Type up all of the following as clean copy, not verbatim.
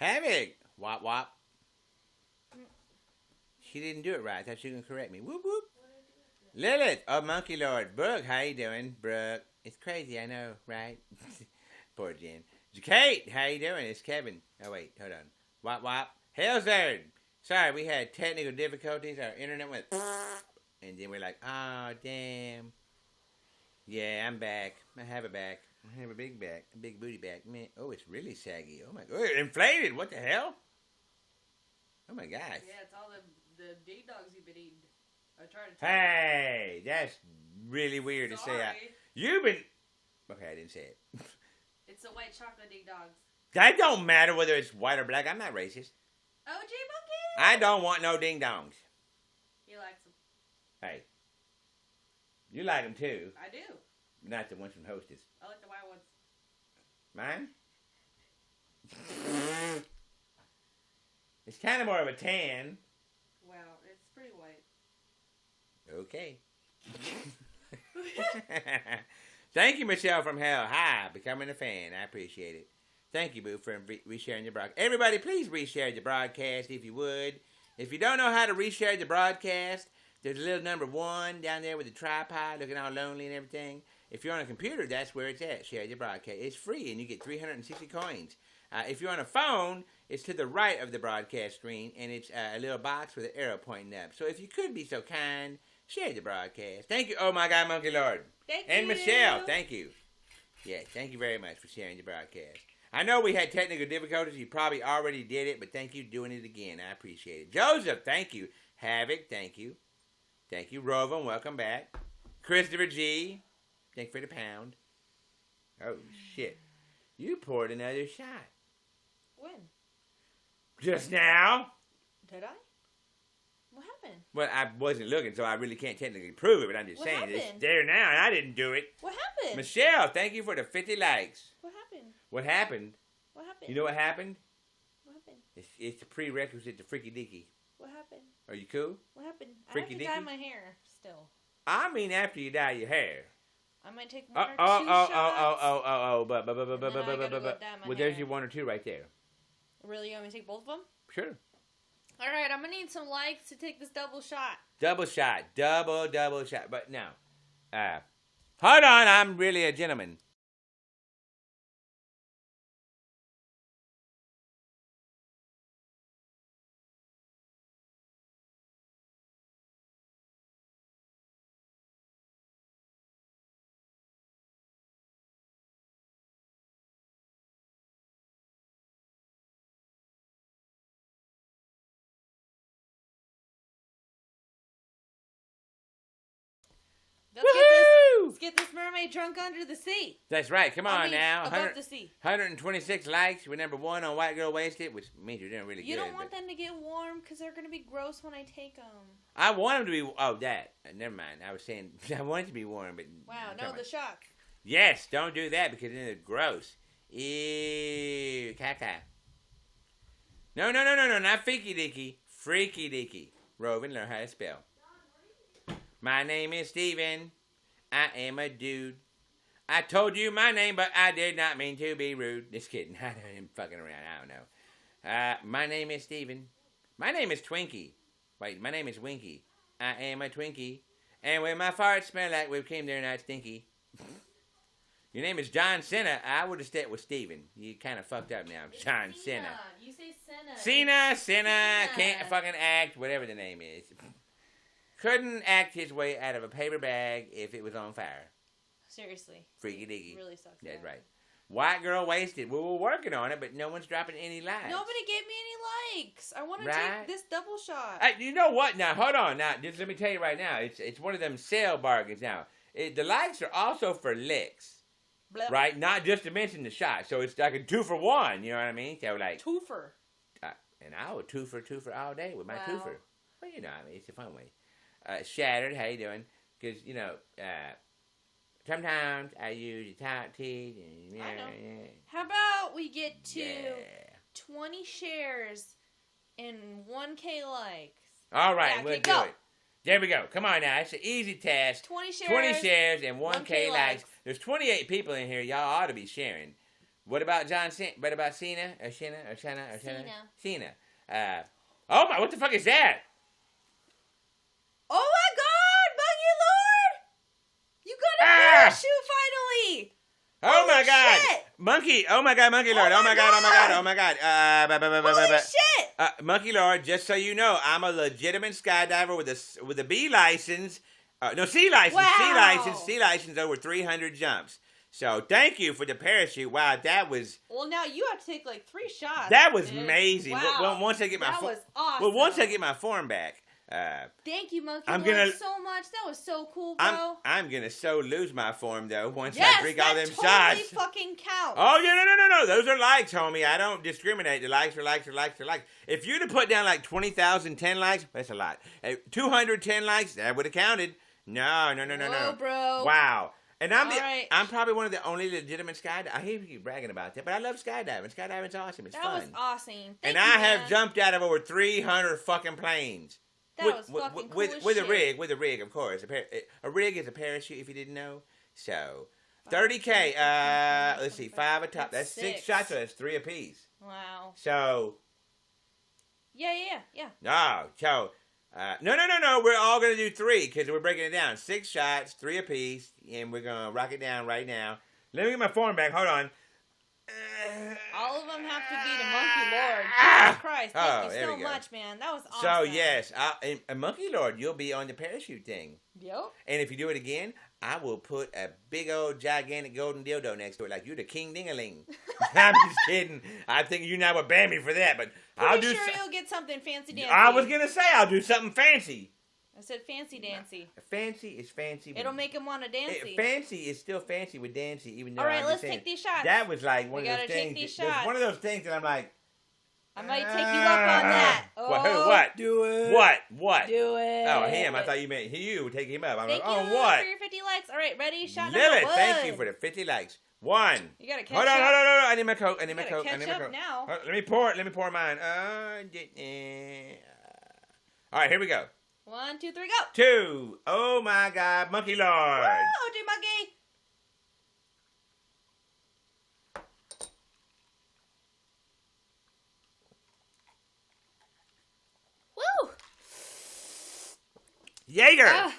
Havoc. Wop wop. She didn't do it right. I thought she was going to correct me. Whoop whoop. Lilith. Oh, Monkey Lord. Brooke, how you doing? Brooke. It's crazy, I know, right? Poor Jen. Kate, how you doing? It's Kevin. Oh, wait. Hold on. Wop wop. Hail ZURD. Sorry, we had technical difficulties. Our internet went... And then we're like, oh, damn. Yeah, I'm back. I have a back. I have a big back. A big booty back. Man, oh, it's really saggy. Oh, my God. Inflated. What the hell? Oh, my gosh. Yeah, it's all the dig dogs you've been eating. I tried to Hey, that's really weird to say. You've been... Okay, I didn't say it. It's the white chocolate dig dogs. That don't matter whether it's white or black. I'm not racist. OG Monkey! I don't want no ding-dongs. He likes them. Hey. You like them, too. I do. Not the ones from Hostess. I like the white ones. Mine? It's kind of more of a tan. Wow, it's pretty white. Okay. Thank you, Michelle from Hell. Hi, becoming a fan. I appreciate it. Thank you, Boo, for resharing the broadcast. Everybody, please reshare the broadcast if you would. If you don't know how to reshare the broadcast, there's a little number 1 down there with the tripod looking all lonely and everything. If you're on a computer, that's where it's at. Share the broadcast. It's free, and you get 360 coins. If you're on a phone, it's to the right of the broadcast screen, and it's a little box with an arrow pointing up. So if you could be so kind, share the broadcast. Thank you. Oh, my God, Monkey Lord. Thank and you. Michelle, thank you. Yeah, thank you very much for sharing the broadcast. I know we had technical difficulties. You probably already did it, but thank you for doing it again. I appreciate it. Joseph, thank you. Havoc, thank you. Thank you. Rovan, welcome back. Christopher G, thank you for the pound. Oh, shit. You poured another shot. When? Just now. Did I? What happened? Well, I wasn't looking, so I really can't technically prove it, but I'm just saying. It's there now, and I didn't do it. What happened? Michelle, thank you for the 50 likes. What happened? What happened? What happened? You know what happened? What happened? It's a prerequisite to freaky deaky. What happened? Are you cool? What happened? Freaky I have to dye deaky? my hair still. I mean after you dye your hair. I might take 1 or 2 shots. But well, there's your 1 or 2 right there. Really? You want me to take both of them? Sure. All right, I'm going to need some likes to take this double shot. Double shot. Double shot. But now, hold on, I'm really a gentleman. Let's get this mermaid drunk under the sea. That's right. Come on now. Above the sea. 126 likes. We're number 1 on White Girl Wasted, which means you're doing really good. You don't want them to get warm because they're going to be gross when I take them. I want them to be... Oh, that. Never mind. I was saying I want it to be warm, but... Wow, no, the shock. Yes, don't do that because then it's gross. Ew, caca. No, not freaky deaky. Freaky deaky. Rovan, learn how to spell. My name is Steven. I am a dude. I told you my name, but I did not mean to be rude. Just kidding. I am fucking around. I don't know. My name is Steven. My name is Twinkie. Wait, my name is Winky. I am a Twinkie. And when my farts smell like whipped cream, they're not stinky. Your name is John Cena. I would have stayed with Steven. You kind of fucked up now. It's John Cena. You say Cena. Can't fucking act. Whatever the name is. Couldn't act his way out of a paper bag if it was on fire. Seriously. Freaky deaky. Really sucks. That's right. White Girl Wasted. We were working on it, but no one's dropping any likes. Nobody gave me any likes. I want to take this double shot. You know what? Now, hold on. Now, just let me tell you right now. It's one of them sale bargains now. The likes are also for licks. Blah. Right? Not just to mention the shot. So it's like a 2 for 1. You know what I mean? So like... Twofer. And I would 2 for all day with my twofer. Well, you know, I mean, it's a fun way. Shattered, how you doing? Because, you know, sometimes I use the top teeth. And, I know. How about we get to 20 shares and 1K likes? All right, we'll do it. There we go. Come on now. It's an easy task. 20 shares and 1K likes. There's 28 people in here. Y'all ought to be sharing. What about John Cena? What about Cena? Or Cena? Cena. Oh my, what the fuck is that? Oh my god, Monkey Lord! You got a parachute finally! Oh my god! Shit. Monkey! Oh my god, Monkey Lord! Oh my god! Oh my god! Holy shit! Monkey Lord, just so you know, I'm a legitimate skydiver with a B license. No, C license. Wow. C license over 300 jumps. So thank you for the parachute. Wow, that was. Well, now you have to take like 3 shots. That was dude. amazing. Wow. Well, once I get my that was awesome. Well, once I get my form back. Thank you, Monkey I'm Lord, gonna- so much. That was so cool, bro. I'm gonna lose my form though once yes, I drink all them totally shots. fucking counts. Oh yeah, no. Those are likes, homie. I don't discriminate. The likes are likes. If you'd have put down like 20,000 10 likes, that's a lot. 210 likes, that would have counted. No. Whoa, bro. Wow. And right. I'm probably one of the only legitimate skydivers. I hear you bragging about that, but I love skydiving. Skydiving's awesome. It's that fun. was awesome. And Thank I you, have man. jumped out of over 300 fucking planes. That was fucking cool as with shit. a rig, of course. A rig is a parachute, if you didn't know. So, 30K. Let's see, 5 atop. That's 6 shots, so that's 3 apiece. Wow. So. Yeah. No, so. No. We're all gonna do 3 because we're breaking it down. 6 shots, 3 apiece, and we're gonna rock it down right now. Let me get my form back. Hold on. All of them have to be the Monkey Lord. Jesus Christ. Thank you there so we go. much, man. That was awesome. So, yes, and Monkey Lord, you'll be on the parachute thing. Yep. And if you do it again, I will put a big old gigantic golden dildo next to it, like you the king ding-a-ling. I'm just kidding. I think you now would ban me for that, but I'll do. Pretty sure you'll get something fancy dancy. I was gonna say I'll do something fancy. I said fancy dancy. Fancy is fancy. It'll make him want to dance. Fancy is still fancy with dancy, even though. All right, I'm let's just saying, take these shots. That was like one We of those gotta take things. these That's shots. one of those things that I'm like. I might take you up on that. Oh, what? Do it. What? Do it. Oh, him. I thought you meant you would take him up. I'm Thank like, you oh, what? for your 50 likes. All right, ready? Shot Lilith, number 1. thank you for the 50 likes. 1. You gotta catch Hold on. up. I need my Coke. I need my gotta Coke. catch up now. Let me pour mine. All right, here we go. 1, 2, 3, go. 2. Oh my God, Monkey Lord. Oh, OJ Monkey. Woo. Jaeger.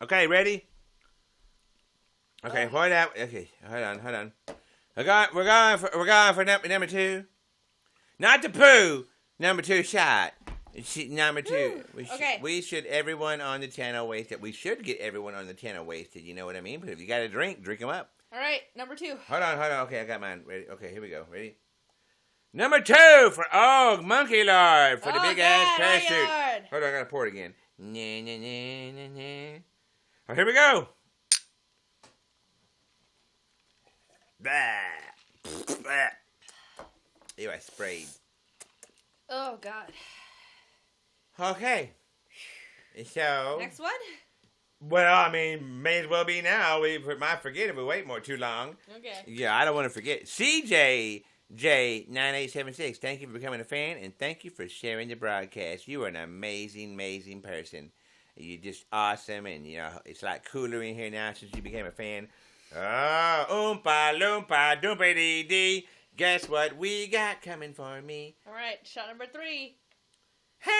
Okay, ready? Okay, hold out. Okay, hold on. We're going for number 2. Not the poo. Number 2 shot. Number 2. Okay. We should everyone on the channel wasted. We should get everyone on the channel wasted. You know what I mean? But if you got a drink them up. All right, number 2. Hold on. Okay, I got mine ready. Okay, here we go. Ready? Number 2 for Monkey Lord for the big ass parachute. Hold on, I gotta pour it again. All right, here we go. Ew, I sprayed. Oh God. Okay. So. Next one. Well, I mean, may as well be now. We might forget if we wait too long. Okay. Yeah, I don't want to forget. CJJ9876, thank you for becoming a fan, and thank you for sharing the broadcast. You are an amazing, amazing person. You're just awesome, and you know it's like cooler in here now since you became a fan. Oh, oompa loompa doompa dee dee. Guess what we got coming for me? All right, shot number 3. Hey!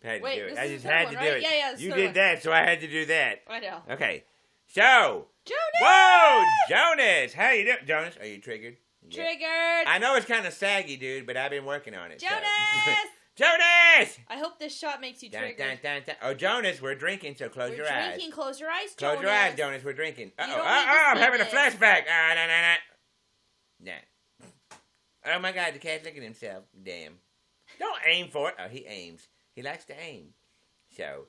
I had to do it. I just had to do it. Yeah, you did that, so I had to do that. I know. Okay. So. Jonas! Whoa, Jonas! How you doing, Jonas? Are you triggered? Yeah. Triggered. I know it's kind of saggy, dude, but I've been working on it. Jonas! So. Jonas! I hope this shot makes you triggered. Dun, dun, dun, dun. Oh, Jonas, we're drinking, so close your eyes. We're drinking. Close your eyes, Close Jonas. your eyes, Jonas. We're drinking. You Uh-oh. don't need to I'm see having a this. flashback. Nah. Oh, my God, the cat's looking at himself. Damn. Don't aim for it. Oh, he aims. He likes to aim. So,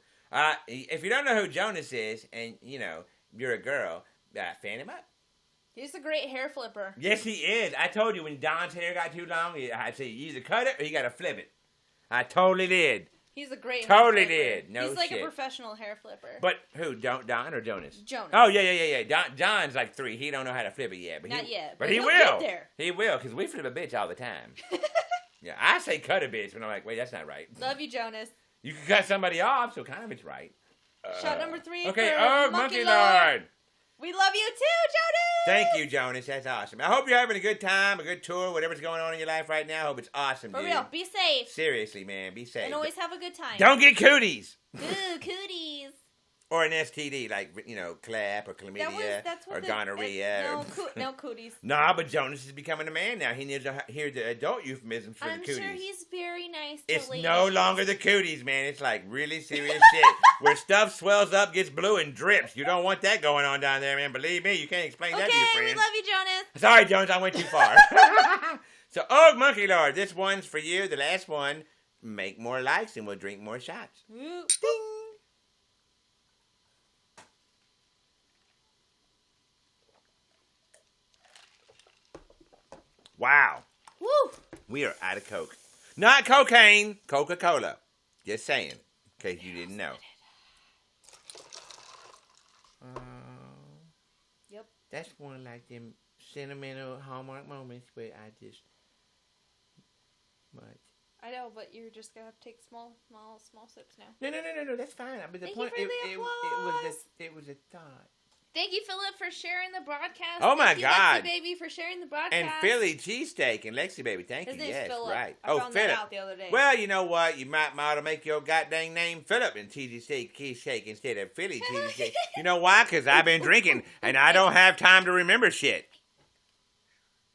if you don't know who Jonas is, and, you know, you're a girl, fan him up. He's a great hair flipper. Yes, he is. I told you when Don's hair got too long, I said you either cut it or you got to flip it. I totally did. He's a great Totally hair flipper. did. No He's like shit. a professional hair flipper. But who? Don or Jonas? Jonas. Oh, yeah. John's like 3. He don't know how to flip it yet. But Not yet. But he he'll will. get there. He will, because we flip a bitch all the time. Yeah, I say cut a bitch, but I'm like, wait, that's not right. Love you, Jonas. You can cut somebody off, so kind of it's right. Shot number 3 Okay, for Monkey Lord. We love you too, Jonas! Thank you, Jonas. That's awesome. I hope you're having a good time, a good tour, whatever's going on in your life right now. I hope it's awesome, For dude. real, be safe. Seriously, man, be safe. And always have a good time. Don't get cooties. Ooh, cooties. Or an STD, like, clap or chlamydia or gonorrhea. No cooties. Nah, but Jonas is becoming a man now. He needs to hear the adult euphemisms for the cooties. I'm sure he's very nice to It's ladies. no longer the cooties, man. It's like really serious shit. Where stuff swells up, gets blue, and drips. You don't want that going on down there, man. Believe me, you can't explain that to your friends. Okay, we love you, Jonas. Sorry, Jonas, I went too far. So, Monkey Lord, this one's for you. The last one. Make more likes and we'll drink more shots. Woo. Ding. Wow. Woo. We are out of Coke. Not cocaine, Coca-Cola. Just saying, in case you didn't know. Yep. That's one like them sentimental Hallmark moments where I just... What? I know, but you're just going to have to take small sips now. No, that's fine. But the Thank point, you for the applause. it was a thought. Thank you, Philip, for sharing the broadcast. Oh, my Thank you, God. Lexi Baby, for sharing the broadcast. And Philly cheesesteak and Lexi Baby, thank His you. name's Yes, Philip. right. I found that out the other day. Well, you know what? You might ought to make your goddamn name Philip and cheesesteak instead of Philly cheesesteak. You know why? Because I've been drinking and I don't have time to remember shit.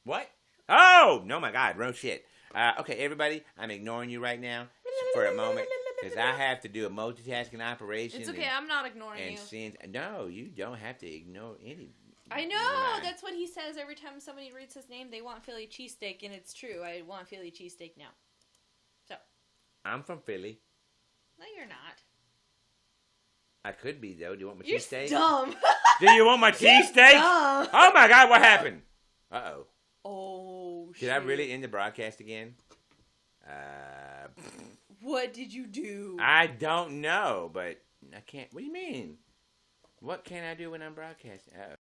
What? Oh, no, my God, no shit. Okay, everybody, I'm ignoring you right now for a moment. Because I have to do a multitasking operation. It's okay, I'm not ignoring you. No, you don't have to ignore any. I know! That's what he says every time somebody reads his name. They want Philly cheesesteak, and it's true. I want Philly cheesesteak now. So. I'm from Philly. No, you're not. I could be, though. Do you want my You're cheesesteak? dumb. Do you want my cheesesteak? Oh, my God, what happened? Uh-oh. Oh, shit. Should I really end the broadcast again? What did you do? I don't know, but I can't. What do you mean? What can I do when I'm broadcasting? Uh-oh.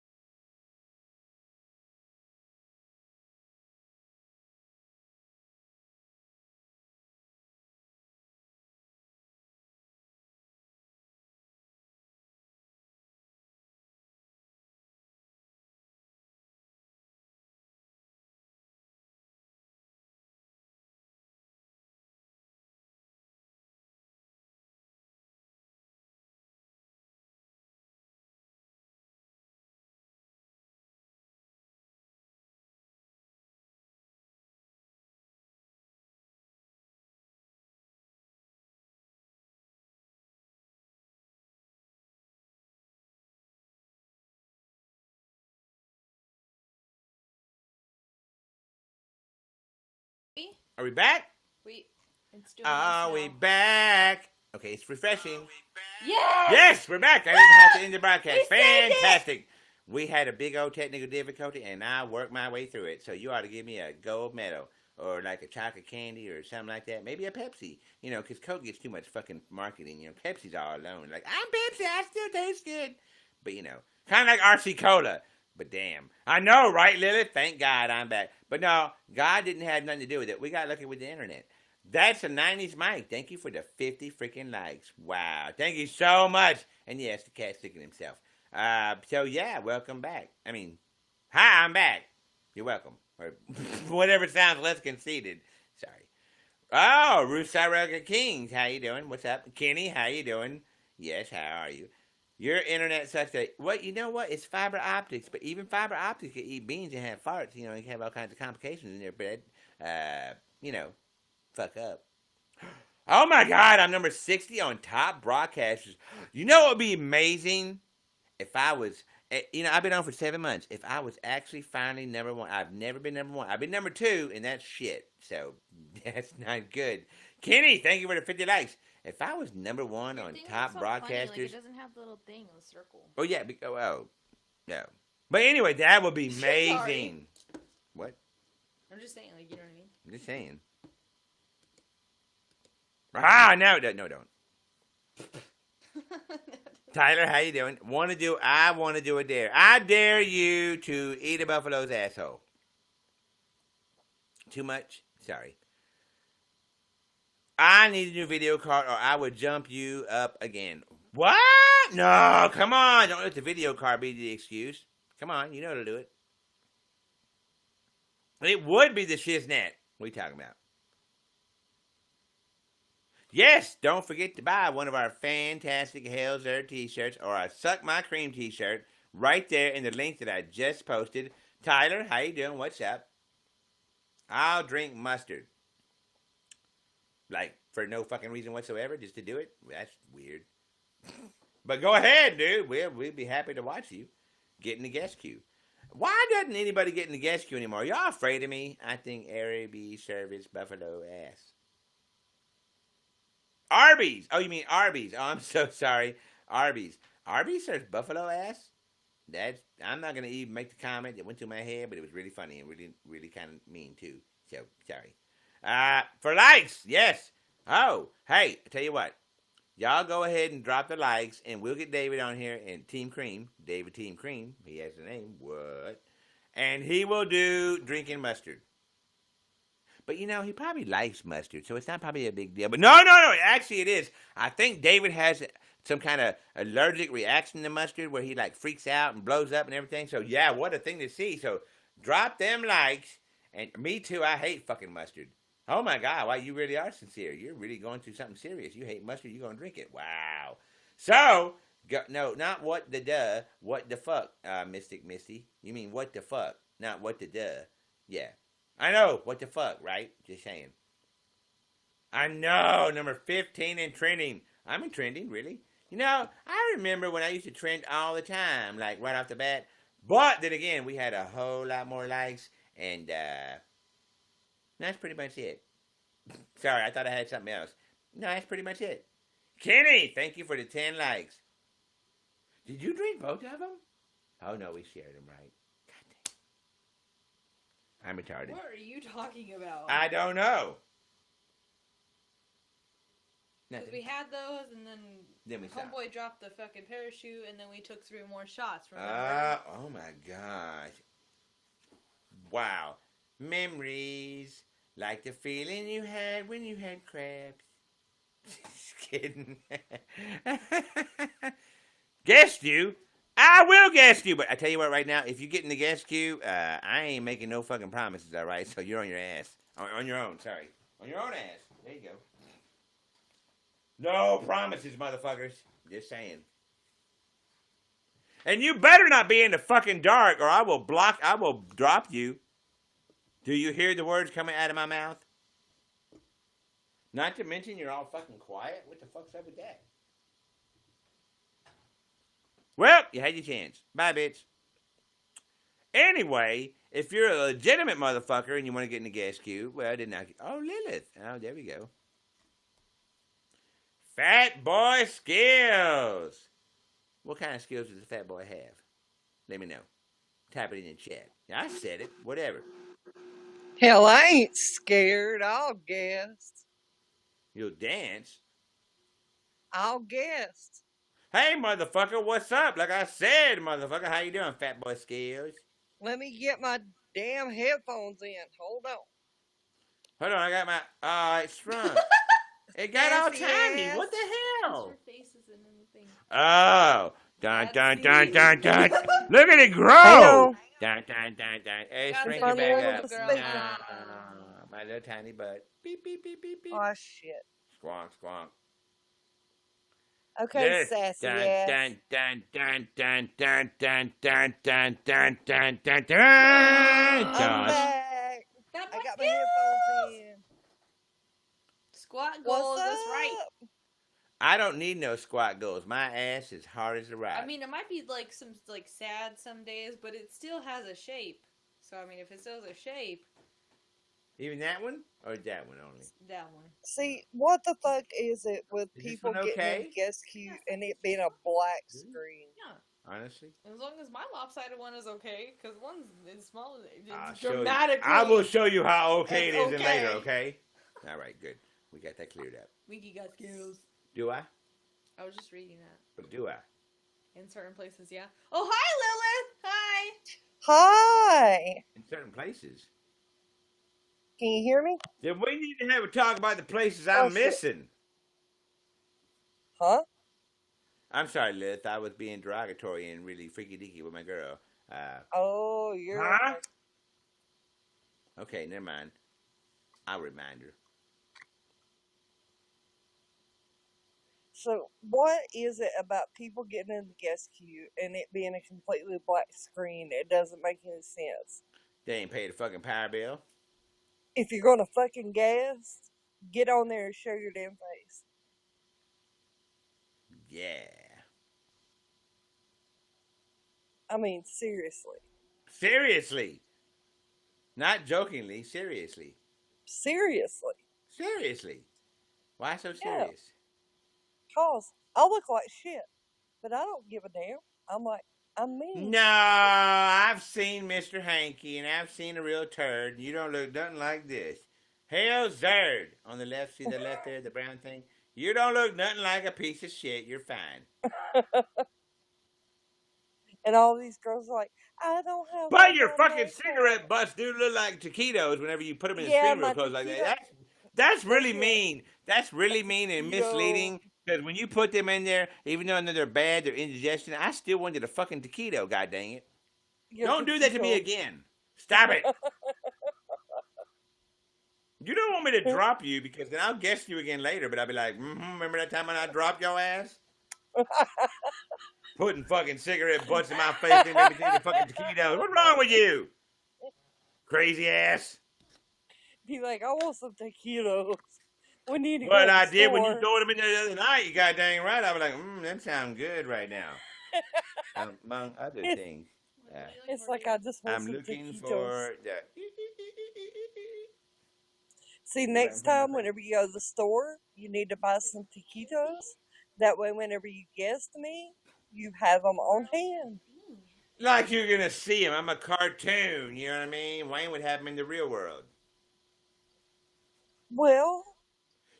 Are we back? It's doing Are we back? Okay, it's refreshing. Yes! Yes, we're back. I didn't have to end the broadcast. We saved it! Fantastic. We had a big old technical difficulty, and I worked my way through it. So you ought to give me a gold medal or like a chocolate candy or something like that. Maybe a Pepsi, because Coke gets too much fucking marketing. Pepsi's all alone. Like, I'm Pepsi, I still taste good. But, kind of like RC Cola. But damn. I know, right, Lilith? Thank God I'm back. But no, God didn't have nothing to do with it. We got lucky with the internet. That's a 90s mic. Thank you for the 50 freaking likes. Wow. Thank you so much. And yes, the cat's sticking himself. So yeah, welcome back. Hi, I'm back. You're welcome. Or whatever sounds less conceited. Sorry. Oh, Ruth Cyraga Kings. How you doing? What's up? Kenny, how you doing? Yes, how are you? Your internet sucks that, you know what? It's fiber optics, but even fiber optics can eat beans and have farts. You can have all kinds of complications in their bed. Fuck up. Oh my God, I'm number 60 on top broadcasters. You know what would be amazing? If I was, I've been on for 7 months. If I was actually finally number one. I've never been number one. I've been number 2, and that's shit. So, that's not good. Kenny, thank you for the 50 likes. If I was number 1 on top broadcasters. Funny, it doesn't have the little thing in the circle. Oh, yeah. No. But anyway, that would be amazing. What? I'm just saying, you know what I mean? I'm just saying. No, don't. Tyler, how you doing? I want to do a dare. I dare you to eat a buffalo's asshole. Too much? Sorry. I need a new video card or I would jump you up again. What? What? No, come on. Don't let the video card be the excuse. Come on, you know how to do it. It would be the shiznat. What are you talking about? Yes, don't forget to buy one of our fantastic Hell ZURD t-shirts or a Suck My Cream t-shirt right there in the link that I just posted. Tyler, how you doing? What's up? I'll drink mustard. Like, for no fucking reason whatsoever, just to do it? That's weird. But go ahead, dude. We'll be happy to watch you get in the guest queue. Why doesn't anybody get in the guest queue anymore? Y'all afraid of me? I think Airy B service buffalo ass. Arby's. Oh, you mean Arby's. Oh, I'm so sorry. Arby's. Arby's serves buffalo ass? I'm not going to even make the comment that went through my head, but it was really funny and really, really kind of mean, too. So, sorry. For likes, yes. Oh, hey, I tell you what. Y'all go ahead and drop the likes, and we'll get David on here and Team Cream. David Team Cream. He has the name. What? And he will do drinking mustard. But, you know, he probably likes mustard, so it's not probably a big deal. But no, actually it is. I think David has some kind of allergic reaction to mustard where he, like, freaks out and blows up and everything. So, yeah, what a thing to see. So, drop them likes. And me, too, I hate fucking mustard. Oh, my God, wow, you really are sincere. You're really going through something serious. You hate mustard, you're going to drink it. Wow. So, no, not what the duh, what the fuck, Mystic Misty. You mean what the fuck, not what the duh. Yeah. I know, what the fuck, right? Just saying. I know, number 15 in trending. I'm in trending, really. You know, I remember when I used to trend all the time, like right off the bat. But then again, we had a whole lot more likes, and that's pretty much it. Sorry, I thought I had something else. No, that's pretty much it. Kenny, thank you for the 10 likes. Did you drink both of them? Oh, no, we shared them, right? I'm retarded. What are you talking about? I don't know. Because we had those, and then we homeboy dropped the fucking parachute, and then we took 3 more shots. Remember? Oh my gosh! Wow, memories like the feeling you had when you had crabs. Just kidding. Guessed you. I will guess you, but I tell you what, right now, if you get in the guest queue, I ain't making no fucking promises, all right? So you're on your ass. On your own, sorry. On your own ass. There you go. No promises, motherfuckers. Just saying. And you better not be in the fucking dark, or I will drop you. Do you hear the words coming out of my mouth? Not to mention you're all fucking quiet. What the fuck's up with that? Well, you had your chance. Bye, bitch. Anyway, if you're a legitimate motherfucker and you want to get in the guest queue, well, didn't I? Oh, Lilith. Oh, there we go. Fat boy skills. What kind of skills does the fat boy have? Let me know. Type it in the chat. I said it. Whatever. Hell, I ain't scared. I'll guess. You'll dance? I'll guess. Hey, motherfucker, what's up? Like I said, motherfucker, how you doing, fat boy skills? Let me get my damn headphones in. Hold on. Hold on, I got my... it's shrunk. It got all tiny. Ass. What the hell? Your face is in the thing. Oh. Dun, dun, dun, dun, That's dun. Look at it grow. Dun, dun, dun, dun. Hey, Got shrink some it back little up. speaker. No, my little tiny butt. Beep, beep, beep, beep, beep. Oh, shit. Squonk, squonk. Okay, Yes. sassy Dun, ass. dun, dun, dun, dun, dun, dun, dun, dun, dun, dun, dun, dun. I'm Gosh. back. That I got my my headphones in. Squat What's goals, that's up? right. I don't need no squat goals. My ass is hard as a rock. I mean, it might be like some sad some days, but it still has a shape. So I mean, if it still has a shape, Even that one? Or that one only? that one. See, what the fuck is it with Is this people one getting okay? in guest queue and it being a black screen? Yeah. Honestly? As long as my lopsided one is okay, because one's is small, I'll it's show you. dramatically. I will show you how okay it It's is in later, okay. okay? All right, good. We got that cleared up. Winky got skills. Do I? I was just reading that. Or do I? In certain places, yeah. Oh, hi, Lilith! Hi! Hi! In certain places. Can you hear me? Then we need to have a talk about the places I'm Oh, shit. missing. Huh? I'm sorry, Lith. I was being derogatory and really freaky deaky with my girl. Oh, you're Huh? okay. Okay, never mind. I'll remind her. So, what is it about people getting in the guest queue and it being a completely black screen? It doesn't make any sense. They ain't paid a fucking power bill. If you're gonna fucking guest, get on there and show your damn face. Yeah. I mean, seriously. Seriously. Not jokingly, seriously. Seriously. Seriously. Why so Yeah. serious? Cause I look like shit, but I don't give a damn. I'm mean. No, I've seen Mr. Hanky and I've seen a real turd. You don't look nothing like this. Hell, ZURD. On the left, see the left there, the brown thing? You don't look nothing like a piece of shit. You're fine. And all these girls are like, I don't have. But your fucking cigarette butts do look like taquitos whenever you put them in the screen real close like that. That's really mean. That's really mean and misleading. Because when you put them in there, even though they're bad, they're indigestion, I still wanted a fucking taquito, god dang it. Don't do that to me again. Stop it. You don't want me to drop you because then I'll guess you again later, but I'll be like, remember that time when I dropped your ass? Putting fucking cigarette butts in my face and everything, the fucking taquitos. What's wrong with you? Crazy ass. Be like, I want some taquitos. We need to go But to I the did when you store. threw them in there the other night. You got dang right. I was like, that sounds good right now. Among other things. It's like I just want I'm some looking taquitos. for the... See, next time, whenever you go to the store, you need to buy some taquitos. That way, whenever you guest me, you have them on hand. Like you're going to see them. I'm a cartoon. You know what I mean? Wayne would have them in the real world. Well,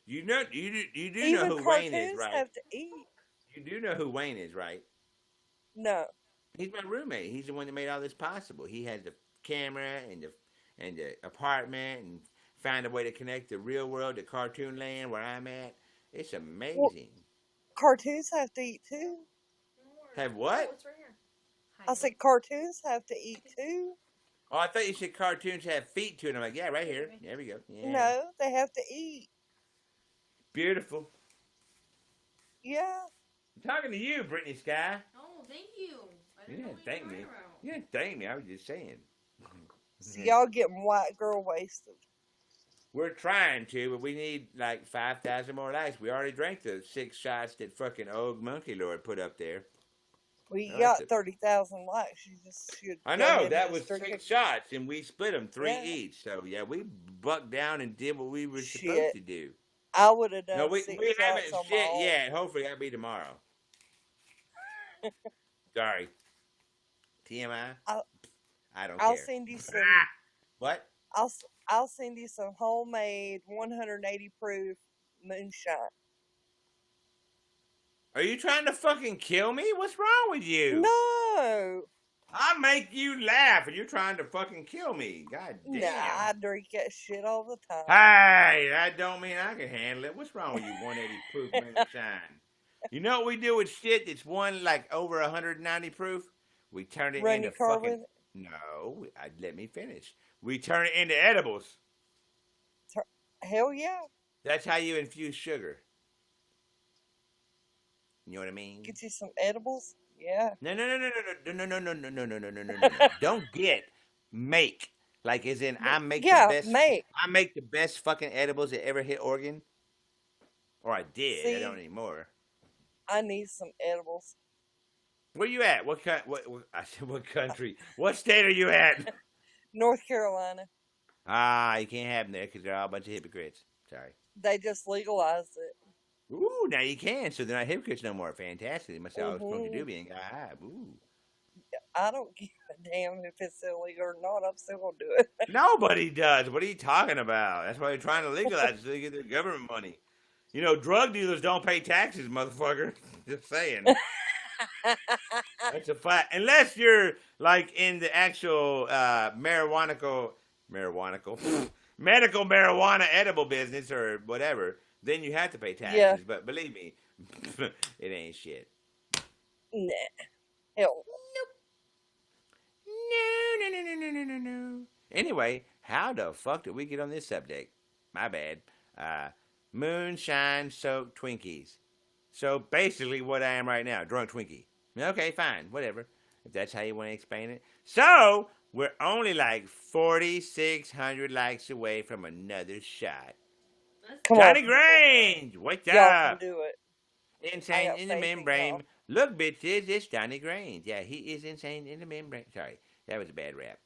You do even know who cartoons Wayne is, right? have to eat. You do know who Wayne is, right? No. He's my roommate. He's the one that made all this possible. He had the camera and the apartment and found a way to connect the real world to cartoon land where I'm at. It's amazing. Well, cartoons have to eat too. Have what? Oh, it's right here. I said cartoons have to eat too. Oh, I thought you said cartoons have feet to it. I'm like, yeah, right here. There we go. Yeah. No, they have to eat. Beautiful. Yeah. I'm talking to you, Brittany Sky. Oh, thank you. I You didn't know didn't what thank you were me. talking about. You didn't thank me. I was just saying. So y'all getting white girl wasted. We're trying to, but we need like 5,000 more likes. We already drank the 6 shots that fucking old Monkey Lord put up there. Well, you No, got that's a- 30,000 likes. You just should. I go know, ahead that and was start 6 shots, and we split them 3 Yeah. each. So, yeah, we bucked down and did what we were supposed Shit. to do. I would have done No, we 6 haven't shots on shit my own. yet. Hopefully, that'll be tomorrow. Sorry. TMI? I don't I'll care. send you some. What? I'll send you some homemade 180 proof moonshine. Are you trying to fucking kill me? What's wrong with you? No, I make you laugh, and you're trying to fucking kill me. God damn. nah, I drink that shit all the time. Hey, that don't mean I can handle it. What's wrong with you, 180 proof moonshine? You know what we do with shit that's like over 190 proof? We turn it Run into your car fucking... with it? No, let me finish. We turn it into edibles. Hell yeah. That's how you infuse sugar. You know what I mean? Get you some edibles? Yeah. No. Don't get. Make. Like as in I make Yeah, the best. make. I make the best fucking edibles that ever hit Oregon. Or I did. I See? don't anymore. I need some edibles. Where you at? What I said what country? What state are you at? North Carolina. You can't have them there because they're all a bunch of hypocrites. Sorry. They just legalized it. Ooh, now you can. So they're not hypocrites no more. Fantastic. They must have all supposed to do being high. Ooh. I don't give a damn if it's illegal or not. I'm still gonna do it. Nobody does. What are you talking about? That's why they're trying to legalize it so they get their government money. You know, drug dealers don't pay taxes, motherfucker. Just saying. That's a fact. Unless you're like in the actual medical marijuana edible business or whatever, then you have to pay taxes. Yeah. But believe me, it ain't shit. Nah. Hell. No. Anyway, how the fuck did we get on this subject? My bad. Moonshine-soaked Twinkies. So basically what I am right now, drunk Twinkie. Okay, fine, whatever. If that's how you want to explain it. So, we're only like 4,600 likes away from another shot. Come Johnny on. Grange, what's Y'all can up? do it. I Insane got in the faith in membrane. y'all. Look, bitches, it's Johnny Grange. Yeah, he is insane in the membrane. Sorry, that was a bad rap.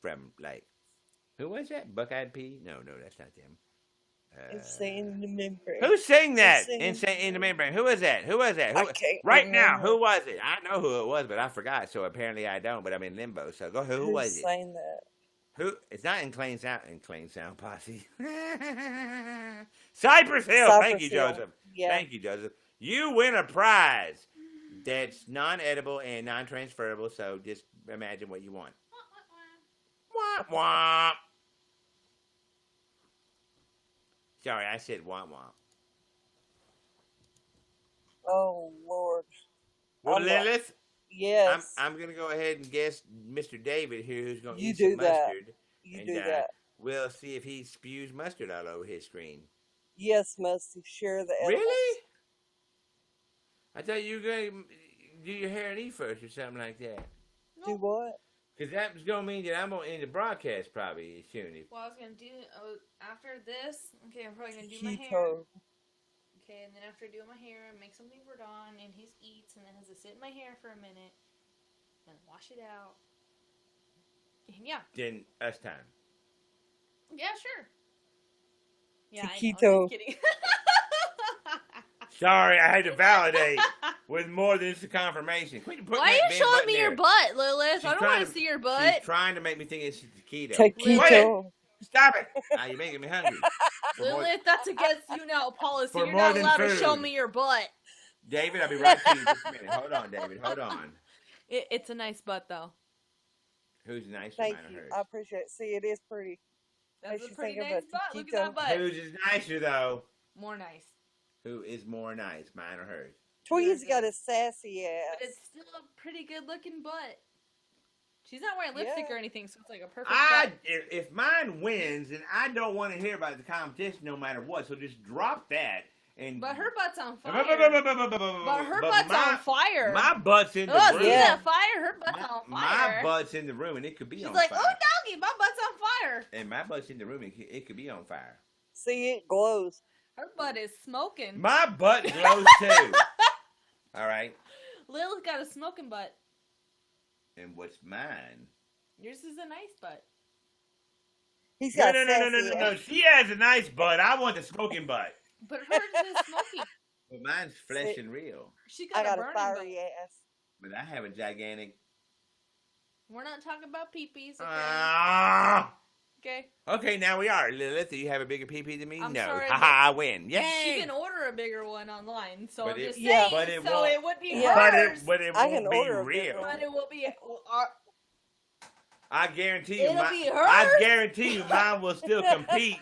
From, like, who was that? Buck-Eyed Pea? No, that's not them. Insane in the membrane. Who sang that? Insane Insane in the membrane. Who was that? Who was that? I Who, can't right now, remember. who was it? I know who it was, but I forgot. So apparently I don't. But I'm in limbo. So go. Who was it? sang that? Who? It's not in Clean Sound Posse. Cypress Hill. Thank you, Hill. Joseph. Yeah. Thank you, Joseph. You win a prize that's non-edible and non-transferable. So just imagine what you want. Womp womp. Sorry, I said womp womp. Oh Lord. Well, I'm Lilith, Yes. I'm going to go ahead and guess Mr. David here, who's going to You eat some do that. mustard. You and do that. we'll see if he spews mustard all over his screen. Yes, Musty. Share the edibles. Really? I thought you were going to do your hair and eat first or something like that. Do what? Because that was going to mean that I'm going to end the broadcast probably soon. Well, I was going to do, after this, okay, I'm probably going to do my hair. Keto. Okay, and then after doing my hair, make something for Don, and he eats, and then has to sit in my hair for a minute, and wash it out. And yeah. Then us time. Yeah, sure. Yeah, I know. Keto. I'm just kidding. Sorry, I had to validate with more than just a confirmation. Quit putting Why are you that damn showing button me your there. butt, Lilith? She's I don't trying want to- to see your She's butt. trying to make me think it's keto. Taquito. Stop it! Now you're making me hungry. For more- Lilith, that's against YouNow policy. For You're more not than allowed to food. show me your butt. David, I'll be right to you in just a minute. Hold on, David. Hold on. It's a nice butt, though. Who's nicer, Thank mine or you. hers? I appreciate it. See, it is pretty. That's Makes a you pretty think of nice a butt. Look at taquito. that butt. Whose is nicer, though? More nice. Who is more nice, mine or hers? Twiggy's got a sassy But ass. it's still a pretty good looking butt. She's not wearing lipstick Yeah. or anything, so it's like a perfect butt. If mine wins, then I don't want to hear about the competition no matter what. So just drop that. And But her butt's on fire. But But her butt's on fire. My butt's in the Oh, room. see Yeah. that fire? Her butt's on My fire. butt's in the room, and it could be She's on like, fire. oh, doggy, my butt's on fire. And my butt's in the room, and it could be on fire. See, it glows. Her butt is smoking. My butt glows too. All right. Lil's got a smoking butt. And what's mine? Yours is a nice butt. He's No, got no, a no, sassy no, no, no, no. ass. She has a nice butt. I want the smoking butt. But hers is smoky. But mine's flesh See, and real. She I got, got a a burning fiery butt. ass. But I have a gigantic. We're not talking about peepees, okay? Ah. Okay. Okay, now we are. Lilith, do you have a bigger pee than me? I'm No. sorry, Haha, I win. Yay! She can order a bigger one online, so But I'm it- just Yeah. saying, but it so won't- it would be Yeah. hers. But it I won't can be order a big real. one. But it will be, I guarantee you, It'll be I hers. guarantee you, mine will still compete.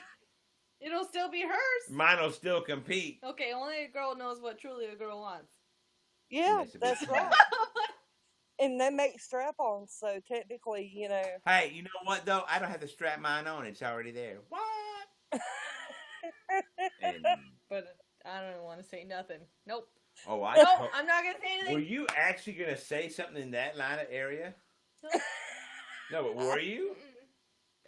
it'll still be hers. Mine will still compete. Okay, only a girl knows what truly a girl wants. Yeah, Yes, it that's is. right. And they make strap-ons, so technically, you know. Hey, you know what though? I don't have to strap mine on; it's already there. What? And, But I don't want to say nothing. Nope. oh, I. Nope, to- I'm not going to say Were anything. you actually gonna say something in that line of area? No, but were you?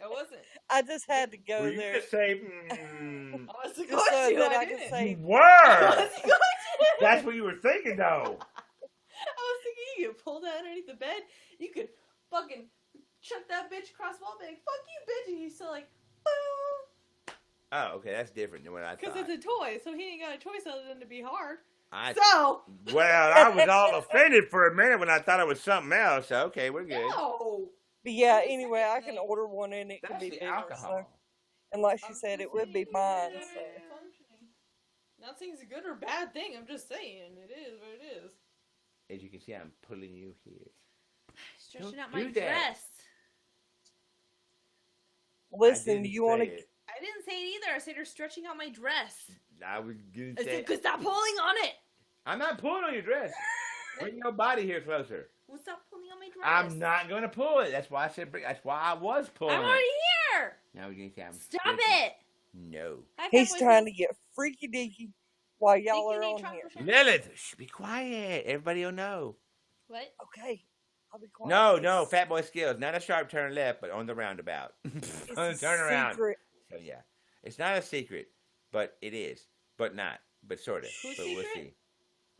I wasn't. I just had to go Were you there gonna say? I wasn't just so going to. that I I could didn't. say, You I were. wasn't going to. That's what you were thinking, though. I was thinking you could pull that underneath the bed. You could fucking chuck that bitch across the wall and be like, fuck you, bitch. And you still like, boom. Oh, okay, that's different than what I Because thought. it's a toy, so he ain't got a choice other than to be hard. I, So, well, I was all offended for a minute when I thought it was something else. So, okay, we're good. no. but yeah, I'm just anyway, I can saying. order one and it can That's be the bigger. alcohol. So. And like she I'm said, just it would be saying mine. it's So. functioning. Not saying it's a good or bad thing. I'm just saying it is what it is. As you can see, I'm pulling you here. Stretching Don't out my do that. dress. Listen, do you want to? I didn't say it either. I said you're stretching out my dress. I was gonna I say. said, 'cause stop pulling on it. I'm not pulling on your dress. Bring your body here closer. Well, stop pulling on my dress. I'm not going to pull it. That's why I said bring. That's why I was pulling I'm already here. Now we're going to say I'm Stop freaky. it. No. He's trying to get freaky deaky while y'all are on here. Lilith, shh, be quiet. Everybody will know. What? Okay, I'll be quiet. No, Fat Boy Skills. Not a sharp turn left, but on the roundabout. On the turn around. Secret. So yeah, it's not a secret, but it is. But not. But sort of. Whose But we'll secret? see.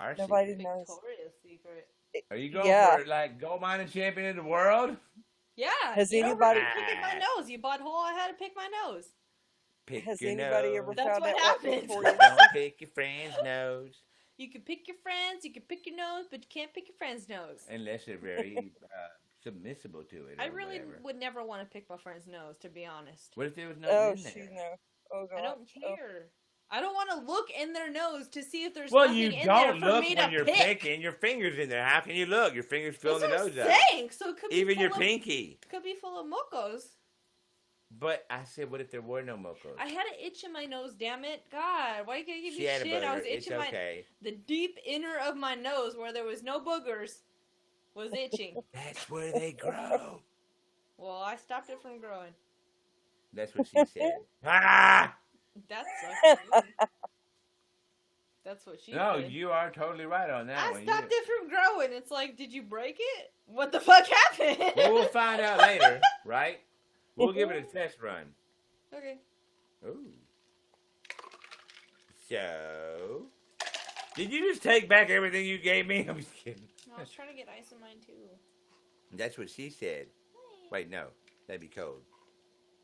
Our Nobody secret. knows. Victoria's secret. Are you going Yeah. for like gold mining champion of the world? Yeah. Has you anybody- Know, picking my nose, you butthole. I had to pick my nose. Pick Has your anybody nose. ever That's found what that happened. working for you? Don't pick your friend's nose You can pick your friends, you can pick your nose, but you can't pick your friend's nose. unless they're very submissible to it. I or really whatever. would never want to pick my friend's nose, to be honest. What if there was no Oh, in she there? no. Oh God. I don't care. I don't want to look in their nose to see if there's Well, nothing you in there don't for look me when to you're pick. picking. Your finger's in there. How can you look? Your finger's filling That's the what nose I'm up. saying. So it could be Even full your of, pinky. could be full of mocos. But I said, what if there were no mocos? I had an itch in my nose, damn it. God, why you gotta give She me had a shit? I booger. was It's itching okay. the deep inner of my nose where there was no boogers was itching. That's where they grow. Well, I stopped it from growing. That's what she said. Ah! That's so That's what she No, said. you are totally right on that I one. stopped it from growing. It's like, did you break it? What the fuck happened? Well, we'll find out later, right? We'll give it a test run. Okay. Ooh. So, did you just take back everything you gave me? I'm just kidding. No, I was trying to get ice in mine too. That's what she said. Wait, no. That'd be cold.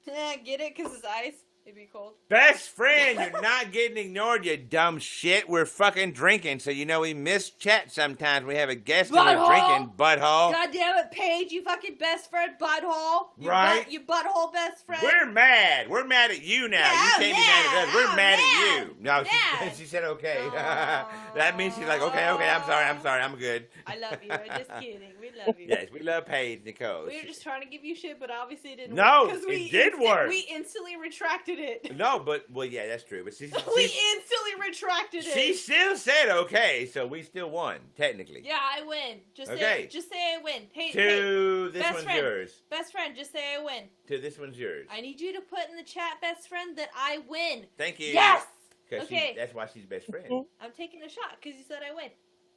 Get it? Because it's ice. It'd be cold. Best friend, you're not getting ignored, you dumb shit. We're fucking drinking, so you know we miss chat sometimes. We have a guest and we're Butthole! drinking, butthole. God damn it, Paige, you fucking best friend butthole. You Right. You butthole best friend. We're mad. We're mad at you now. Yeah, You can't be mad at us. We're I'm mad mad. at you. No, Mad. she said okay. Aw. That means she's like, okay, I'm sorry, I'm good. I love you. I'm just kidding. We love you. Yes, we love Paige, Nicole. We were just trying to give you shit, but obviously it didn't No, work. 'Cause it did work. We instantly retracted it. No, but, well, yeah, that's true. But We instantly retracted it. she still said okay, so we still won, technically. Yeah, I win. Just Okay. say I win. Hey, To this best one's friend. yours. best friend, just say I win. To this one's yours. I need you to put in the chat, best friend, that I win. Thank you. Yes! 'Cause Okay. that's why she's best friend. I'm taking a shot because you said I win.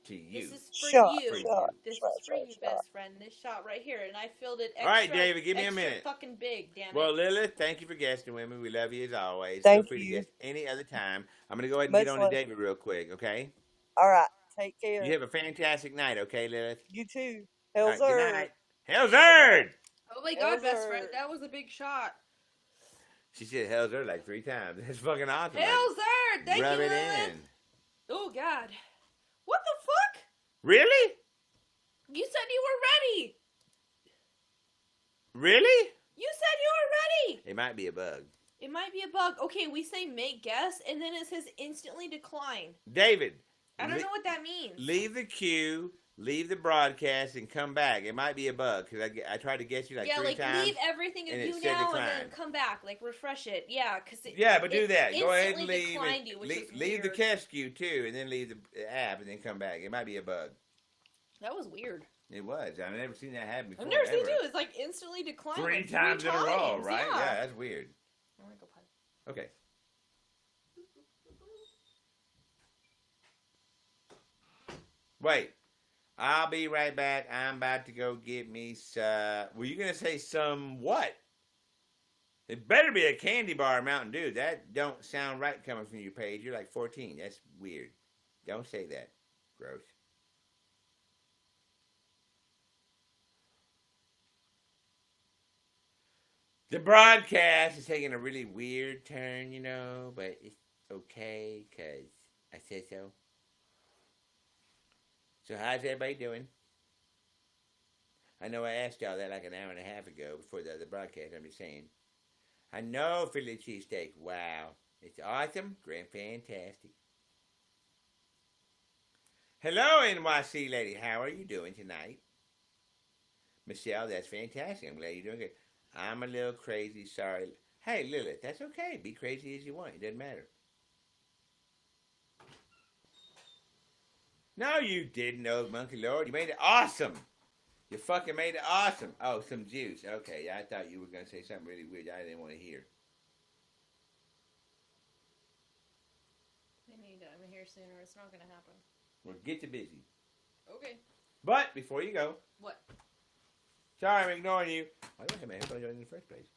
To you. This is for Shot, you. shot, This shot, is for shot, you, shot. best friend. This shot right here, and I filled it extra. All right, David, give me a extra minute. fucking big, damn Well, it. Lilith, thank you for guesting with me. We love you as always. Thank Feel free you. to guest any other time. I'm going to go ahead and Much get on love. to David real quick, okay? All right. Take care. You have a fantastic night, okay, Lilith? You too. All Hell's right, good Earth. night. Hell's Earth! Oh my god, best Over. friend, that was a big shot. She said Hell's Earth like 3 times. That's fucking awesome. Hell's Earth! Thank Rub you, it Lilith. in. Oh god. What the fuck? Really? You said you were ready. Really? You said you were ready. It might be a bug. It might be a bug. Okay, we say make guess, and then it says instantly decline. David. I don't know what that means. Leave the queue, leave the broadcast, and come back. It might be a bug, because I tried to guess you like 3 times. leave everything of and it you said now decline. and then come back. Like, refresh it. Yeah, because Yeah, but do that. Go ahead and instantly leave declined it. you, which leave, is leave the weird. guest queue, too, and then leave the app, and then come back. It might be a bug. That was weird. It was. I've never seen that happen before. I've never seen ever. it. It's like instantly declined. 3 like, times in a row, times, right? Yeah. Yeah, that's weird. I'm gonna go potty. Okay. Wait. I'll be right back. I'm about to go get me some... Were you going to say some what? It better be a candy bar Mountain Dew. That don't sound right coming from you, Paige. You're like 14. That's weird. Don't say that. Gross. The broadcast is taking a really weird turn, you know, but it's okay because I said so. So how's everybody doing? I know I asked y'all that like an hour and a half ago before the other broadcast. I'm just saying. I know Philly cheesesteak. Wow. It's awesome. Grand fantastic. Hello, NYC lady. How are you doing tonight? Michelle, that's fantastic. I'm glad you're doing good. I'm a little crazy. Sorry. Hey, Lilith, that's okay. Be crazy as you want. It doesn't matter. No, you didn't, old monkey lord. You made it awesome. You fucking made it awesome. Oh, some juice. Okay, I thought you were going to say something really weird I didn't want to hear. I need to. I'm here sooner. It's not going to happen. Well, get to busy. Okay. But, before you go. What? Sorry, I'm ignoring you. I don't have my headphones on in the first place.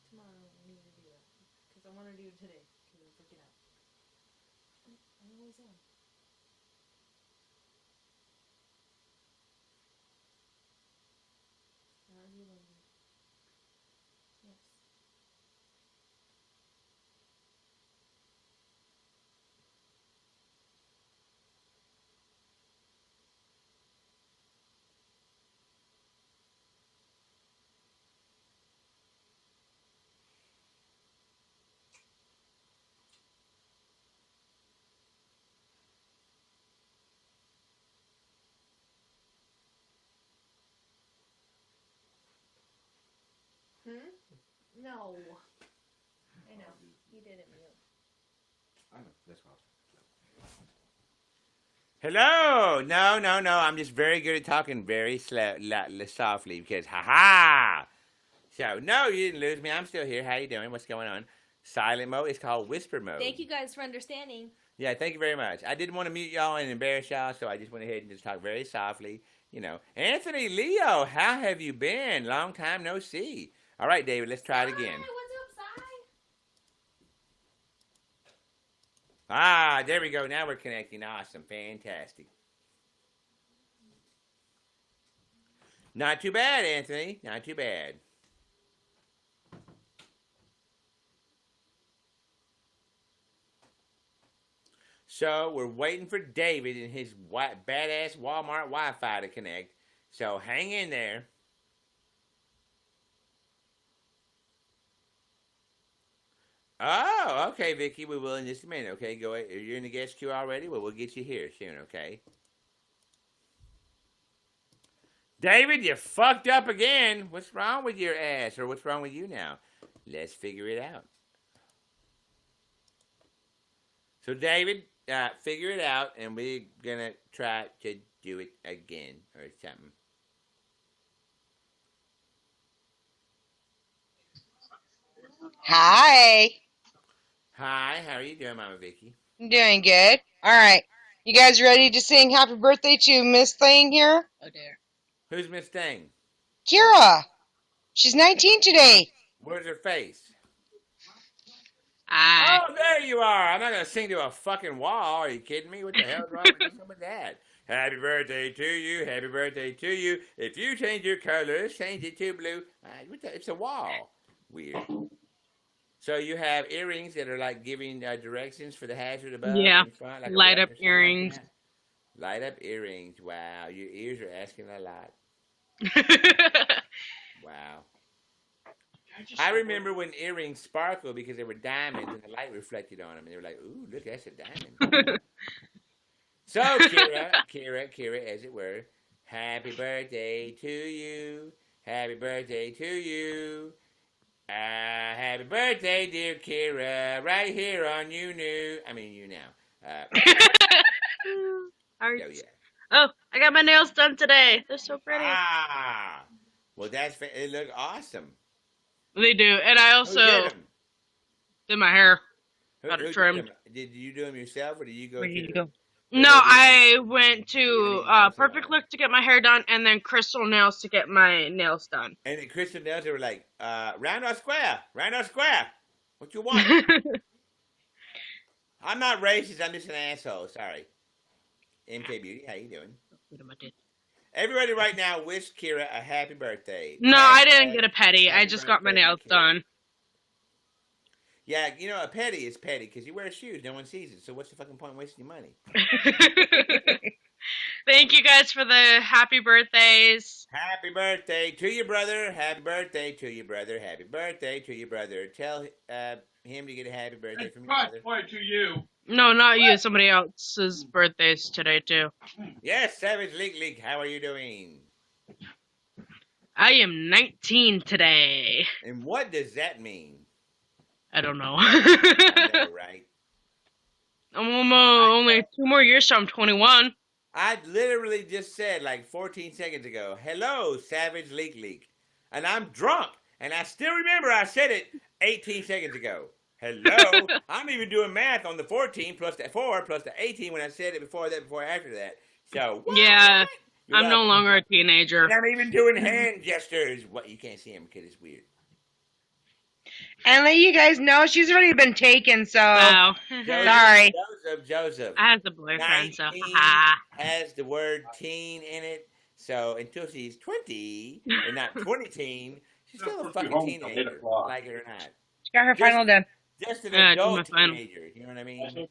Tomorrow we need to do that. Because I want to do it today. Because I'm freaking out. I always am. Are you lonely? Yes. No. I know. You did it, mute. I know. That's awesome. Hello. No. I'm just very good at talking very softly because, ha-ha. So, no, you didn't lose me. I'm still here. How you doing? What's going on? Silent mode. It's called whisper mode. Thank you guys for understanding. Yeah, thank you very much. I didn't want to mute y'all and embarrass y'all, so I just went ahead and just talked very softly. You know, Anthony Leo, how have you been? Long time no see. All right, David, let's try it again. What's up, Si? Ah, there we go. Now we're connecting. Awesome. Fantastic. Not too bad, Anthony. Not too bad. So we're waiting for David and his badass Walmart Wi-Fi to connect. So hang in there. Oh, okay, Vicky. We will in just a minute. Okay, go ahead. You're in the guest queue already? Well, we'll get you here soon, okay? David, you fucked up again. What's wrong with your ass? Or what's wrong with you now? Let's figure it out. So, David, figure it out, and we're going to try to do it again or something. Hi. Hi, how are you doing, Mama Vicky? I'm doing good. All right. You guys ready to sing happy birthday to Miss Thing here? Oh, dear. Who's Miss Thing? Kira. She's 19 today. Where's her face? Hi. Oh, there you are. I'm not going to sing to a fucking wall. Are you kidding me? What the hell's wrong with that? Happy birthday to you. Happy birthday to you. If you change your colors, change it to blue. It's a wall. Weird. So you have earrings that are like giving directions for the hazard above. Yeah, Front, like light up earrings. Like light up earrings. Wow, your ears are asking a lot. Wow. I remember when earrings sparkled because they were diamonds and the light reflected on them. And they were like, ooh, look, that's a diamond. So, Kira, as it were, happy birthday to you. Happy birthday to you. Happy birthday, dear Kira. Right here on YouNow. Are Yeah. Oh, I got my nails done today. They're so pretty. Ah. Well, it looked awesome. They do. And I Who also, did 'em? Did my hair. Who Got it did trimmed. them? Did you do them yourself, or did you go Where to? did you go? Did No, they do I went to Beauty and Perfect salon? Look to get my hair done, and then Crystal Nails to get my nails done. And then Christian Nails, they were like, round or square? Round or square? What you want? I'm not racist. I'm just an asshole. Sorry. MK Beauty, how you doing? Everybody right now wish Kira a happy birthday. No, I didn't Hashtag get a petty. I happy just got my birthday to nails Kira. done. Yeah, you know, a petty is petty because you wear shoes. No one sees it. So what's the fucking point in wasting your money? Thank you guys for the happy birthdays. Happy birthday to your brother. Happy birthday to your brother. Happy birthday to your brother. Tell him to get a happy birthday from your brother. Point to you. No, not you. Somebody else's birthdays today, too. Yes, Savage Leak. How are you doing? I am 19 today. And what does that mean? I don't know. I know, right? I'm only 2 more years till I'm 21. I literally just said like 14 seconds ago, hello, Savage Leak. And I'm drunk. And I still remember I said it 18 seconds ago. Hello. I'm even doing math on the 14 plus the 4 plus the 18 when I said it before after that. So, what? Yeah, You're I'm no welcome. longer a teenager. And I'm even doing hand gestures. What? You can't see him because it's weird. And let you guys know she's already been taken, so Wow. sorry. Joseph. I have the boyfriend, so 19 haha. has the word teen in it. So until she's 20, and not 20-teen, she's still a fucking teenager, like it or not. She got her final done. Just an Yeah, I did my adult final. teenager, you know what I mean?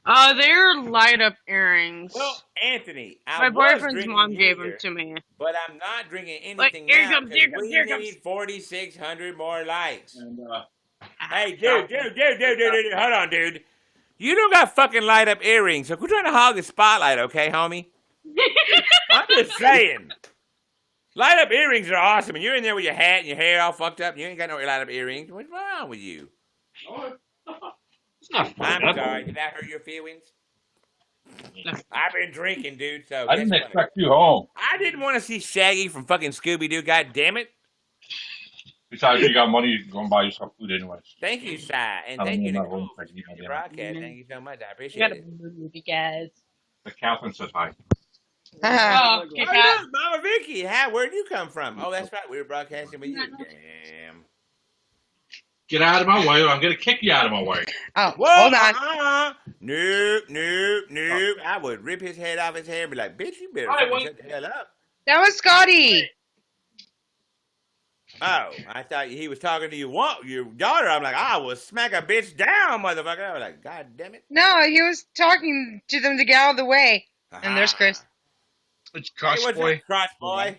They're light up earrings. Well, Anthony, My I was boyfriend's drinking mom gave them earlier, to me. but I'm not drinking Look, anything here now comes, here because comes, we here comes. need 4,600 more likes. And Hey, dude, hold on, dude. You don't got fucking light up earrings, so quit trying to hog the spotlight, okay, homie? I'm just saying. Light up earrings are awesome, and you're in there with your hat and your hair all fucked up, and you ain't got no light up earrings. What's wrong with you? it's not funny. I'm sorry. Did that hurt your feelings? I've been drinking, dude, so I didn't guess what? expect you home. I didn't want to see Shaggy from fucking Scooby-Doo, god damn it. Besides, you got money, you're going to buy yourself food anyways. Thank you, Si, and I don't thank you, know my Nicole, room, for but you know, the yeah. broadcast. Thank you so much. I You appreciate gotta it. move you guys. The Catherine says hi. Haha. Oh, Kit Oh, Kat. look, Mama Vicky. Hi, where'd you come from? Oh, that's right. We were broadcasting with you. Damn. Get out of my way, or I'm going to kick you out of my way. Oh, Whoa, hold on. Nope. I would rip his head off his hair and be like, bitch, you better I fucking want- shut the hell up. That was Scotty. Oh, I thought he was talking to your daughter. I'm like, I will smack a bitch down, motherfucker. I was like, God damn it. No, he was talking to them to get out of the way. And there's Chris. It's Hey, Cross what's Boy. up, Cross Boy?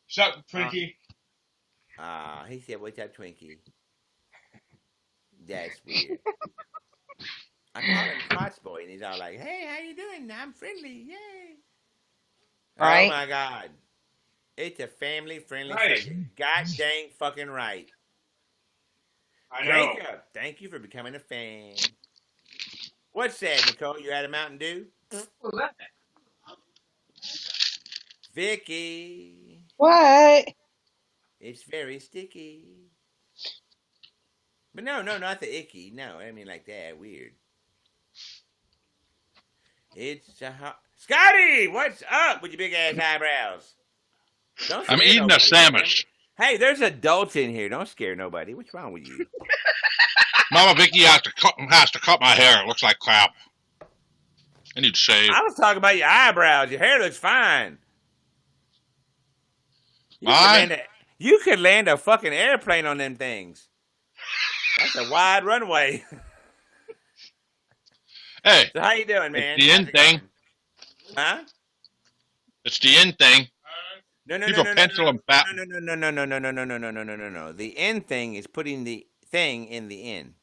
Shut up, Twinkie. He said, what's up, Twinkie? That's weird. I call him Cross Boy, and he's all like, hey, how you doing? I'm friendly. Yay. Right. Oh, my God. It's a family-friendly Right. subject. God dang fucking right. I know. Jacob, thank you for becoming a fan. What's that, Nicole? You had a Mountain Dew? Vicky, What? it's very sticky. But no, not the icky. No, I mean like that. Weird. It's a hot... Scotty, what's up with your big ass eyebrows? Don't I'm scare eating a nobody, sandwich. Hey, there's adults in here. Don't scare nobody. What's wrong with you? Mama Vicky has to cut my hair. It looks like crap. I need to shave. I was talking about your eyebrows. Your hair looks fine. You could land a fucking airplane on them things. That's a wide runway. Hey, So how you doing, man? it's the end thing. Huh? It's the end thing. No. People pencil and fat. No. The end thing is putting the thing in the end.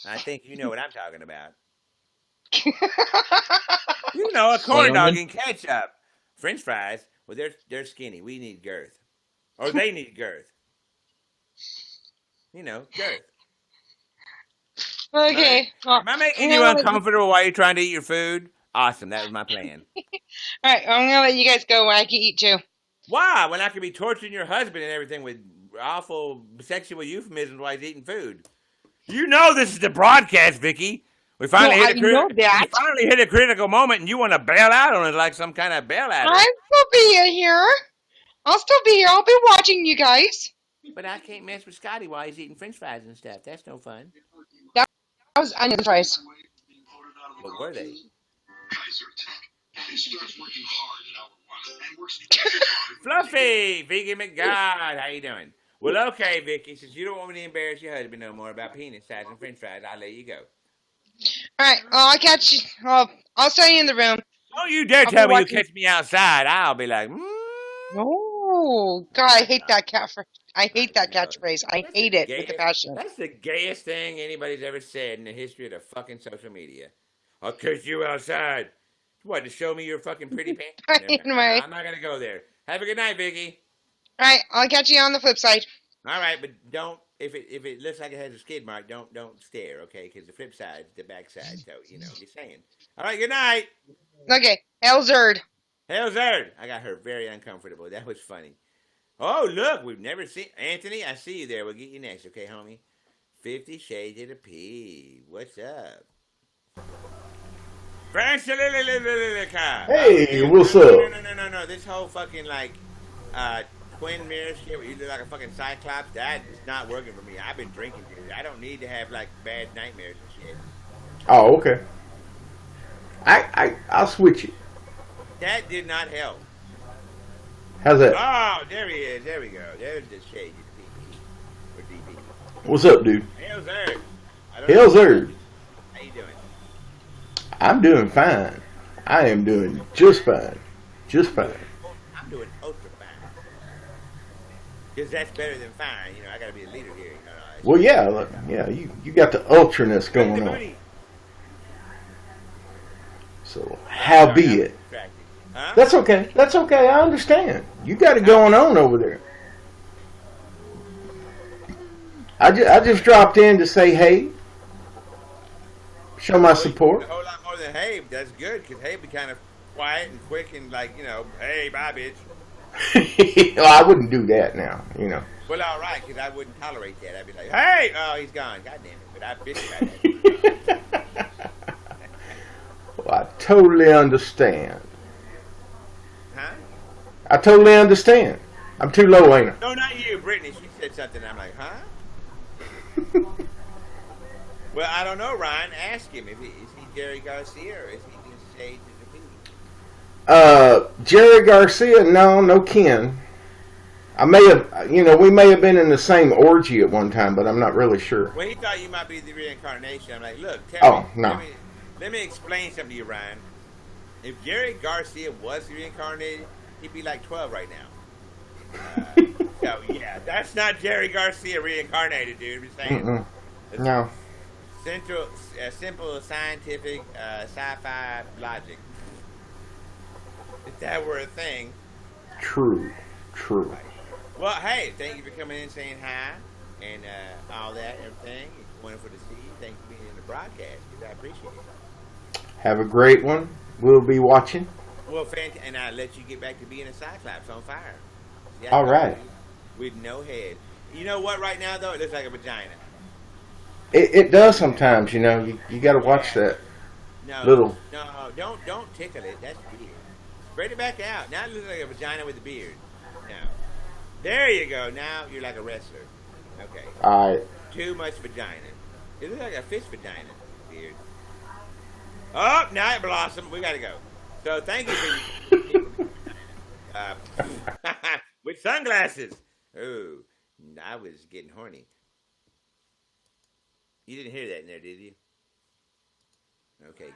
I think you know what I'm talking about. You know, a corn dog and ketchup. French fries, well, they're skinny. We need girth. Or they need girth. You know, girth. Okay. Well, Am I making I'm you gonna let uncomfortable while you're trying to eat your food? Awesome. That was my plan. All right, I'm gonna let you guys go. I can eat too. Why? When I could be torturing your husband and everything with awful sexual euphemisms while he's eating food. You know this is the broadcast, Vicky. We finally Well, hit I know that. we finally hit a critical moment, and you want to bail out on it like some kind of bailout. I'll still be here. I'll still be here. I'll be watching you guys. But I can't mess with Scotty while he's eating French fries and stuff. That's no fun. That was onion fries. What were they? Fluffy, Vicky McGod, how you doing? Well, okay, Vicky, since you don't want me to embarrass your husband no more about penis size and French fries, I'll let you go. All right. I'll catch you. I'll stay in the room. Don't you dare tell me you catch me outside. I'll be like, Oh, God, I hate that I hate that catchphrase. I hate it with a passion. That's the gayest thing anybody's ever said in the history of the fucking social media. I'll catch you outside. What, to show me your fucking pretty pants? Anyway. I'm not going to go there. Have a good night, Vicky. All right, I'll catch you on the flip side. All right, but don't, if it looks like it has a skid mark, don't stare, okay? Because the flip side's the back side, so, just saying. All right, good night. Okay, Hail ZURD. Hail ZURD. I got her very uncomfortable. That was funny. Oh, look, we've never seen... Anthony, I see you there. We'll get you next, okay, homie? 50 Shades of the P. What's up? Hey, what's up? No. This whole fucking, twin mirror shit where you look like a fucking cyclops, that is not working for me. I've been drinking, dude. I don't need to have, bad nightmares and shit. Oh, okay. I'll switch it. That did not help. How's that? Oh, there he is. There we go. There's the shade of DP. Or DP. What's up, dude? Hail ZURD. Hail ZURD. How you doing? I'm doing fine. I am doing just fine. Just fine. I'm doing ultra fine. Because that's better than fine. I got to be a leader here. Well, yeah, you got the ultraness going on. So, how be it? Huh? That's okay. That's okay. I understand. You got it going on over there. I just dropped in to say hey. Show my support. A whole lot more than hey. That's good, because hey be kind of quiet and quick and hey, bye, bitch. Well, I wouldn't do that now, Well, all right, because I wouldn't tolerate that. I'd be like, hey! Oh, he's gone. God damn it. But I bitch about that. Well, I totally understand. Huh? I totally understand. I'm too low, ain't I? No, not you, Brittany. She said something. I'm like, huh? Well, I don't know, Ryan. Ask him. Is he Jerry Garcia or is he just Shades of the P? Jerry Garcia, no Ken. I may have, we may have been in the same orgy at one time, but I'm not really sure. Well, he thought you might be the reincarnation. I'm like, look, no. Let me explain something to you, Ryan. If Jerry Garcia was reincarnated, he'd be like 12 right now. So, yeah, that's not Jerry Garcia reincarnated, dude. I'm saying. No. Simple scientific sci-fi logic. If that were a thing. True. Right. Well, hey, thank you for coming in, saying hi, and all that, everything. It's wonderful to see you. Thank you for being in the broadcast. I appreciate it. Have a great one. We'll be watching. Well, and I'll let you get back to being a Cyclops on fire. See, all right. With no head. You know what? Right now, though, it looks like a vagina. It does sometimes, you got to watch that. No, don't tickle it. That's weird. Spread it back out. Now it looks like a vagina with a beard. Now, there you go. Now you're like a wrestler. Okay. All right. Too much vagina. It looks like a fish vagina. Weird. Oh, now it blossomed. We got to go. So thank you for with sunglasses. Oh, I was getting horny. You didn't hear that in there, did you? Okay.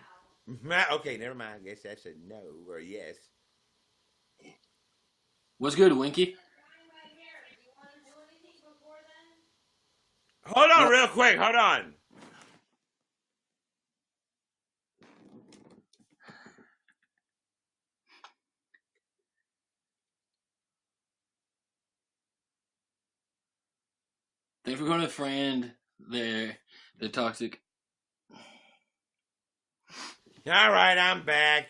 Okay, never mind. I guess that's a no or a yes. What's good, Winky? Hold on real quick. Hold on. Thanks for going to friend. The toxic. All right, I'm back.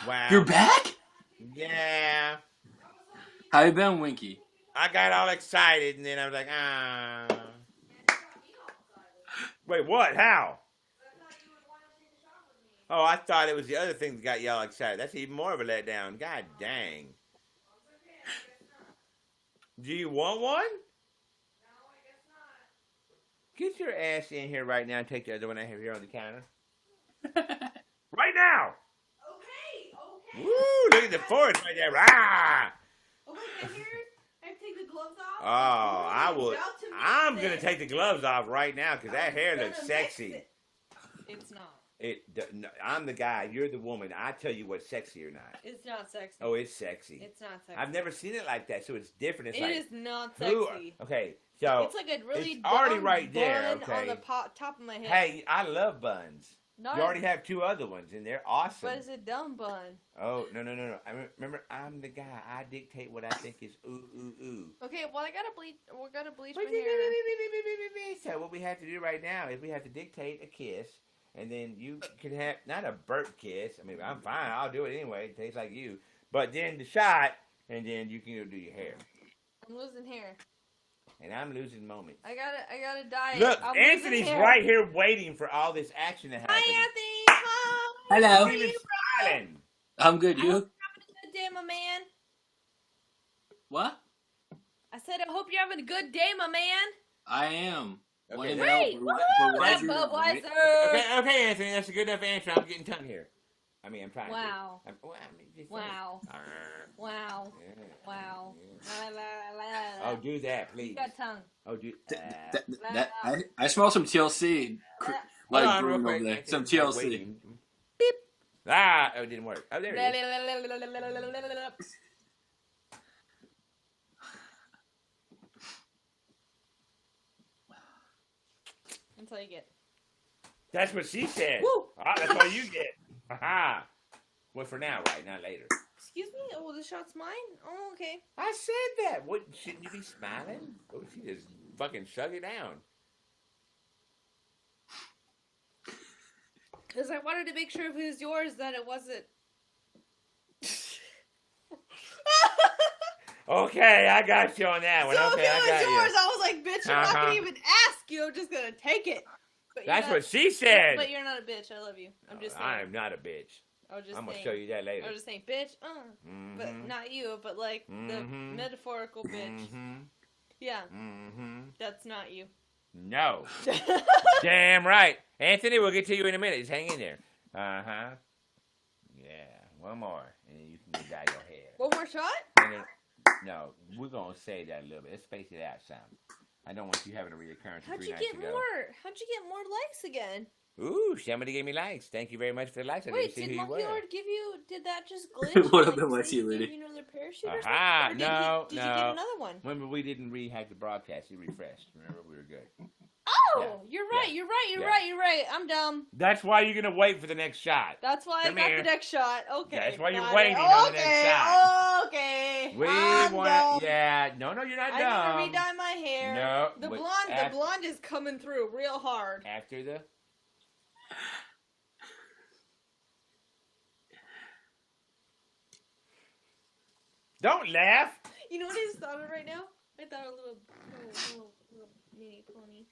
Wow. You're back? Yeah. How you been, Winky? I got all excited, and then I was like, ah. Wait, what? How? Oh, I thought it was the other thing that got y'all excited. That's even more of a letdown. God dang. Do you want one? Get your ass in here right now and take the other one I have here on the counter. Right now! Okay. Woo! Look at the forest right there. Ah! Oh, wait, here? I have to take the gloves off? Oh, I will. I'm going to take the gloves off right now because that hair looks sexy. It's not. No, I'm the guy. You're the woman. I tell you what's sexy or not. It's not sexy. Oh, it's sexy. It's not sexy. I've never seen it like that, so it's different. It's It like, is not sexy. Okay, so It's like a really it's already dumb right there. bun Okay. on the top of my head. Hey, I love buns. Not You already have 2 other ones, and they're awesome. But it's a dumb bun. Oh, no. Remember, I'm the guy. I dictate what I think is ooh. Okay, well, we're gonna bleach my Wait, hair. So what we have to do right now is we have to dictate a kiss, and then you can have, not a burp kiss. I mean, I'm fine. I'll do it anyway. It tastes like you. But then the shot, and then you can go do your hair. I'm losing hair. And I'm losing moments. I gotta diet. Look, I'm Anthony's right here waiting for all this action to happen. Hi, Anthony. Hi. Hello. He's even smiling. I'm good. I You? hope you're having a good day, my man. What? I said I hope you're having a good day, my man. I am. Okay, Great. Woo! That Budweiser. Okay, Anthony, that's a good enough answer. I'm getting tongue here. I mean, I'm trying Wow. to. Just Wow. Wow. Yeah. Wow. Oh, do that, please. You got tongue. Oh, do I smell some TLC. Hold Like on, real brewing quick. over there. Anthony's Some like TLC. waiting. Beep. Ah, oh, it didn't work. Oh, there it is. That's all you get. That's what she said. Woo! Ah, that's all you get. Aha. Well, for now, right? Not later. Excuse me? Oh, the shot's mine? Oh, okay. I said that. What? Shouldn't you be smiling? Oh, she just fucking shut it down. Because I wanted to make sure if it was yours that it wasn't. Okay, I got you on that one. So Okay, if it I was got yours, you. I was like, bitch, I'm not going to even ask you. I'm just going to take it. But That's you're not, what she said. But you're not a bitch. I love you. I'm just saying. I am not a bitch. I was just I'm gonna saying. show you that later. I was just saying, bitch. But not you, but like the metaphorical bitch. Yeah. That's not you. No. Damn right. Anthony, we'll get to you in a minute. Just hang in there. Uh-huh. Yeah. One more. And you can dye your hair. One more shot? No, we're going to say that a little bit. Let's space it out some. I don't want you having a reoccurrence. How'd you get more? How'd you get more likes again? Ooh, somebody gave me likes. Thank you very much for the likes. I Wait, didn't see did who you Monkey were. Lord give you? Did that just glitch? What happened, my tea lady? Give you another parachute or Aha, something? Or no, did you get another one? Remember, we didn't rehack the broadcast. You refreshed. Remember, we were good. Oh, Yeah. you're right. Yeah. You're right. You're Yeah. right. You're right. I'm dumb. That's why you're going to wait for the next shot. That's why Come I got here. the next shot. Okay. That's why you're got waiting it. on the next shot. Okay. We I'm want dumb. to, yeah. No, you're not I dumb. need to redye my hair. No, The but blonde is coming through real hard. After the... Don't laugh. You know what I just thought of right now? I thought a little mini pony.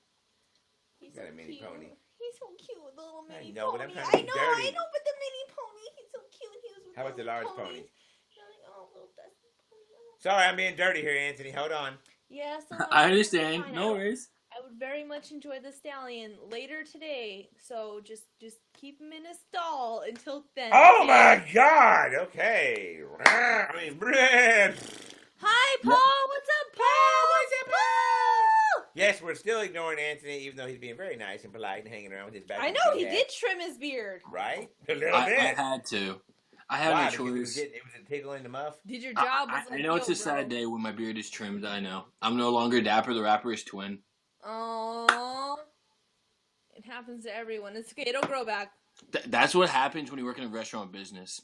He's Got a mini cute. pony. He's so cute, the little mini know, but pony. I'm trying to be dirty. I know, but the mini pony, he's so cute. He was with How about the large ponies. pony? And I'm like, oh, little dusty pony. Oh. Sorry, I'm being dirty here, Anthony. Hold on. Yeah, so I understand. fine. No worries. I would very much enjoy the stallion later today, so just keep him in a stall until then. Oh my God! Okay. I mean, Hi, Paul. What's up, Paul? What's up, Paul? Yes, we're still ignoring Anthony, even though he's being very nice and polite and hanging around with his back. I know he did trim his beard. Right? A little I bit. had to. I had Why? no Because choice. it was a tickle in the muff. Did your job? I know it's a sad day when my beard is trimmed. I know. I'm no longer Dapper the Rapper's twin. Oh, it happens to everyone. It's okay. It'll grow back. That's what happens when you work in a restaurant business.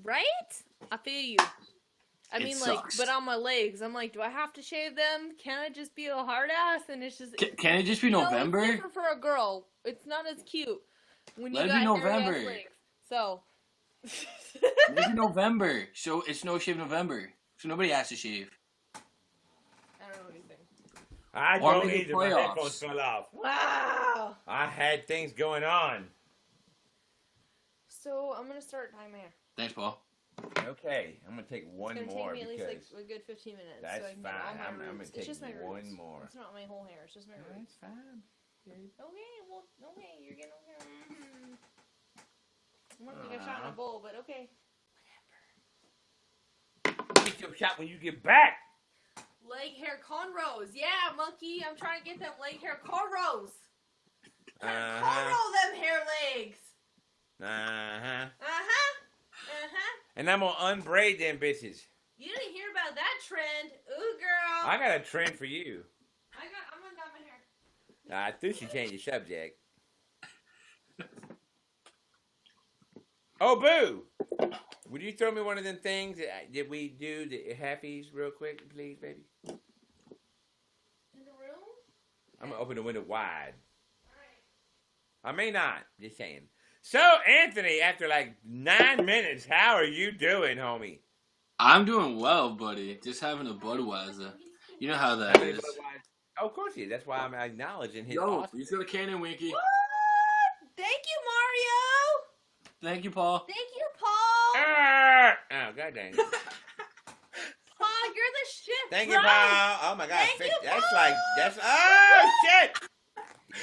Right? I feel you. I It mean, sucks. but on my legs, I'm like, do I have to shave them? Can I just be a hard ass? And it's just. Can it just be You know, November? it's different for a girl. It's not as cute when you Let it got be hairy ass November. legs. So. Maybe November. So it's no shave November. So nobody has to shave. I Or don't make the either. My playoffs. headphones fell off. Wow. I had things going on. So I'm gonna start dyeing my hair. Thanks, Paul. Okay, I'm gonna take one It's gonna more take me at because least like a good 15 minutes. that's so I can fine. get all my I'm roots. gonna It's take just my one roots. more. It's not my whole hair. It's just my roots. That's fine. Okay, well, okay, you're getting okay. I'm not gonna get shot in a bowl, but okay. Get your shot when you get back. Leg hair cornrows. Yeah, monkey. I'm trying to get them leg hair cornrows. Cornrow them hair legs. And I'm gonna unbraid them bitches. You didn't hear about that trend. Ooh, girl. I got a trend for you. I'm gonna dye my hair. I thought she changed the subject. Oh, Boo! Would you throw me one of them things that we do, the halfies, real quick, please, baby? In the room? I'm gonna open the window wide. Alright. I may not. Just saying. So, Anthony, after like 9 minutes, how are you doing, homie? I'm doing well, buddy. Just having a Budweiser. You know how that is. Oh, of course he is. That's why I'm acknowledging his Yo, awesome. he's got a cannon, Winky. What? Thank you, Mario. Thank you, Paul. Thank you, Paul. Oh, god dang it. Paul, you're the shit. Thank bro. you, Paul. Oh my god. Thank you, That's Paul. like, oh, shit.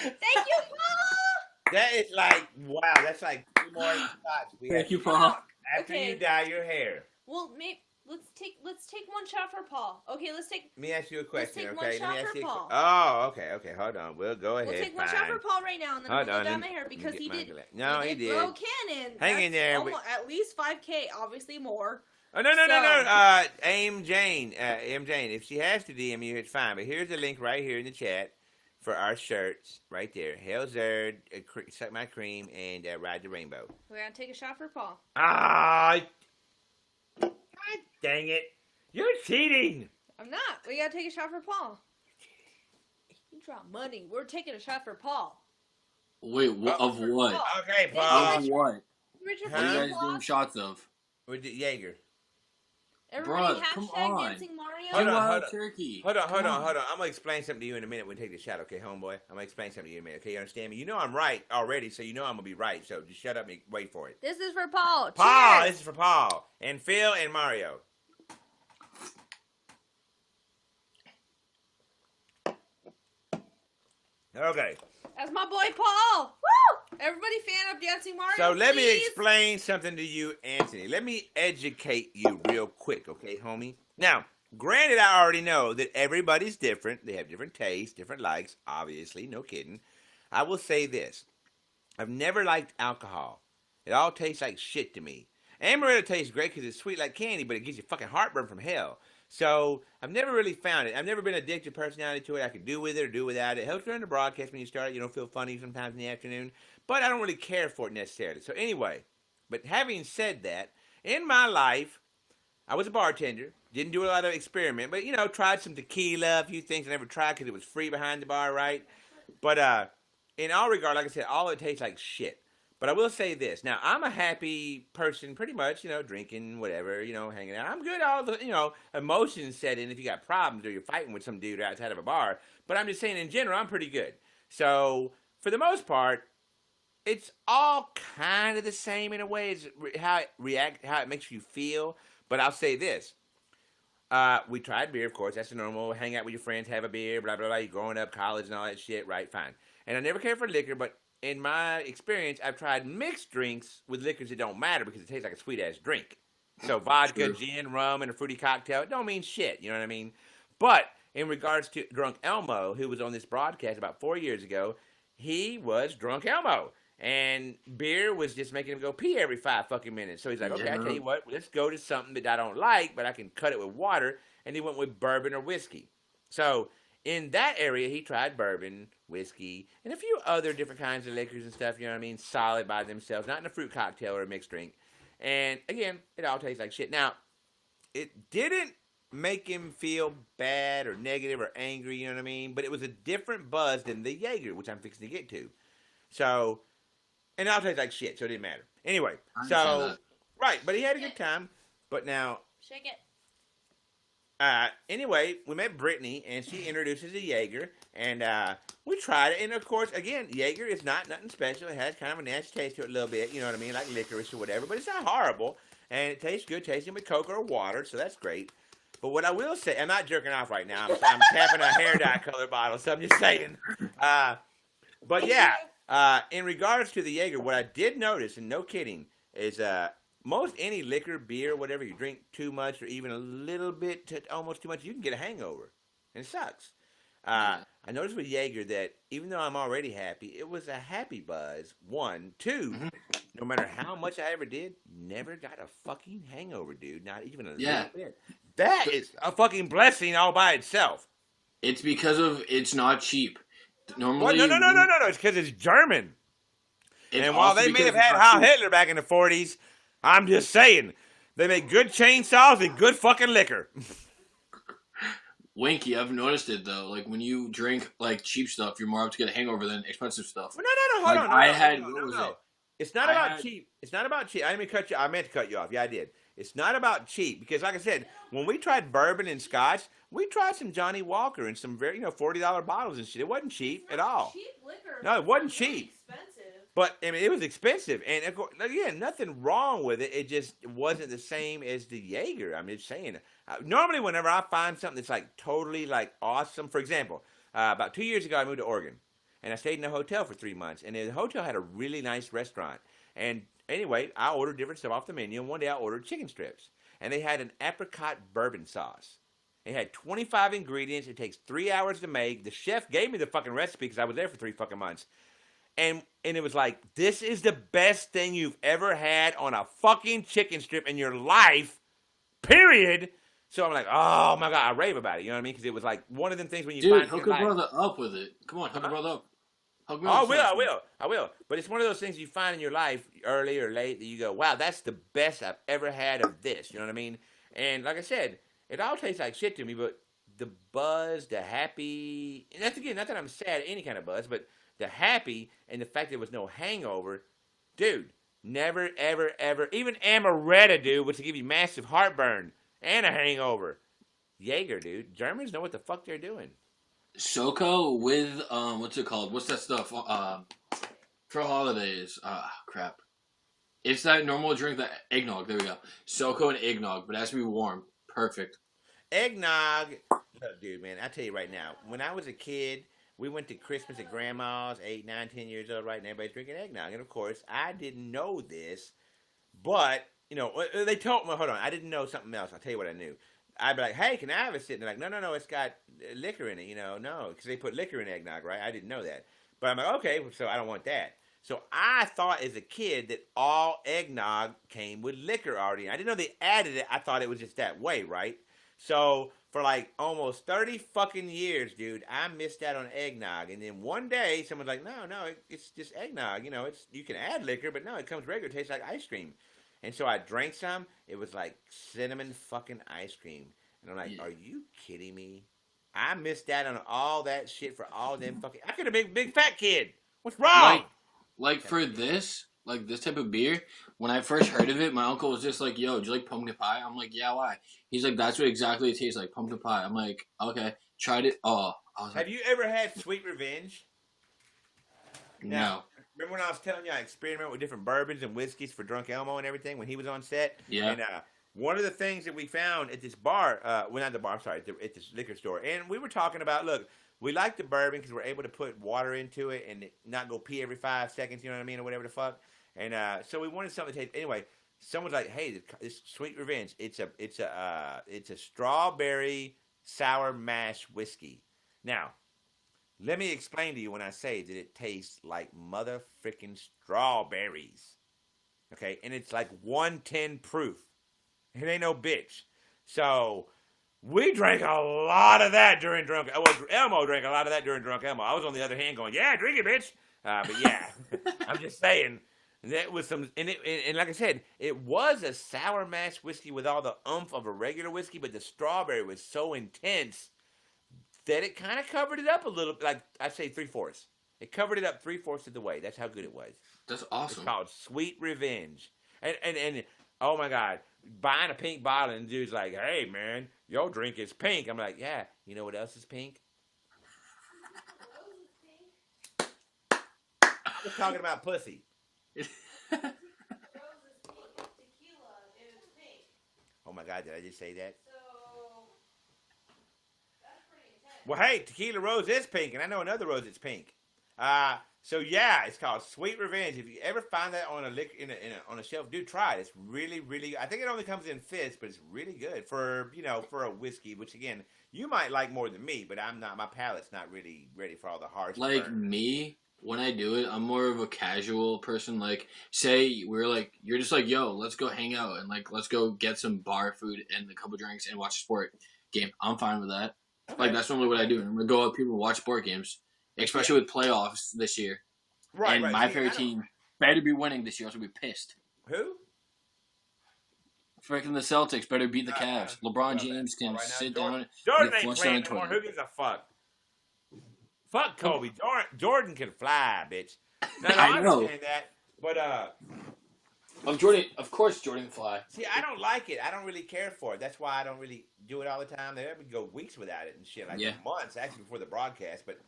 Thank you, Paul. That is like, wow, that's like 2 more shots. Thank you, Paul. After Okay. you dye your hair. Well, maybe let's take one shot for Paul. Okay, let's take. Let me ask you a question, take one okay? shot Let me ask for you Paul. Oh, okay, hold on. We'll go ahead. We'll take one fine. shot for Paul right now, and then Hold I'm gonna on, dye let my me- hair let me because get he my did. glass. No, he did. Blow cannon. Hang in That's there. almost, at least 5K, obviously more. Oh, no. So- Aim Jane. If she has to DM you, it's fine. But here's the link right here in the chat for our shirts right there. Hail ZURD, Suck My Cream, and Ride the Rainbow. We're gonna take a shot for Paul. Ah, God dang it. You're cheating. I'm not. We gotta take a shot for Paul. You drop money. We're taking a shot for Paul. Wait, of what? Okay, Of Paul. what? Richard, What are you Huh? guys doing shots of? With the Jaeger. Everybody Bruh, come hashtag on. Dancing Mario. Hold on, Wild hold on. turkey. Hold on. Come I'm going to explain something to you in a minute when we take the shot, okay, homeboy? I'm going to explain something to you in a minute, okay? You understand me? You know I'm right already, so you know I'm going to be right. So just shut up and wait for it. This is for Paul. Paul, Cheers. this is for Paul. And Phil and Mario. Okay. That's my boy Paul. Woo! Everybody fan of Dancing Mario. So let me please? explain something to you, Anthony. Let me educate you real quick, okay, homie? Now, granted, I already know that everybody's different. They have different tastes, different likes, obviously, no kidding. I will say this. I've never liked alcohol. It all tastes like shit to me. Amaretto tastes great because it's sweet like candy, but it gives you fucking heartburn from hell. So I've never really found it. I've never been addicted personality to it. I could do with it or do without it. It helps during the broadcast when you start it. You don't feel funny sometimes in the afternoon. But I don't really care for it necessarily. So anyway, but having said that, in my life, I was a bartender. Didn't do a lot of experiment. But, you know, tried some tequila, a few things I never tried because it was free behind the bar, right? But in all regard, like I said, all it tastes like shit. But I will say this. Now, I'm a happy person pretty much, you know, drinking, whatever, you know, hanging out. I'm good. All the, you know, emotions set in if you got problems or you're fighting with some dude outside of a bar. But I'm just saying in general, I'm pretty good. So, for the most part, it's all kind of the same in a way. It's how it makes you feel. But I'll say this. We tried beer, of course. That's the normal. Hang out with your friends, have a beer, blah, blah, blah. You're growing up, college and all that shit, right? Fine. And I never cared for liquor, but in my experience, I've tried mixed drinks with liquors that don't matter because it tastes like a sweet-ass drink. So vodka, True. gin, rum, and a fruity cocktail, it don't mean shit, you know what I mean? But in regards to Drunk Elmo, who was on this broadcast about 4 years ago, he was Drunk Elmo. And beer was just making him go pee every 5 fucking minutes. So he's like, okay, I tell you what, let's go to something that I don't like, but I can cut it with water. And he went with bourbon or whiskey. So in that area, he tried bourbon, whiskey, and a few other different kinds of liquors and stuff, you know what I mean? Solid by themselves, not in a fruit cocktail or a mixed drink. And again, it all tastes like shit. Now, it didn't make him feel bad or negative or angry, you know what I mean? But it was a different buzz than the Jaeger, which I'm fixing to get to. So, and it all tastes like shit, so it didn't matter. Anyway, I understand so, that. right, but he had a good time. But now, Shake it. Anyway, we met Brittany, and she introduces a Jaeger, and we tried it. And of course, again, Jaeger is not nothing special. It has kind of a nasty taste to it a little bit, you know what I mean, like licorice or whatever. But it's not horrible, and it tastes good, tasting with Coke or water, so that's great. But what I will say, I'm not jerking off right now. I'm tapping a hair dye color bottle, so I'm just saying. But yeah, in regards to the Jaeger, what I did notice, and no kidding, is most any liquor, beer, whatever you drink too much or even a little bit to almost too much, you can get a hangover, and it sucks. I noticed with Jaeger that even though I'm already happy, it was a happy buzz. 1, 2, no matter how much I ever did, never got a fucking hangover, dude. Not even a little bit. That is a fucking blessing all by itself. It's because of it's not cheap. Normally, no. It's because it's German. And while also they may because have it's had not Heil cheap. Hitler back in the 40s, I'm just saying, they make good chainsaws and good fucking liquor. Winky, I've noticed it though. Like when you drink like cheap stuff, you're more apt to get a hangover than expensive stuff. Well, no, hold Like, on. I had- no, what was no. it? It's not I about had- cheap. It's not about cheap. I didn't mean to cut you. I meant to cut you off. Yeah, I did. It's not about cheap because, like I said, when we tried bourbon and scotch, we tried some Johnny Walker and some very, $40 bottles and shit. It wasn't cheap at all. Cheap liquor. No, it wasn't It's really cheap. Expensive. But I mean, it was expensive, and of course, again, nothing wrong with it. It just wasn't the same as the Jaeger. I'm just saying. Normally, whenever I find something that's like totally like awesome, for example, about 2 years ago, I moved to Oregon, and I stayed in a hotel for 3 months, and the hotel had a really nice restaurant. And anyway, I ordered different stuff off the menu, and one day I ordered chicken strips, and they had an apricot bourbon sauce. It had 25 ingredients. It takes 3 hours to make. The chef gave me the fucking recipe because I was there for 3 fucking months. And it was like, this is the best thing you've ever had on a fucking chicken strip in your life, period. So I'm like, oh my God, I rave about it. You know what I mean? Because it was like one of them things when you Dude, find hook your a life. brother up with it. Come on, hook a brother up. Hook me Oh, up. I will. But it's one of those things you find in your life, early or late, that you go, wow, that's the best I've ever had of this. You know what I mean? And like I said, it all tastes like shit to me, but the buzz, the happy, and that's again, not that I'm sad at any kind of buzz, but the happy and the fact there was no hangover, dude, never, ever, ever, even amaretto, dude, which will give you massive heartburn and a hangover. Jaeger, dude. Germans know what the fuck they're doing. Soko with what's it called? What's that stuff? For holidays. Crap. It's that normal drink, that eggnog. There we go. Soko and eggnog, but it has to be warm. Perfect. Eggnog, look, dude, man, I tell you right now, when I was a kid, we went to Christmas at Grandma's, 8, 9, 10 years old, right? And everybody's drinking eggnog. And of course, I didn't know this, but, they told me, hold on, I didn't know something else. I'll tell you what I knew. I'd be like, hey, can I have a sip? And they're like, no, it's got liquor in it, no, because they put liquor in eggnog, right? I didn't know that. But I'm like, okay, so I don't want that. So I thought as a kid that all eggnog came with liquor already. I didn't know they added it. I thought it was just that way, right? So for like almost 30 fucking years, dude, I missed out on eggnog. And then one day, someone's like, no, it's just eggnog. You can add liquor, but no, it comes regular. It tastes like ice cream. And so I drank some. It was like cinnamon fucking ice cream. And I'm like, Are you kidding me? I missed out on all that shit for all them fucking... I could have been a big fat kid. What's wrong? Like for this type of beer, when I first heard of it, my uncle was just like, yo, do you like pumpkin pie? I'm like, yeah, why? He's like, that's what exactly it tastes like, pumpkin pie. I'm like, okay, tried it. Oh, I was like, Have you ever had Sweet Revenge? no. Remember when I was telling you I experimented with different bourbons and whiskeys for Drunk Elmo and everything when he was on set? Yeah. And one of the things that we found at this bar, not the bar, I'm sorry, at this liquor store, and we were talking about, look, we like the bourbon because we're able to put water into it and not go pee every 5 seconds, you know what I mean, or whatever the fuck. And so we wanted something to taste. Anyway, someone's like, hey, this Sweet Revenge, it's a strawberry sour mash whiskey. Now, let me explain to you when I say that it tastes like mother freaking strawberries. Okay? And it's like 110 proof. It ain't no bitch. So, we drank a lot of that during Drunk... Well, Elmo drank a lot of that during Drunk Elmo. I was on the other hand going, yeah, drink it, bitch. But yeah, I'm just saying. That was some... And like I said, it was a sour mash whiskey with all the oomph of a regular whiskey, but the strawberry was so intense that it kind of covered it up a little, like I say 3/4. It covered it up 3/4 of the way. That's how good it was. That's awesome. It's called Sweet Revenge. And oh my God, buying a pink bottle, and the dude's like, "Hey, man, your drink is pink." I'm like, "Yeah, you know what else is pink?" Just talking about pussy. Oh my God, did I just say that? Well, hey, tequila rose is pink, and I know another rose that's pink. So yeah, it's called Sweet Revenge. If you ever find that on on a shelf, do try it. It's really, really. I think it only comes in fizz, but it's really good for for a whiskey. Which again, you might like more than me, but I'm not. My palate's not really ready for all the hard. Like me, when I do it, I'm more of a casual person. Like, say you're just like, yo, let's go hang out and like let's go get some bar food and a couple drinks and watch a sport game. I'm fine with that. Okay. Like that's normally what I do. I'm gonna go out with people and watch sport games, especially with playoffs this year. Right. And my favorite team better be winning this year, else I'll be pissed. Who? Freaking the Celtics better beat the Cavs. LeBron James can sit down. Jordan ain't playing anymore. Who gives a fuck? Fuck Kobe. Jordan can fly, bitch. No, I know. Understand that, but Of course, Jordan can fly. See, I don't like it. I don't really care for it. That's why I don't really do it all the time. There would go weeks without it and shit, like months actually before the broadcast. But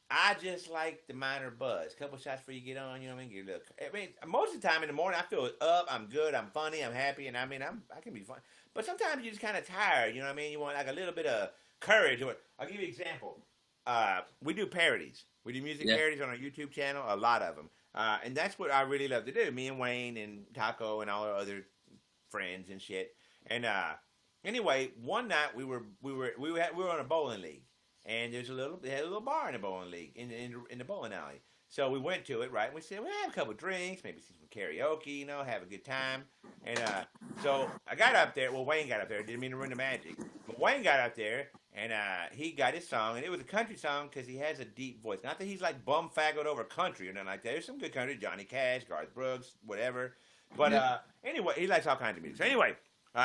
I just like the minor buzz. Couple shots before you get on, you know what I mean? Most of the time in the morning, I feel up. I'm good. I'm funny. I'm happy, and I can be fun. But sometimes you're just kind of tired. You know what I mean? You want like a little bit of courage. I'll give you an example. We do parodies. We do music parodies on our YouTube channel. A lot of them. And that's what I really love to do. Me and Wayne and Taco and all our other friends and shit. And anyway, one night we were on a bowling league, and they had a little bar in the bowling league in the bowling alley. So we went to it, right? And we said, we'll have a couple of drinks, maybe see some karaoke, have a good time. And so I got up there. Well, Wayne got up there. Didn't mean to ruin the magic, but Wayne got up there. And he got his song, and it was a country song because he has a deep voice. Not that he's like bum faggot over country or nothing like that. There's some good country, Johnny Cash, Garth Brooks, whatever. But anyway, he likes all kinds of music. So anyway,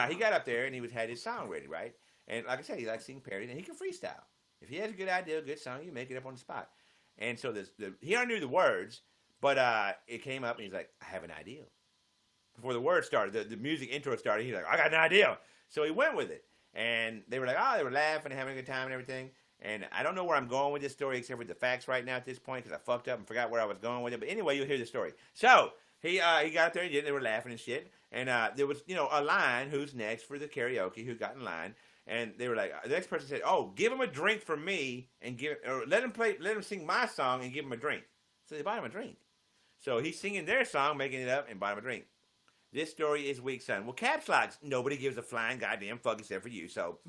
he got up there and he had his song ready, right? And like I said, he likes singing parodies, and he can freestyle. If he has a good idea, a good song, you make it up on the spot. And so he already knew the words, but it came up, and he's like, I have an idea. Before the words started, the music intro started, he's like, I got an idea. So he went with it. And they were like, they were laughing and having a good time and everything. And I don't know where I'm going with this story except for the facts right now at this point because I fucked up and forgot where I was going with it. But anyway, you'll hear the story. So he got up there and they were laughing and shit. And there was, a line, who's next for the karaoke, who got in line. And they were like, the next person said, give him a drink for me and let him sing my song and give him a drink. So they bought him a drink. So he's singing their song, making it up, and bought him a drink. This story is weak, son. Well, caps locks. Nobody gives a flying goddamn fuck except for you. So,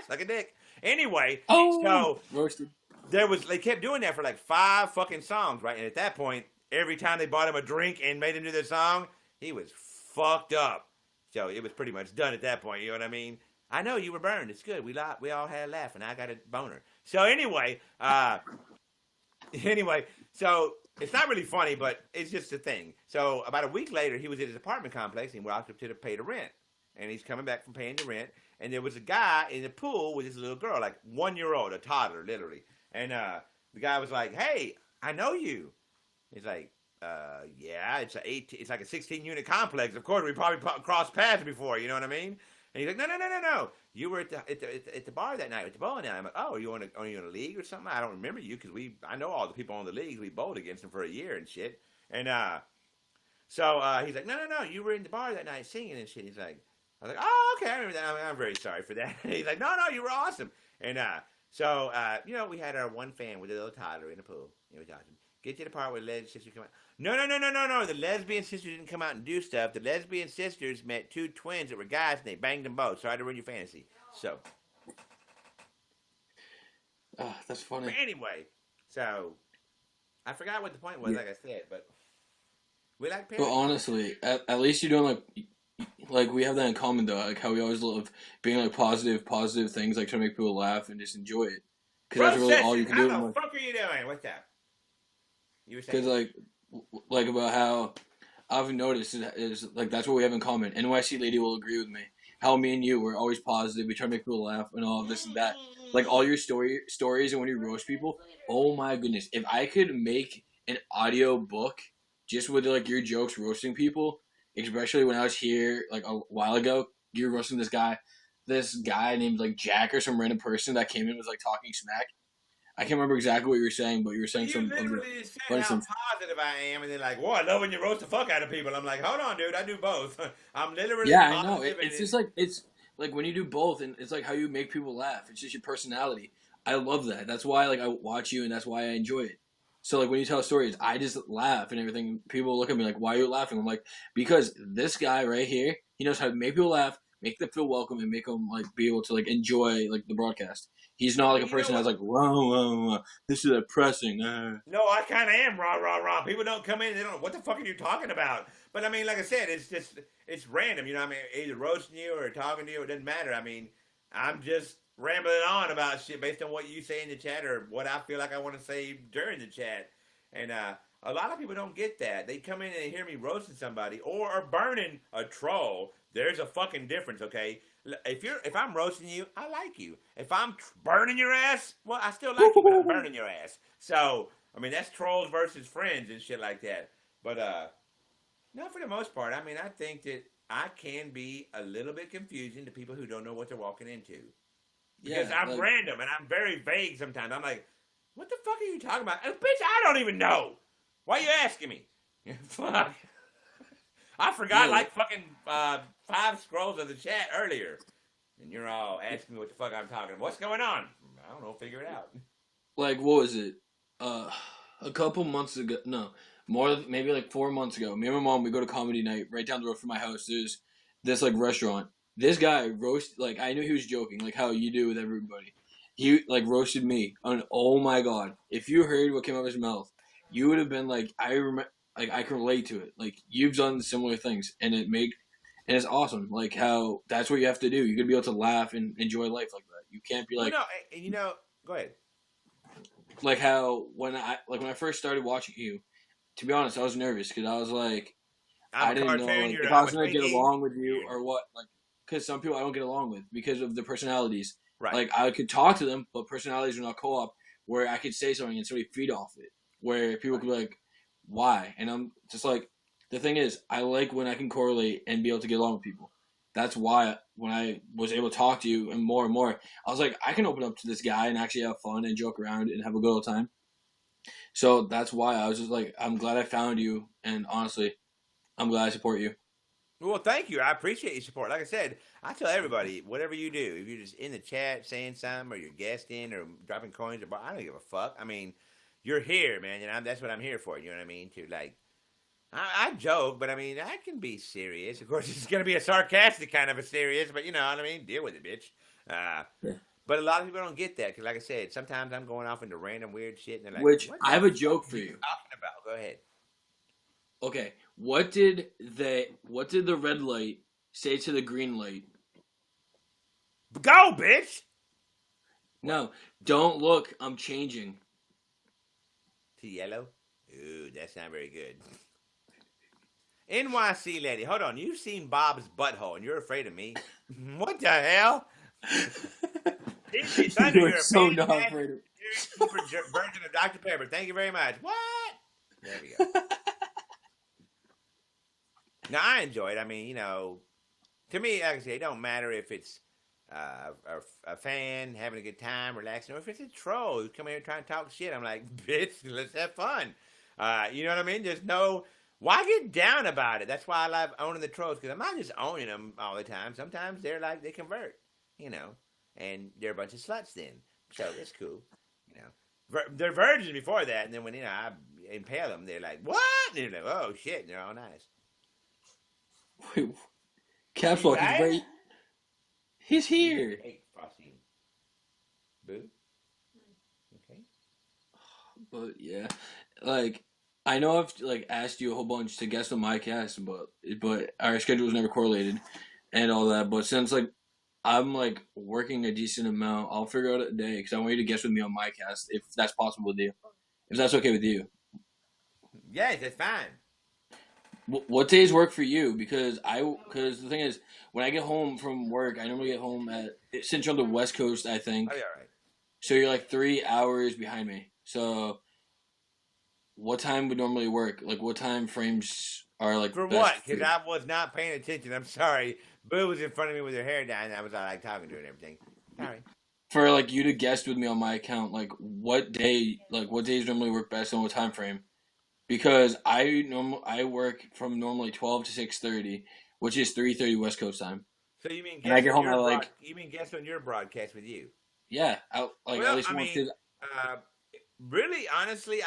suck a dick. Anyway, so roasted. They kept doing that for like 5 fucking songs, right? And at that point, every time they bought him a drink and made him do the song, he was fucked up. So it was pretty much done at that point. You know what I mean? I know you were burned. It's good. We all had a laugh, and I got a boner. So anyway, so. It's not really funny, but it's just a thing. So about a week later, he was at his apartment complex, and he walked up to pay the rent. And he's coming back from paying the rent, and there was a guy in the pool with his little girl, like 1-year-old, a toddler, literally. And the guy was like, "Hey, I know you." He's like, "Yeah, it's like a 16-unit complex. Of course, we probably crossed paths before. You know what I mean?" And he's like, No. You were at the bar that night at the bowling alley. I'm like, "Oh, are you on a league or something?" I don't remember you because I know all the people on the leagues. We bowled against them for a year and shit. And so he's like, No. You were in the bar that night singing and shit. I was like, "Oh, okay, I remember that. I'm very sorry for that." And he's like, No, you were awesome. And so we had our one fan with a little toddler in the pool. We talked to him. Get to the part where the lesbian sisters come out. No. The lesbian sisters didn't come out and do stuff. The lesbian sisters met 2 twins that were guys, and they banged them both. Sorry to ruin your fantasy. So. That's funny. But anyway, so I forgot what the point was, like I said, but we like parents. Well, honestly, at least you're doing like we have that in common though. Like how we always love being like positive things, like trying to make people laugh and just enjoy it. Because that's really all you can do. How the fuck are you doing? What's that? Because like about how I've noticed is like that's what we have in common. NYC lady will agree with me. How me and you were always positive. We try to make people laugh and all this and that. Like all your stories and when you roast people. Oh my goodness! If I could make an audio book just with like your jokes roasting people, especially when I was here like a while ago. You were roasting this guy named like Jack or some random person that came in was like talking smack. I can't remember exactly what you were saying, but you were saying You some literally said funny how stuff. positive I am, and then like, "Whoa, I love when you roast the fuck out of people." I'm like, "Hold on, dude, I do both." I'm literally Yeah, I know. positive, and It's just like it's like when you do both, and it's like how you make people laugh. It's just your personality. I love that. That's why like I watch you, and that's why I enjoy it. So like when you tell stories, I just laugh and everything. People look at me like, "Why are you laughing?" I'm like, because this guy right here, he knows how to make people laugh, make them feel welcome, and make them like be able to like enjoy like the broadcast. He's not like a you know person that's what? like, "Whoa, this is depressing." No, I kind of am raw, raw, raw. People don't come in, they don't know what the fuck are you talking about. But I mean, like I said, it's random. You know, what I mean, either roasting you or talking to you, it doesn't matter. I mean, I'm just rambling on about shit based on what you say in the chat or what I feel like I want to say during the chat. And a lot of people don't get that. They come in and they hear me roasting somebody or burning a troll. There's a fucking difference, okay? If I'm roasting you, I like you. If I'm burning your ass, well, I still like you, but I'm burning your ass. So I mean, that's trolls versus friends and shit like that. But no, for the most part, I mean, I think that I can be a little bit confusing to people who don't know what they're walking into. Because Yeah, I'm like random and I'm very vague sometimes. I'm like, what the fuck are you talking about? And, bitch, I don't even know. Why are you asking me? Fuck. I forgot yeah, like fucking 5 scrolls of the chat earlier. And you're all asking me what the fuck I'm talking about. What's going on? I don't know. Figure it out. like what was it? Uh, a couple months ago, no, maybe like 4 months ago. Me and my mom we go to comedy night right down the road from my house. There's this like restaurant. This guy roast like I knew he was joking, like how you do with everybody. He like roasted me, and oh my god, if you heard what came out of his mouth, you would have been like, I remember, like I can relate to it. Like you've done similar things, and and it's awesome. Like how that's what you have to do. You gotta be able to laugh and enjoy life like that. You can't be Well, like no, you know, go ahead. how when I first started watching you. To be honest, I was nervous because I was like, I'm I a didn't know cartoon. like if You're. I I'm was a gonna get Twinkie. along with you or what. Like, because some people I don't get along with because of the personalities. Right. Like I could talk to them, but personalities are not co-op. Where I could say something and somebody feed off it. Where people could be like, why? And I'm just like, the thing is, I like when I can correlate and be able to get along with people. That's why when I was able to talk to you and more, I was like, I can open up to this guy and actually have fun and joke around and have a good old time. So that's why I was just like, I'm glad I found you, and honestly, I'm glad I support you. Well, thank you. I appreciate your support. Like I said, I tell everybody, whatever you do, if you're just in the chat saying something or you're guesting or dropping coins, or I don't give a fuck. I mean, you're here, man, and that's what I'm here for. You know what I mean? To like, I joke, but I mean, I can be serious. Of course, it's gonna be a sarcastic kind of a serious, but you know what I mean. Deal with it, bitch. Yeah. But a lot of people don't get that because, like I said, sometimes I'm going off into random weird shit, and they're like, Which "What I the have a fuck joke are for you you. talking about?" Go ahead. Okay, what did the red light say to the green light? Go, bitch. No, don't look. I'm changing. To yellow. Ooh, that's not very good. NYC lady, hold on. You've seen Bob's butthole, and you're afraid of me. What the hell? Thunder, You are you're a so pain not in the ass. afraid of. Super version of Dr. Pepper. Thank you very much. What? There we go. Now, I enjoy it. I mean, you know, to me, like I say, it don't matter if it's a fan having a good time, relaxing, or if it's a troll who's coming here trying to talk shit. I'm like, bitch, let's have fun. You know what I mean? There's no... Why get down about it? That's why I love owning the trolls, because I'm not just owning them all the time. Sometimes they're like, they convert, you know, and they're a bunch of sluts then. So it's cool, you know. They're virgins before that, and then when, you know, I impale them, they're like, what? And they're like, oh, shit, and they're all nice. Wait, Caps Lock is Right? right. He's here. Hey, Frosty. Boo? Okay. But yeah, like I know I've like asked you a whole bunch to guest on my cast, but our schedules never correlated and all that. But since like I'm like working a decent amount, I'll figure out a day because I want you to guest with me on my cast if that's possible with you, if that's okay with you. Yes, that's fine. What days work for you? Because the thing is, when I get home from work, I normally get home since you're on the West Coast, I think. I'll be all right. So you're like 3 hours behind me. So what time would normally work? Like what time frames are like For best what? Because food. I was not paying attention. I'm sorry. Boo was in front of me with her hair down, and I was like talking to her and everything. Sorry. For like you to guess with me on my account, like what days normally work best and what time frame. Because I work from normally 12 to 6:30, which is 3:30 West Coast time, So you mean and I guess get on home your at like you mean guess on your broadcast with you? yeah, like at Well, least I once. mean, uh, really, honestly,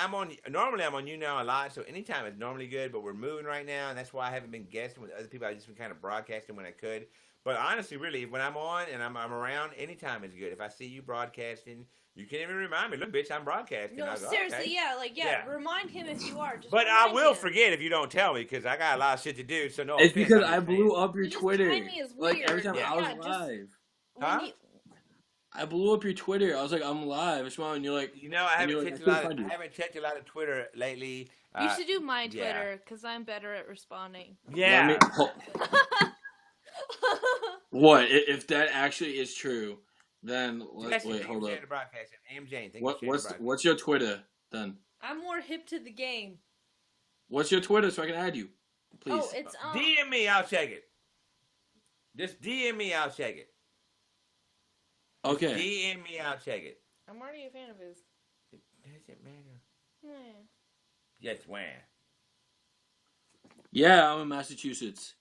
normally I'm on you now a lot, so anytime is normally good. But we're moving right now, and that's why I haven't been guessing with other people. I've just been kind of broadcasting when I could. But honestly, really, when I'm on and I'm around, anytime is good. If I see you broadcasting, you can even remind me. Look, bitch, I'm broadcasting. No, I'll go, seriously, okay. yeah, like, yeah, Yeah. remind him if you are. Just But I remind will him. forget if you don't tell me because I got a lot of shit to do. So no It's offense. because I'm I just blew saying. up your Just Twitter. timing is Like every weird. time Yeah. I was Yeah, just- live, When Huh? you, I blew up your Twitter. I was like, I'm live. It's and you're like, You know, I And haven't you're like, checked I a couldn't lot. find you. I haven't checked a lot of Twitter lately. you should do my yeah. Twitter because I'm better at responding. Yeah. What if that actually is true? Then wait, hold up. The broadcasting. AM Jane. Thank you, What's your Twitter then? I'm more hip to the game. What's your Twitter so I can add you, please? Oh, it's DM me. I'll check it. Just DM me. I'll check it. Okay. DM me. I'll check it. I'm already a fan of his. Does it matter? Yeah. Yes, when. Yeah, I'm in Massachusetts.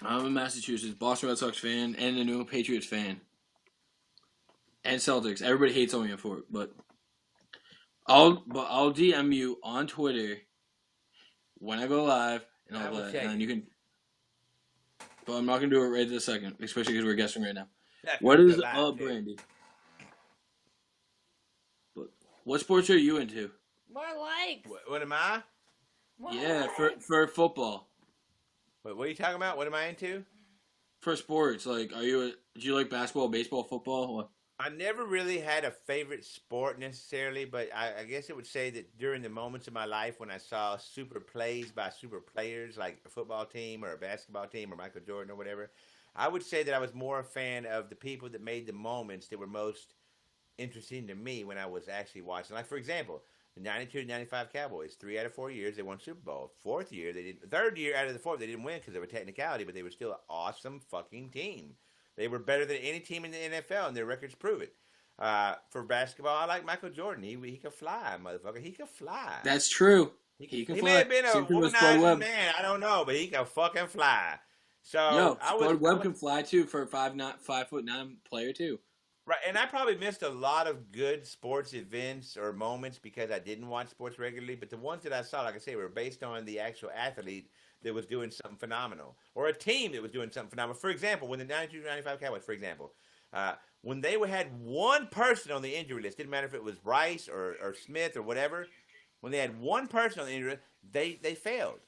I'm a Massachusetts, Boston Red Sox fan, and a New England Patriots fan, and Celtics. Everybody hates on me for it, but I'll DM you on Twitter when I go live and all that, and then you can. But I'm not gonna do it right this second, especially because we're guessing right now. What is up, Brandy? But what sports are you into? More likes. What am I? More Yeah, likes. for football. What are you talking about? What am I into? For sports, like, do you like basketball, baseball, football? What? I never really had a favorite sport necessarily, but I guess it would say that during the moments of my life when I saw super plays by super players, like a football team or a basketball team or Michael Jordan or whatever, I would say that I was more a fan of the people that made the moments that were most interesting to me when I was actually watching. Like, for example, the 92-95 Cowboys, 3 out of 4 years, they won Super Bowl. Third year out of the fourth, they didn't win because of a technicality, but they were still an awesome fucking team. They were better than any team in the NFL, and their records prove it. For basketball, I like Michael Jordan. He could fly, motherfucker. He could fly. That's true. He can may fly. have been a Same thing with Spud womanizing Webb. man. I don't know, but he can fucking fly. So Spud Webb can fly too for a 5'9" player too. Right, and I probably missed a lot of good sports events or moments because I didn't watch sports regularly. But the ones that I saw, like I say, were based on the actual athlete that was doing something phenomenal, or a team that was doing something phenomenal. For example, when the 92-95 Cowboys, for example, when they had one person on the injury list, didn't matter if it was Rice or Smith or whatever, when they had one person on the injury list, they failed.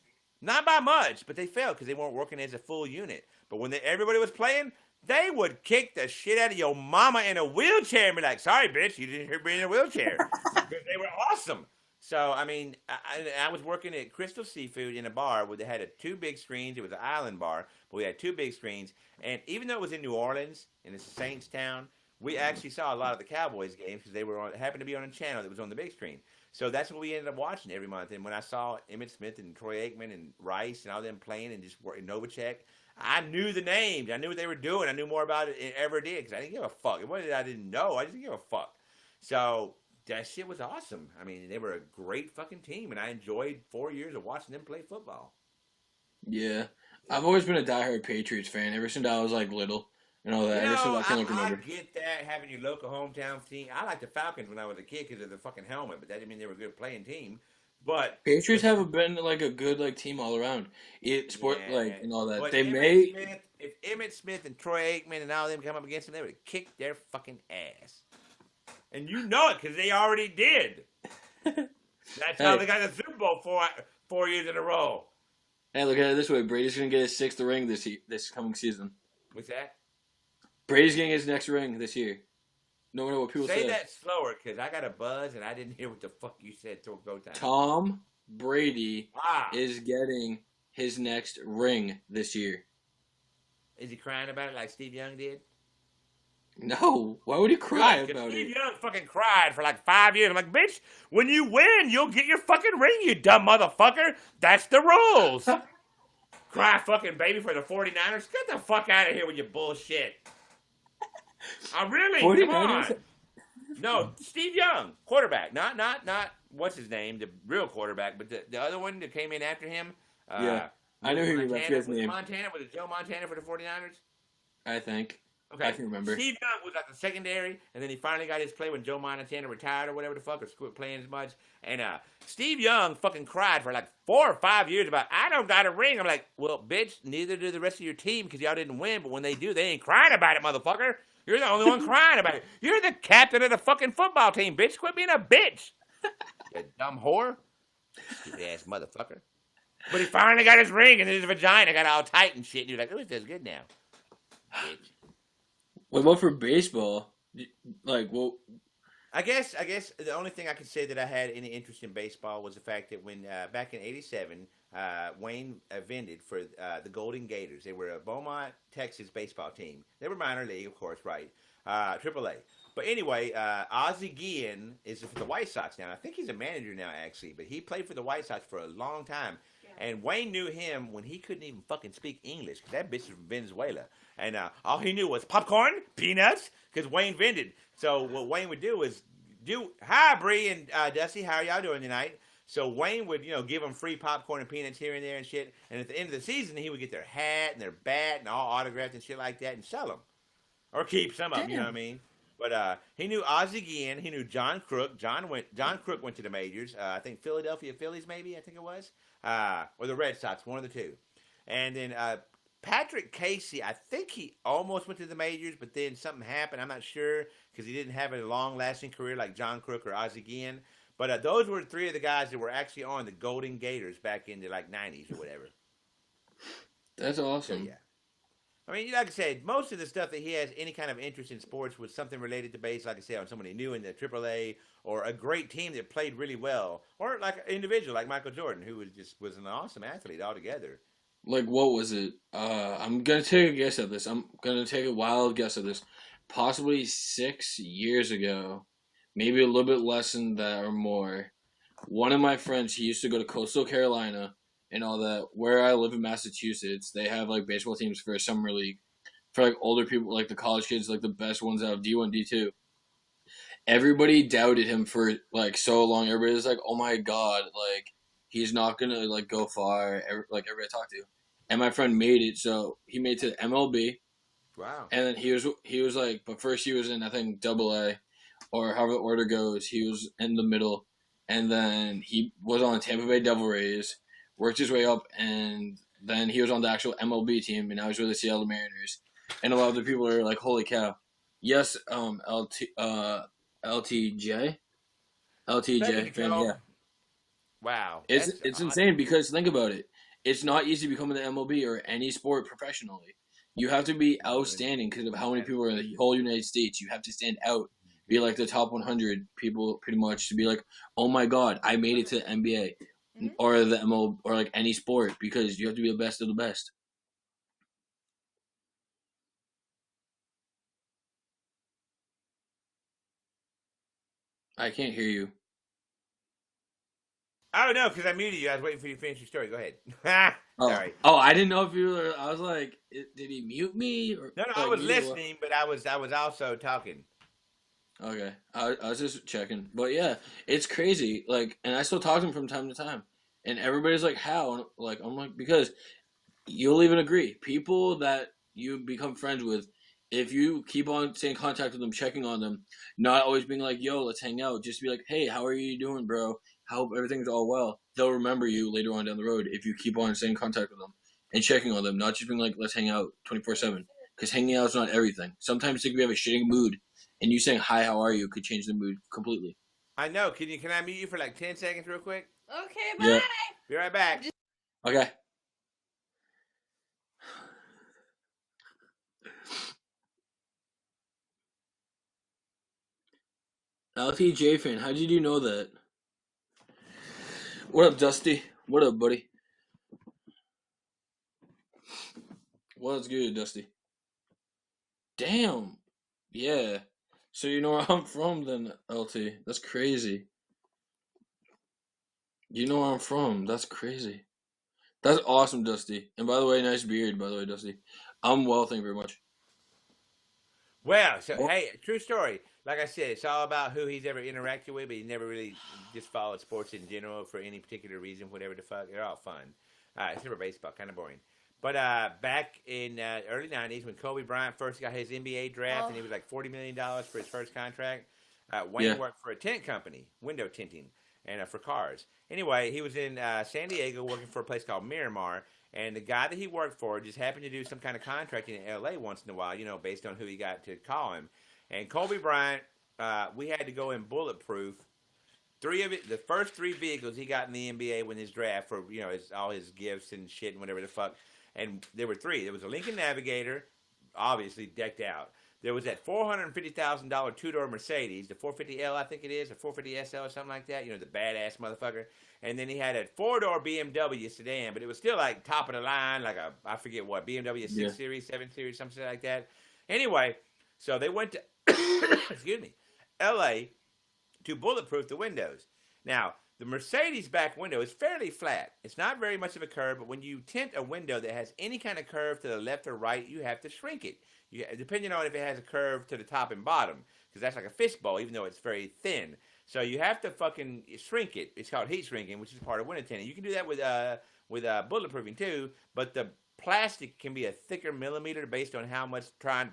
Not by much, but they failed because they weren't working as a full unit. But when everybody was playing, they would kick the shit out of your mama in a wheelchair and be like, sorry, bitch, you didn't hear me in a wheelchair. Because they were awesome. So, I mean, I was working at Crystal Seafood in a bar where they had two big screens. It was an island bar, but we had two big screens. And even though it was in New Orleans, and it's a Saints town, we actually saw a lot of the Cowboys games because they happened to be on a channel that was on the big screen. So that's what we ended up watching every month. And when I saw Emmitt Smith and Troy Aikman and Rice and all them playing and just Novacek, I knew the names. I knew what they were doing. I knew more about it than I ever did because I didn't give a fuck. It wasn't that I didn't know. I just didn't give a fuck. So that shit was awesome. I mean, they were a great fucking team, and I enjoyed 4 years of watching them play football. Yeah. I've always been a diehard Patriots fan ever since I was, like, little and all that. Ever since I can remember. I get that, having your local hometown team. I liked the Falcons when I was a kid because of the fucking helmet, but that didn't mean they were a good playing team. But Patriots have been like a good like team all around. And all that. But They if Emmitt Smith and Troy Aikman and all them come up against them, they would have kicked their fucking ass. And you know it because they already did. That's how they got the Super Bowl 4 years in a row. Hey, look at it this way: Brady's gonna get his 6th ring this coming season. What's that? Brady's getting his next ring this year. No matter what people say. Say that slower, because I got a buzz and I didn't hear what the fuck you said. Go time. Tom Brady is getting his next ring this year. Is he crying about it like Steve Young did? No. Why would he cry Because about Steve it? Young fucking cried for like 5 years. I'm like, bitch, when you win, you'll get your fucking ring, you dumb motherfucker. That's the rules. Cry fucking baby for the 49ers. Get the fuck out of here with your bullshit. I really, come 49ers? on. No, Steve Young, quarterback. Not what's his name, the real quarterback, but the other one that came in after him. Yeah. I know who you're about. Montana, His was it name. Montana? Was it Joe Montana for the 49ers? I think. Okay. I can remember. Steve Young was like the secondary, and then he finally got his play when Joe Montana retired or whatever the fuck, or quit playing as much. And Steve Young fucking cried for like 4 or 5 years about, I don't got a ring. I'm like, well, bitch, neither do the rest of your team because y'all didn't win. But when they do, they ain't crying about it, motherfucker. You're the only one crying about it. You're the captain of the fucking football team, bitch. Quit being a bitch. You dumb whore. Stupid ass motherfucker. But he finally got his ring, and his vagina got all tight and shit. And you're like, oh, it feels good now. Bitch. What about for baseball? Like, well, I guess the only thing I could say that I had any interest in baseball was the fact that when back in '87, Wayne vended for the Golden Gators. They were a Beaumont, Texas baseball team. They were minor league, of course, right? AAA. But anyway, Ozzie Guillen is for the White Sox now. I think he's a manager now, actually. But he played for the White Sox for a long time. Yeah. And Wayne knew him when he couldn't even fucking speak English because that bitch is from Venezuela. And all he knew was popcorn, peanuts, because Wayne vended. So what Wayne would do is hi, Bree and Dusty, how are y'all doing tonight? So Wayne would, give them free popcorn and peanuts here and there and shit. And at the end of the season, he would get their hat and their bat and all autographed and shit like that and sell them. Or keep some of them, you know what I mean? But he knew Ozzie Guillen. He knew John Crook. John Crook went to the majors. I think Philadelphia Phillies, maybe, I think it was. Or the Red Sox, one of the two. And then Patrick Casey, I think he almost went to the majors, but then something happened. I'm not sure because he didn't have a long-lasting career like John Crook or Ozzie Guillen. But those were 3 of the guys that were actually on the Golden Gators back in the 90s or whatever. That's awesome. So, yeah. I mean, like I said, most of the stuff that he has any kind of interest in sports was something related to base, like I said, on somebody new in the AAA or a great team that played really well, or like an individual like Michael Jordan, who was an awesome athlete altogether. Like, what was it? I'm gonna take a guess at this. I'm gonna take a wild guess at this. Possibly 6 years ago, maybe a little bit less than that or more. One of my friends, he used to go to Coastal Carolina and all that. Where I live in Massachusetts, they have like baseball teams for a summer league for like older people, like the college kids, like the best ones out of D1, D2. Everybody doubted him for like so long. Everybody was like, "Oh my god, like he's not gonna like go far." Like everybody I talked to, and my friend made it. So he made it to MLB. Wow. And then he was like, but first he was in I think AA, or however the order goes. He was in the middle, and then he was on the Tampa Bay Devil Rays. Worked his way up, and then he was on the actual MLB team, and now he's with the Seattle Mariners. And a lot of the people are like, "Holy cow!" Yes, LTJ fan, yeah. Wow, It's insane because think about it. It's not easy becoming the MLB or any sport professionally. You have to be outstanding because of how many people are in the whole United States. You have to stand out, be like the top 100 people, pretty much, to be like, "Oh my god, I made it to the NBA." Or the MO or like any sport because you have to be the best of the best. I can't hear you. Oh no, because I muted you. I was waiting for you to finish your story. Go ahead. Sorry. Oh, I didn't know if you were. I was like, did he mute me? Or, No, I was listening, but I was also talking. Okay, I was just checking, but yeah, it's crazy. Like, and I still talk to him from time to time, and everybody's like, "How?" And like, I'm like, because you'll even agree, people that you become friends with, if you keep on staying in contact with them, checking on them, not always being like, "Yo, let's hang out," just be like, "Hey, how are you doing, bro? Hope everything's all well." They'll remember you later on down the road if you keep on staying in contact with them and checking on them, not just being like, "Let's hang out 24/7," because hanging out is not everything. Sometimes if you have a shitty mood. And you saying, "Hi, how are you?" could change the mood completely. I know. Can I mute you for like 10 seconds real quick? Okay, bye. Yeah. Be right back. Okay. LTJ fan, how did you know that? What up, Dusty? What up, buddy? What's good, Dusty? Damn. Yeah. So you know where I'm from then, LT. That's crazy. You know where I'm from. That's crazy. That's awesome, Dusty. And by the way, nice beard, by the way, Dusty. I'm well, thank you very much. Well, so hey, true story. Like I said, it's all about who he's ever interacted with, but he never really just followed sports in general for any particular reason, whatever the fuck. They're all fun. Except for baseball, kind of boring. But back in early '90s, when Kobe Bryant first got his NBA draft, and he was like $40 million for his first contract, Wayne worked for a tint company, window tinting, and for cars. Anyway, he was in San Diego working for a place called Miramar, and the guy that he worked for just happened to do some kind of contracting in LA once in a while, you know, based on who he got to call him. And Kobe Bryant, we had to go in bulletproof. The first three vehicles he got in the NBA when his draft for, you know, all his gifts and shit and whatever the fuck. And there were three. There was a Lincoln Navigator, obviously decked out. There was that $450,000 two-door Mercedes, the 450L, I think it is, or 450SL or something like that. You know, the badass motherfucker. And then he had a four-door BMW sedan, but it was still like top of the line, like I forget what, BMW 6 Series, 7 Series, something like that. Anyway, so they went to, excuse me, LA to bulletproof the windows. Now, the Mercedes back window is fairly flat. It's not very much of a curve, but when you tint a window that has any kind of curve to the left or right, you have to shrink it. Depending on if it has a curve to the top and bottom, because that's like a fishbowl, even though it's very thin. So you have to fucking shrink it. It's called heat shrinking, which is part of window tinting. You can do that with bulletproofing too, but the plastic can be a thicker millimeter based on how much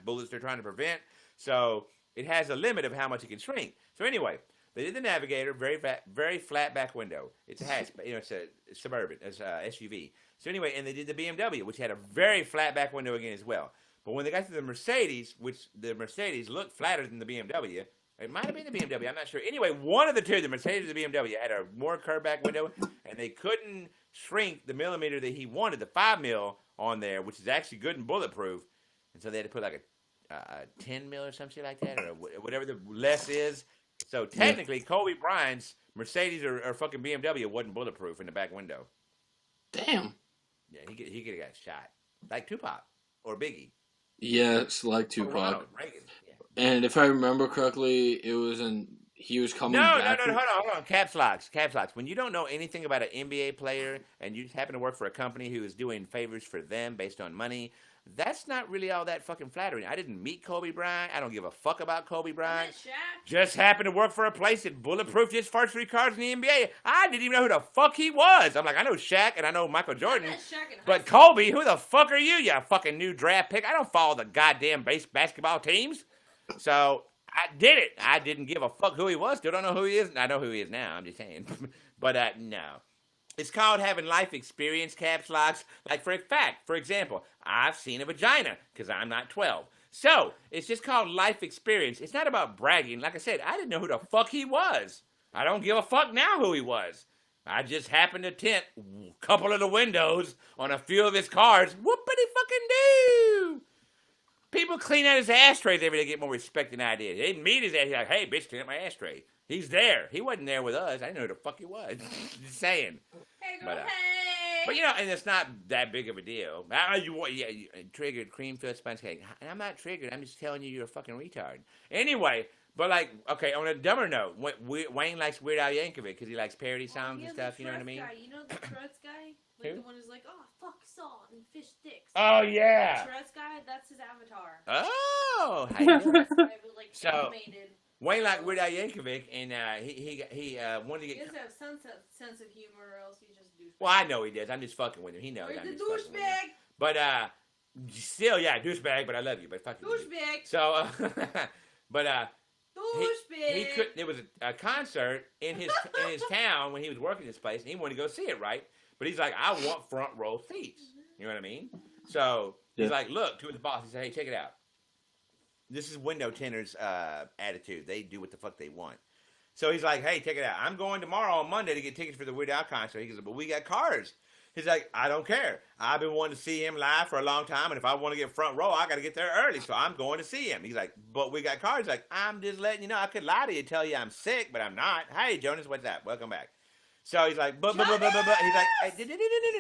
bullets they're trying to prevent. So it has a limit of how much it can shrink. So anyway, they did the Navigator, very flat back window. It's a hatch, you know, it's a Suburban, it's a SUV. So anyway, and they did the BMW, which had a very flat back window again as well. But when they got to the Mercedes, which the Mercedes looked flatter than the BMW, it might have been the BMW, I'm not sure. Anyway, one of the two, the Mercedes or the BMW, had a more curved back window, and they couldn't shrink the millimeter that he wanted, the 5 mil on there, which is actually good and bulletproof. And so they had to put like a 10 mil or something like that, or whatever the less is. So technically, Kobe Bryant's Mercedes or fucking BMW wasn't bulletproof in the back window. Damn. Yeah, he could have got shot. Like Tupac or Biggie. Yes, like Tupac. Reagan. Yeah. And if I remember correctly, he was coming back. No, hold on. Caps locks. When you don't know anything about an NBA player and you happen to work for a company who is doing favors for them based on money, that's not really all that fucking flattering. I didn't meet Kobe Bryant. I don't give a fuck about Kobe Bryant. Just happened to work for a place that bulletproofed his first 3 cars in the NBA. I didn't even know who the fuck he was. I'm like, I know Shaq and I know Michael Jordan. But Kobe, who the fuck are you, you fucking new draft pick? I don't follow the goddamn basketball teams. So I did it. I didn't give a fuck who he was. Still don't know who he is. I know who he is now. I'm just saying. But no. It's called having life experience, caps locks. Like, for example, I've seen a vagina because I'm not 12. So, it's just called life experience. It's not about bragging. Like I said, I didn't know who the fuck he was. I don't give a fuck now who he was. I just happened to tint a couple of the windows on a few of his cars. Whoopity fucking do! People clean out his ashtrays every day to get more respect than I did. They didn't meet his ass. He's like, hey, bitch, clean up my ashtray. He's there. He wasn't there with us. I didn't know who the fuck he was. Just saying. Hey, girl, hey. But, you know, and it's not that big of a deal. You triggered cream-filled sponge cake. And I'm not triggered. I'm just telling you you're a fucking retard. Anyway, but, like, okay, on a dumber note, Wayne likes Weird Al Yankovic because he likes parody songs and stuff. You know what I mean? Guy. You know the Struts guy? Like the one who's like, oh, fuck salt and fish sticks. Oh, yeah. The Struts guy, that's his avatar. Oh, how you doing? So, animated. Wayne liked Weird Al Yankovic, and he wanted to get. He does have some sense of humor, or else he's just a douchebag. Well, I know he does. I'm just fucking with him. He knows I'm just fucking with him. But still, yeah, douchebag. But I love you. But fuck you. Douchebag. So, but douchebag. He could. There was a concert in his town when he was working this place, and he wanted to go see it, right? But he's like, I want front row seats. You know what I mean? So he's like, look to his boss. He said, hey, check it out. This is window tinters' attitude. They do what the fuck they want. So he's like, hey, check it out. I'm going tomorrow on Monday to get tickets for the Weird Al concert. He goes, but we got cars. He's like, I don't care. I've been wanting to see him live for a long time, and if I want to get front row, I got to get there early, so I'm going to see him. He's like, but we got cars. He's like, I'm just letting you know. I could lie to you, tell you I'm sick, but I'm not. Hey, Jonas, what's up? Welcome back. So he's like, but. He's like,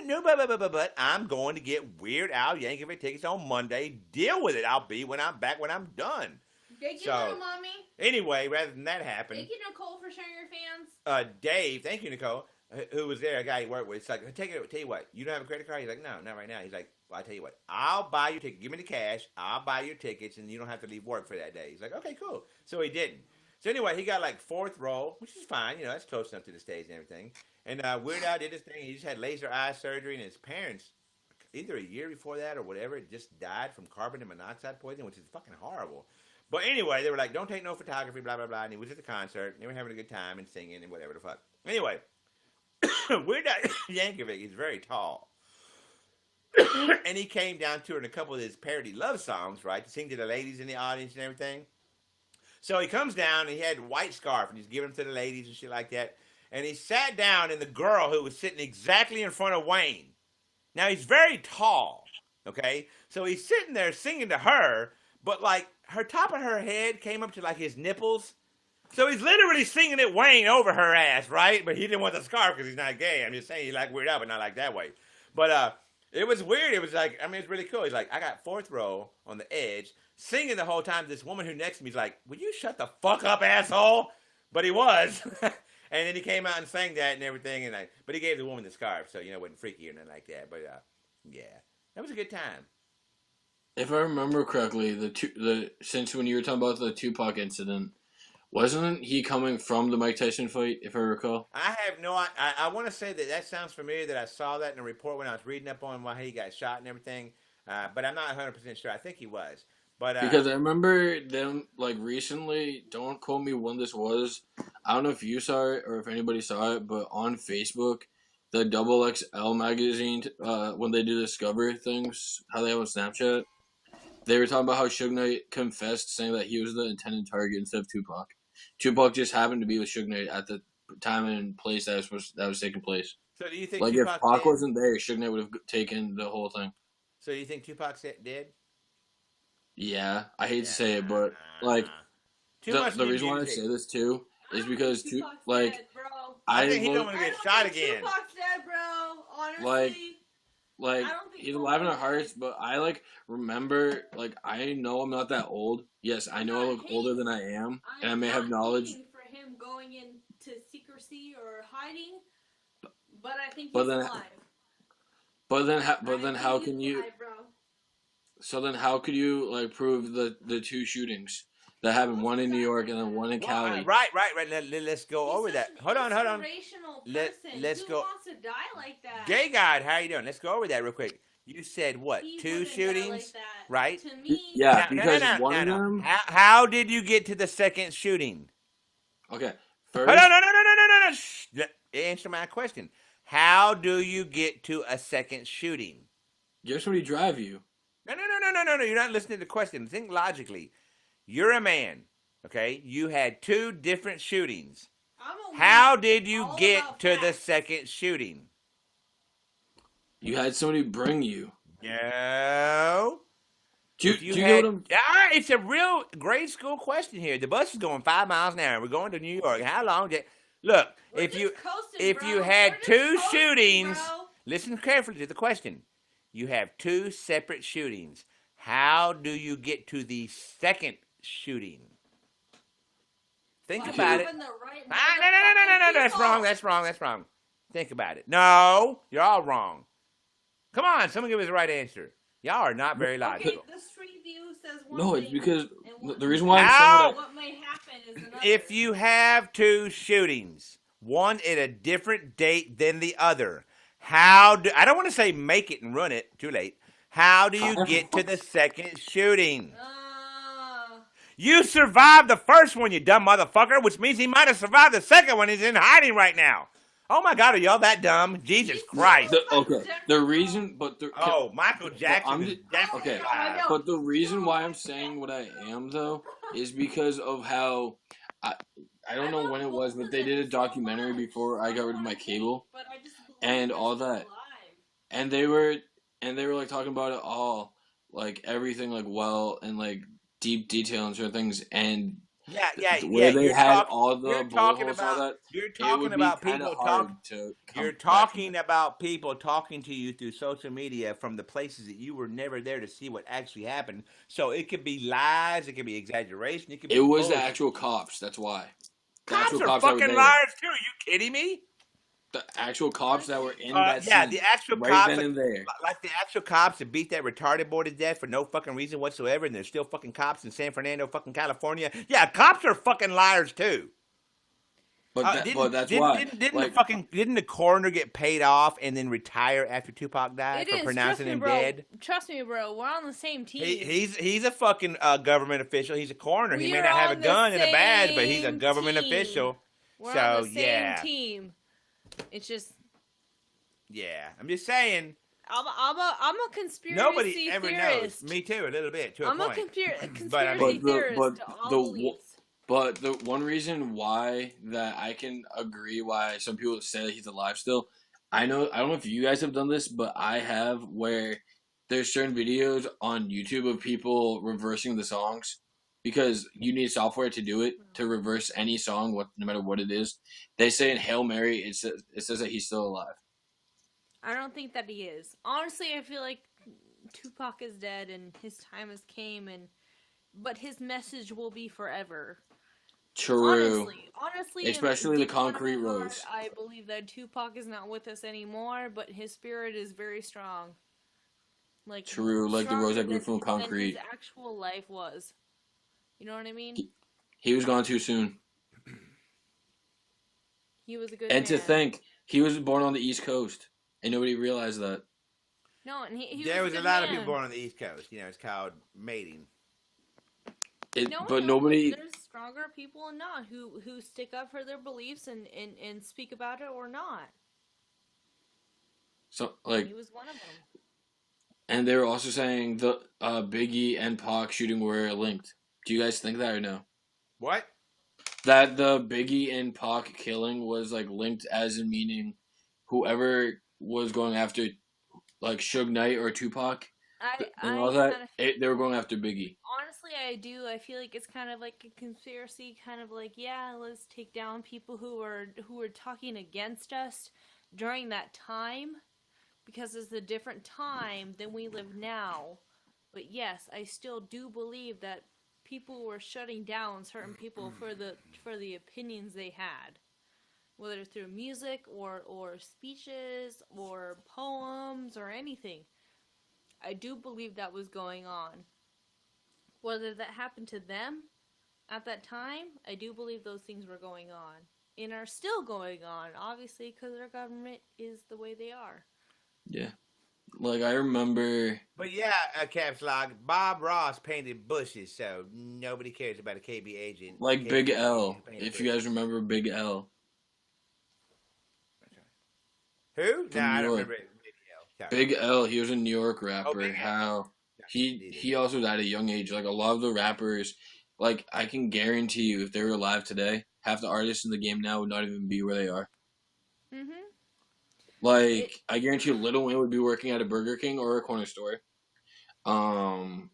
no, but I'm going to get Weird Al Yankovic tickets on Monday. Deal with it. I'll be when I'm back when I'm done. Thank you, So- little mommy. Anyway, rather than that happen, Thank you, Nicole, for sharing your fans. Dave, thank you, Nicole, who was there, a guy he worked with. It's like, tell you what, you don't have a credit card? He's like, no, not right now. He's like, well, I tell you what, I'll buy your ticket. Give me the cash. I'll buy your tickets, and you don't have to leave work for that day. He's like, okay, cool. So he didn't. So anyway, he got like 4th row, which is fine. You know, that's close enough to the stage and everything. And Weird Al did his thing. He just had laser eye surgery, and his parents, either a year before that or whatever, just died from carbon monoxide poisoning, which is fucking horrible. But anyway, they were like, don't take no photography, blah, blah, blah. And he was at the concert. And they were having a good time and singing and whatever the fuck. Anyway, Weird Al Yankovic, he's very tall. And he came down to it in a couple of his parody love songs, right, to sing to the ladies in the audience and everything. So he comes down, and he had a white scarf, and he's giving them to the ladies and shit like that. And he sat down, and the girl who was sitting exactly in front of Wayne. Now, he's very tall, okay? So he's sitting there singing to her, but, like, her top of her head came up to, like, his nipples. So he's literally singing at Wayne over her ass, right? But he didn't want the scarf because he's not gay. I'm just saying he like Weird Al, but not like that way. But it was weird. It was like, I mean, it's really cool. He's like, I got 4th row on the edge, singing the whole time. This woman who next to me is like, would you shut the fuck up, asshole? But he was. And then he came out and sang that and everything. But he gave the woman the scarf, so, you know, it wasn't freaky or nothing like that. But, yeah, that was a good time. If I remember correctly, since when you were talking about the Tupac incident, wasn't he coming from the Mike Tyson fight, if I recall? I have no. I want to say that sounds familiar. That I saw that in a report when I was reading up on why he got shot and everything. But I'm not 100% sure. I think he was. But Because I remember them like recently. Don't quote me when this was. I don't know if you saw it or if anybody saw it, but on Facebook, the XXL magazine, when they do Discover things, how they have on Snapchat, they were talking about how Suge Knight confessed, saying that he was the intended target instead of Tupac. Tupac just happened to be with Suge Knight at the time and place that was taking place. So do you think like Tupac if Pac did? wasn't there, Suge Knight would have taken the whole thing. So do you think Tupac's dead? Yeah, I hate to say it, but like the reason why I say this too is because like dead, bro. I think he's look, going to get shot again. Tupac's dead, bro. Honestly. Like I don't think he's so. alive in our hearts, but I like remember like I know I'm not that old. Yes, I know I look older than I am, and I may have knowledge. For him going into secrecy or hiding, but I think he's But then- alive. But then how can you? Alive, bro. So then how could you like prove the 2 shootings that happened, one in New York and then one in Cali? Right. Let's go He's over such that. an Hold on. inspirational Let's person. Who go. wants to die like that? Gay God, how you doing? Let's go over that real quick. You said what? He 2 wouldn't die shootings, like that. right? To me, Yeah, No, because no, one of them. How did you get to the second shooting? Okay, Hold first. on, no. Shh. Answer my question. How do you get to a second shooting? Get somebody to drive you. No. You're not listening to the question. Think logically. You're a man, okay? You had 2 different shootings. I'm a How woman. did you All get about to the facts. second shooting? You had somebody bring you. No. Do If you get what I'm? It's a real grade school question here. The bus is going 5 miles an hour. We're going to New York. How long did... Look, We're if just you coasting, bro. you had We're just 2 coasting, shootings... bro. Listen carefully to the question. You have 2 separate shootings. How do you get to the second shooting? Think By about it. having the right No. motherfucking That's people. wrong. Think about it. No, you're all wrong. Come on, someone give us the right answer. Y'all are not very Okay, logical. the street view says one No, thing, it's because and what- the reason why I'm How? saying what may happen is another. If you have 2 shootings, one at a different date than the other, I don't want to say make it and run it, too late. How do you get to the second shooting? You survived the first one, you dumb motherfucker, which means he might have survived the second one. He's in hiding right now. Oh my God, are y'all that dumb? Jesus Christ. the reason, Michael Jackson is definitely okay. alive. But the reason why I'm saying what I am though is because of how I don't know when it was, but they did a documentary before I got rid of my cable and all that, and they were like talking about it all, like everything, like well and like deep detail and certain things, and where they You're had talking. all the You're bullet talking holes and all about. that, You're it talking would be about kind of people hard talk. to You're come back from talking that. about people talking to you through social media from the places that you were never there to see what actually happened. So it could be lies, it could be exaggeration, it could It be was the bullshit. actual cops. That's why. The Cops actual are cops that were fucking there. liars too. Are you kidding me? The actual cops that were in that Yeah, scene the actual right cops, then and there. like the actual cops that beat that retarded boy to death for no fucking reason whatsoever, and there's still fucking cops in San Fernando, fucking California. Yeah, cops are fucking liars too. But that's why. Like, Didn't the coroner get paid off and then retire after Tupac died It for is. pronouncing Trust me, him bro. dead? Trust me, bro. We're on the same team. He's a fucking government official. He's a coroner. He may We're not have a on the gun and a badge, but he's a same government team. official. We're So on the same yeah, team. It's just yeah. I'm just saying. I'm a conspiracy Nobody ever theorist. knows. Me too, a little bit to I'm a a point. conspiracy But I mean- theorist But to all the- beliefs. But the one reason why that I can agree why some people say that he's alive still, I don't know if you guys have done this, but I have, where there's certain videos on YouTube of people reversing the songs because you need software to do it, to reverse any song, no matter what it is. They say in Hail Mary, it says that he's still alive. I don't think that he is. Honestly, I feel like Tupac is dead and his time has came, but his message will be forever. True. Honestly, Especially in the deep down in concrete my heart, rose. I believe that Tupac is not with us anymore, but his spirit is very strong. Like True, like the rose that grew stronger from than concrete. his actual life was. You know what I mean? He was gone too soon. He was a good And man. to think, he was born on the East Coast, and nobody realized that. No, and he There was a a good lot of man. people born on the East Coast. You know, it's called mating. But nobody. There's stronger people and not who stick up for their beliefs and speak about it or not. So He was one of them. and they were also saying the Biggie and Pac shooting were linked. Do you guys think that or no? What? That the Biggie and Pac killing was like linked, as in meaning whoever was going after like Suge Knight or Tupac and all that, they were going after Biggie. Honestly, I do. I feel like it's kind of like a conspiracy, kind of like, yeah, let's take down people who are talking against us during that time, because it's a different time than we live now. But yes, I still do believe that people were shutting down certain people for the opinions they had, whether through music or speeches or poems or anything. I do believe that was going on. Whether that happened to them at that time, I do believe those things were going on. And are still going on, obviously, because our government is the way they are. Yeah. Like, I remember... But yeah, caps lock, Bob Ross painted bushes, so nobody cares about a KB agent. Like KB Big agent L, painting if you guys bushes. remember Big L. Who? From No, I New don't York. remember Big L. Sorry. Big L, he was a New York rapper. Big L. How he also died at a young age. Like, a lot of the rappers, like, I can guarantee you, if they were alive today, half the artists in the game now would not even be where they are. Mm-hmm. Like, I guarantee you Lil Wayne would be working at a Burger King or a corner store. And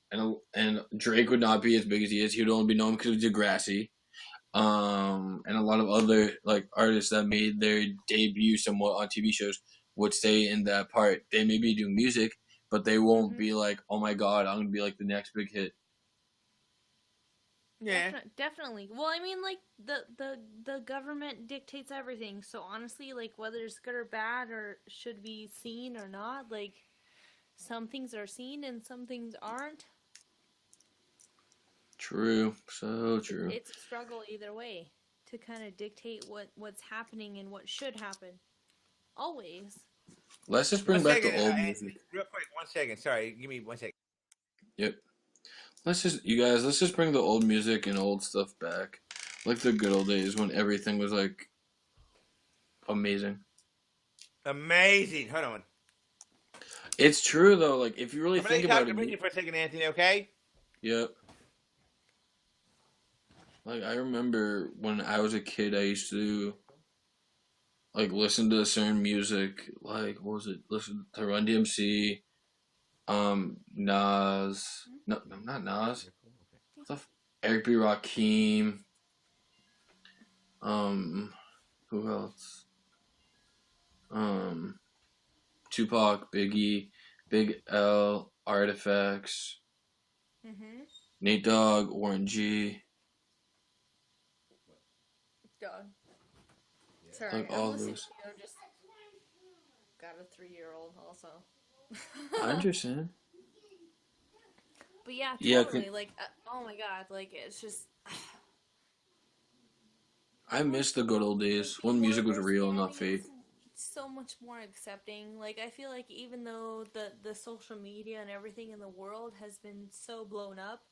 Drake would not be as big as he is. He would only be known because of Degrassi. And a lot of other, like, artists that made their debut somewhat on TV shows would stay in that part. They may be doing music, but they won't be like, oh my god, I'm going to be like the next big hit. Yeah. Definitely. Well, I mean, like, the government dictates everything. So, honestly, like, whether it's good or bad or should be seen or not, like, some things are seen and some things aren't. True. So true. It's a struggle either way to kind of dictate what's happening and what should happen. Always. Let's just bring back the old music. Real quick, 1 second. Sorry, give me 1 second. Yep. Let's just bring the old music and old stuff back. Like the good old days when everything was, like, amazing. Amazing. Hold on. It's true, though. Like, if you really think about it. I'm you for a second, Anthony, okay? Yep. Like, I remember when I was a kid, I used to, like, listen to certain music. Like, what was it? Listen to Run DMC, Nas. No, not Nas. Eric B. Rakim. Who else? Tupac, Biggie, Big L, Artifacts, Nate Dogg, Warren G. Dog. Sorry, Like I'm all listening those. to you. I'm just got a 3-year-old also. I understand. But yeah, Yeah, totally. Like, oh my god, like it's just. I miss the good old days when music was real, not fake. It's so much more accepting. Like, I feel like even though the social media and everything in the world has been so blown up,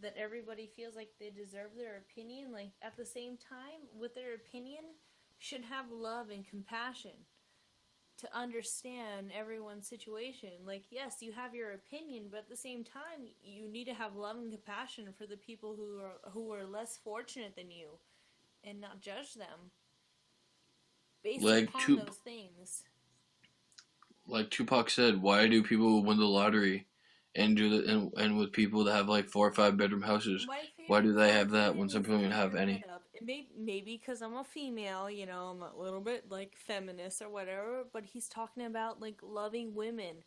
that everybody feels like they deserve their opinion, like at the same time, with their opinion, should have love and compassion to understand everyone's situation. Like, yes, you have your opinion, but at the same time, you need to have love and compassion for the people who are less fortunate than you, and not judge them based Like upon those things. Like Tupac said, why do people win the lottery and do the and with people that have like 4 or 5 bedroom houses? Why do they have that when some people don't have any? Maybe because I'm a female, you know, I'm a little bit like feminist or whatever, but he's talking about like loving women.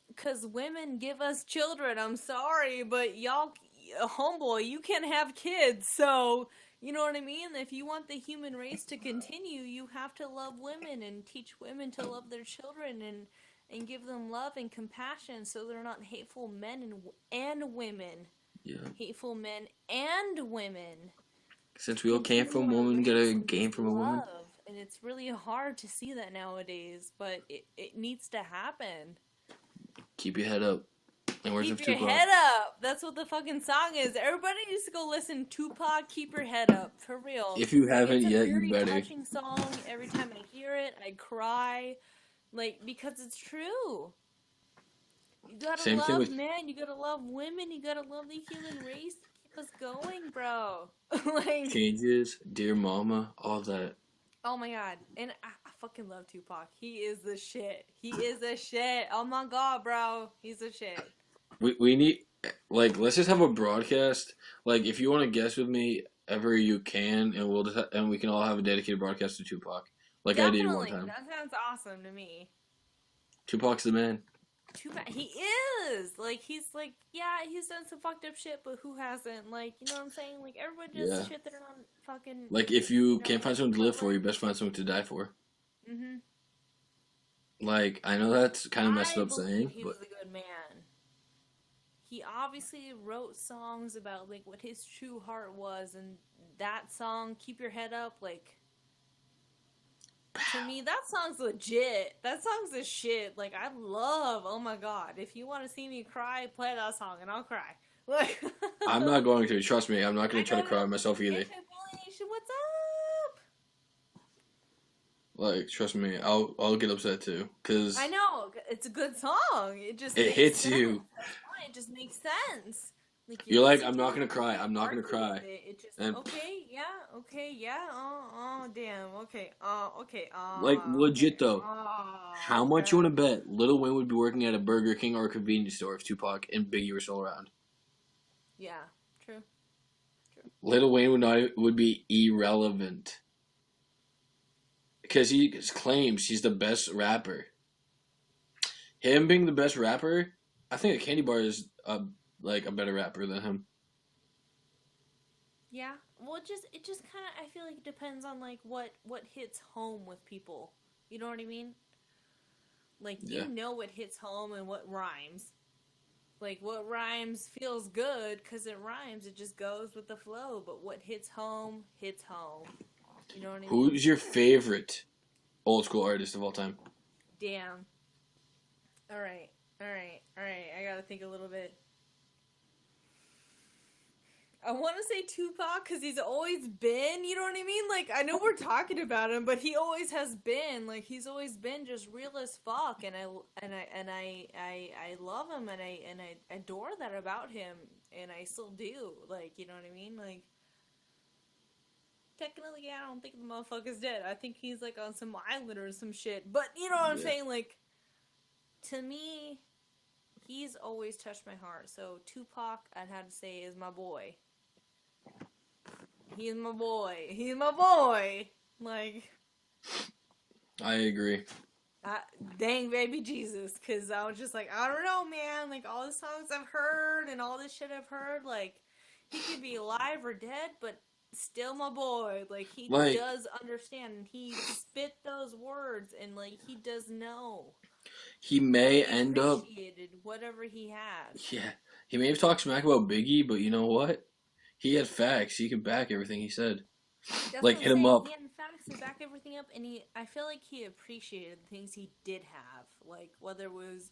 Because women give us children. I'm sorry, but y'all, homeboy, you can't have kids. So, you know what I mean? If you want the human race to continue, you have to love women and teach women to love their children and give them love and compassion so they're not hateful men and women. Yeah. Hateful men and women. Since we all came from a woman, get a game from a woman. And it's really hard to see that nowadays, but it needs to happen. Keep your head up. And where's Keep your head up. That's what the fucking song is. Everybody needs to go listen to Tupac. Keep your head up, for real. If you haven't yet, you better. It's a very touching song. Every time I hear it, I cry, like, because it's true. You gotta love men. You gotta love women. You gotta love the human race. Keep us going, bro. Like Changes, Dear Mama, all that. Oh my god. And I fucking love Tupac. He is the shit. He is the shit. Oh my god, bro. He's the shit. We need, like, let's just have a broadcast. Like, if you want to guest with me ever, you can, and we'll just and we can all have a dedicated broadcast to Tupac. Like Definitely. I did one time. That sounds awesome to me. Tupac's the man. Tupac, he is. Like, he's like, yeah, he's done some fucked up shit, but who hasn't? Like, you know what I'm saying? Like, everybody does shit that are not fucking... Like, if you can't find someone to live for, you best find someone to die for. Mm-hmm. Like, I know that's kind of messed up saying, he was a good man. He obviously wrote songs about, like, what his true heart was, and that song, Keep Your Head Up, like... To me, that song's legit. That song's the shit. Like, I love, oh my god. If you want to see me cry, play that song and I'll cry. Like, I'm not going to. Trust me, I'm not going to try to cry myself either. What's up? Like, trust me, I'll get upset too. Cause I know. It's a good song. It hits sense. you. It just makes sense. Like, you're like, I'm not going to cry. I'm not going to cry. It just, and, okay, yeah, damn, okay, like, legit though, how much you want to bet Lil Wayne would be working at a Burger King or a convenience store if Tupac and Biggie were still around? Yeah, true. Lil Wayne would be irrelevant. Because he claims he's the best rapper. Him being the best rapper, I think a candy bar is like a better rapper than him. Yeah, well, it just kind of, I feel like it depends on like what hits home with people. You know what I mean? Like, you know what hits home and what rhymes. Like, what rhymes feels good because it rhymes. It just goes with the flow. But what hits home, hits home. You know what I mean? Who's your favorite old school artist of all time? Damn. All right. I gotta think a little bit. I want to say Tupac because he's always been, you know what I mean? Like, I know we're talking about him, but he always has been. Like, he's always been just real as fuck, and I love him, and I adore that about him, and I still do. Like, you know what I mean? Like, technically, I don't think the motherfucker's dead. I think he's like on some island or some shit. But you know what I'm saying? Like, to me, he's always touched my heart. So Tupac, I'd have to say, is my boy. He's my boy. He's my boy. Like, I agree. dang baby Jesus, because I was just like, I don't know, man. Like, all the songs I've heard and all this shit I've heard, like, he could be alive or dead, but still my boy. Like, he Like- does understand, and he spit those words, and like, he does know. He may He end up. appreciated whatever he has. Yeah, he may have talked smack about Biggie, but you know what? He had facts. He could back everything he said. That's Like, what hit I'm him saying. up. He had facts to back everything up, and I feel like he appreciated the things he did have, like whether it was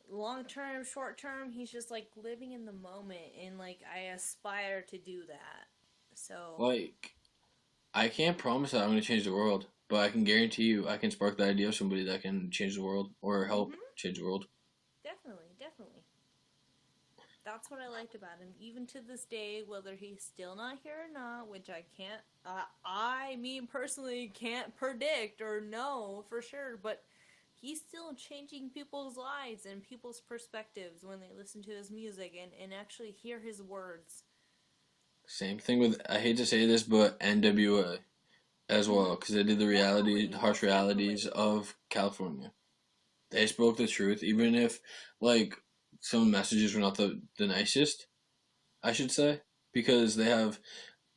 long term, short term. He's just like living in the moment, and like I aspire to do that. So Like, I can't promise that I'm going to change the world, but I can guarantee you I can spark the idea of somebody that can change the world or help change the world. definitely. That's what I liked about him, even to this day, whether he's still not here or not, which I can't, me personally can't predict or know for sure, but he's still changing people's lives and people's perspectives when they listen to his music and actually hear his words. Same thing with, I hate to say this, but NWA as well, because they did the harsh realities of California. They spoke the truth, even if, like, some messages were not the nicest, I should say, because they have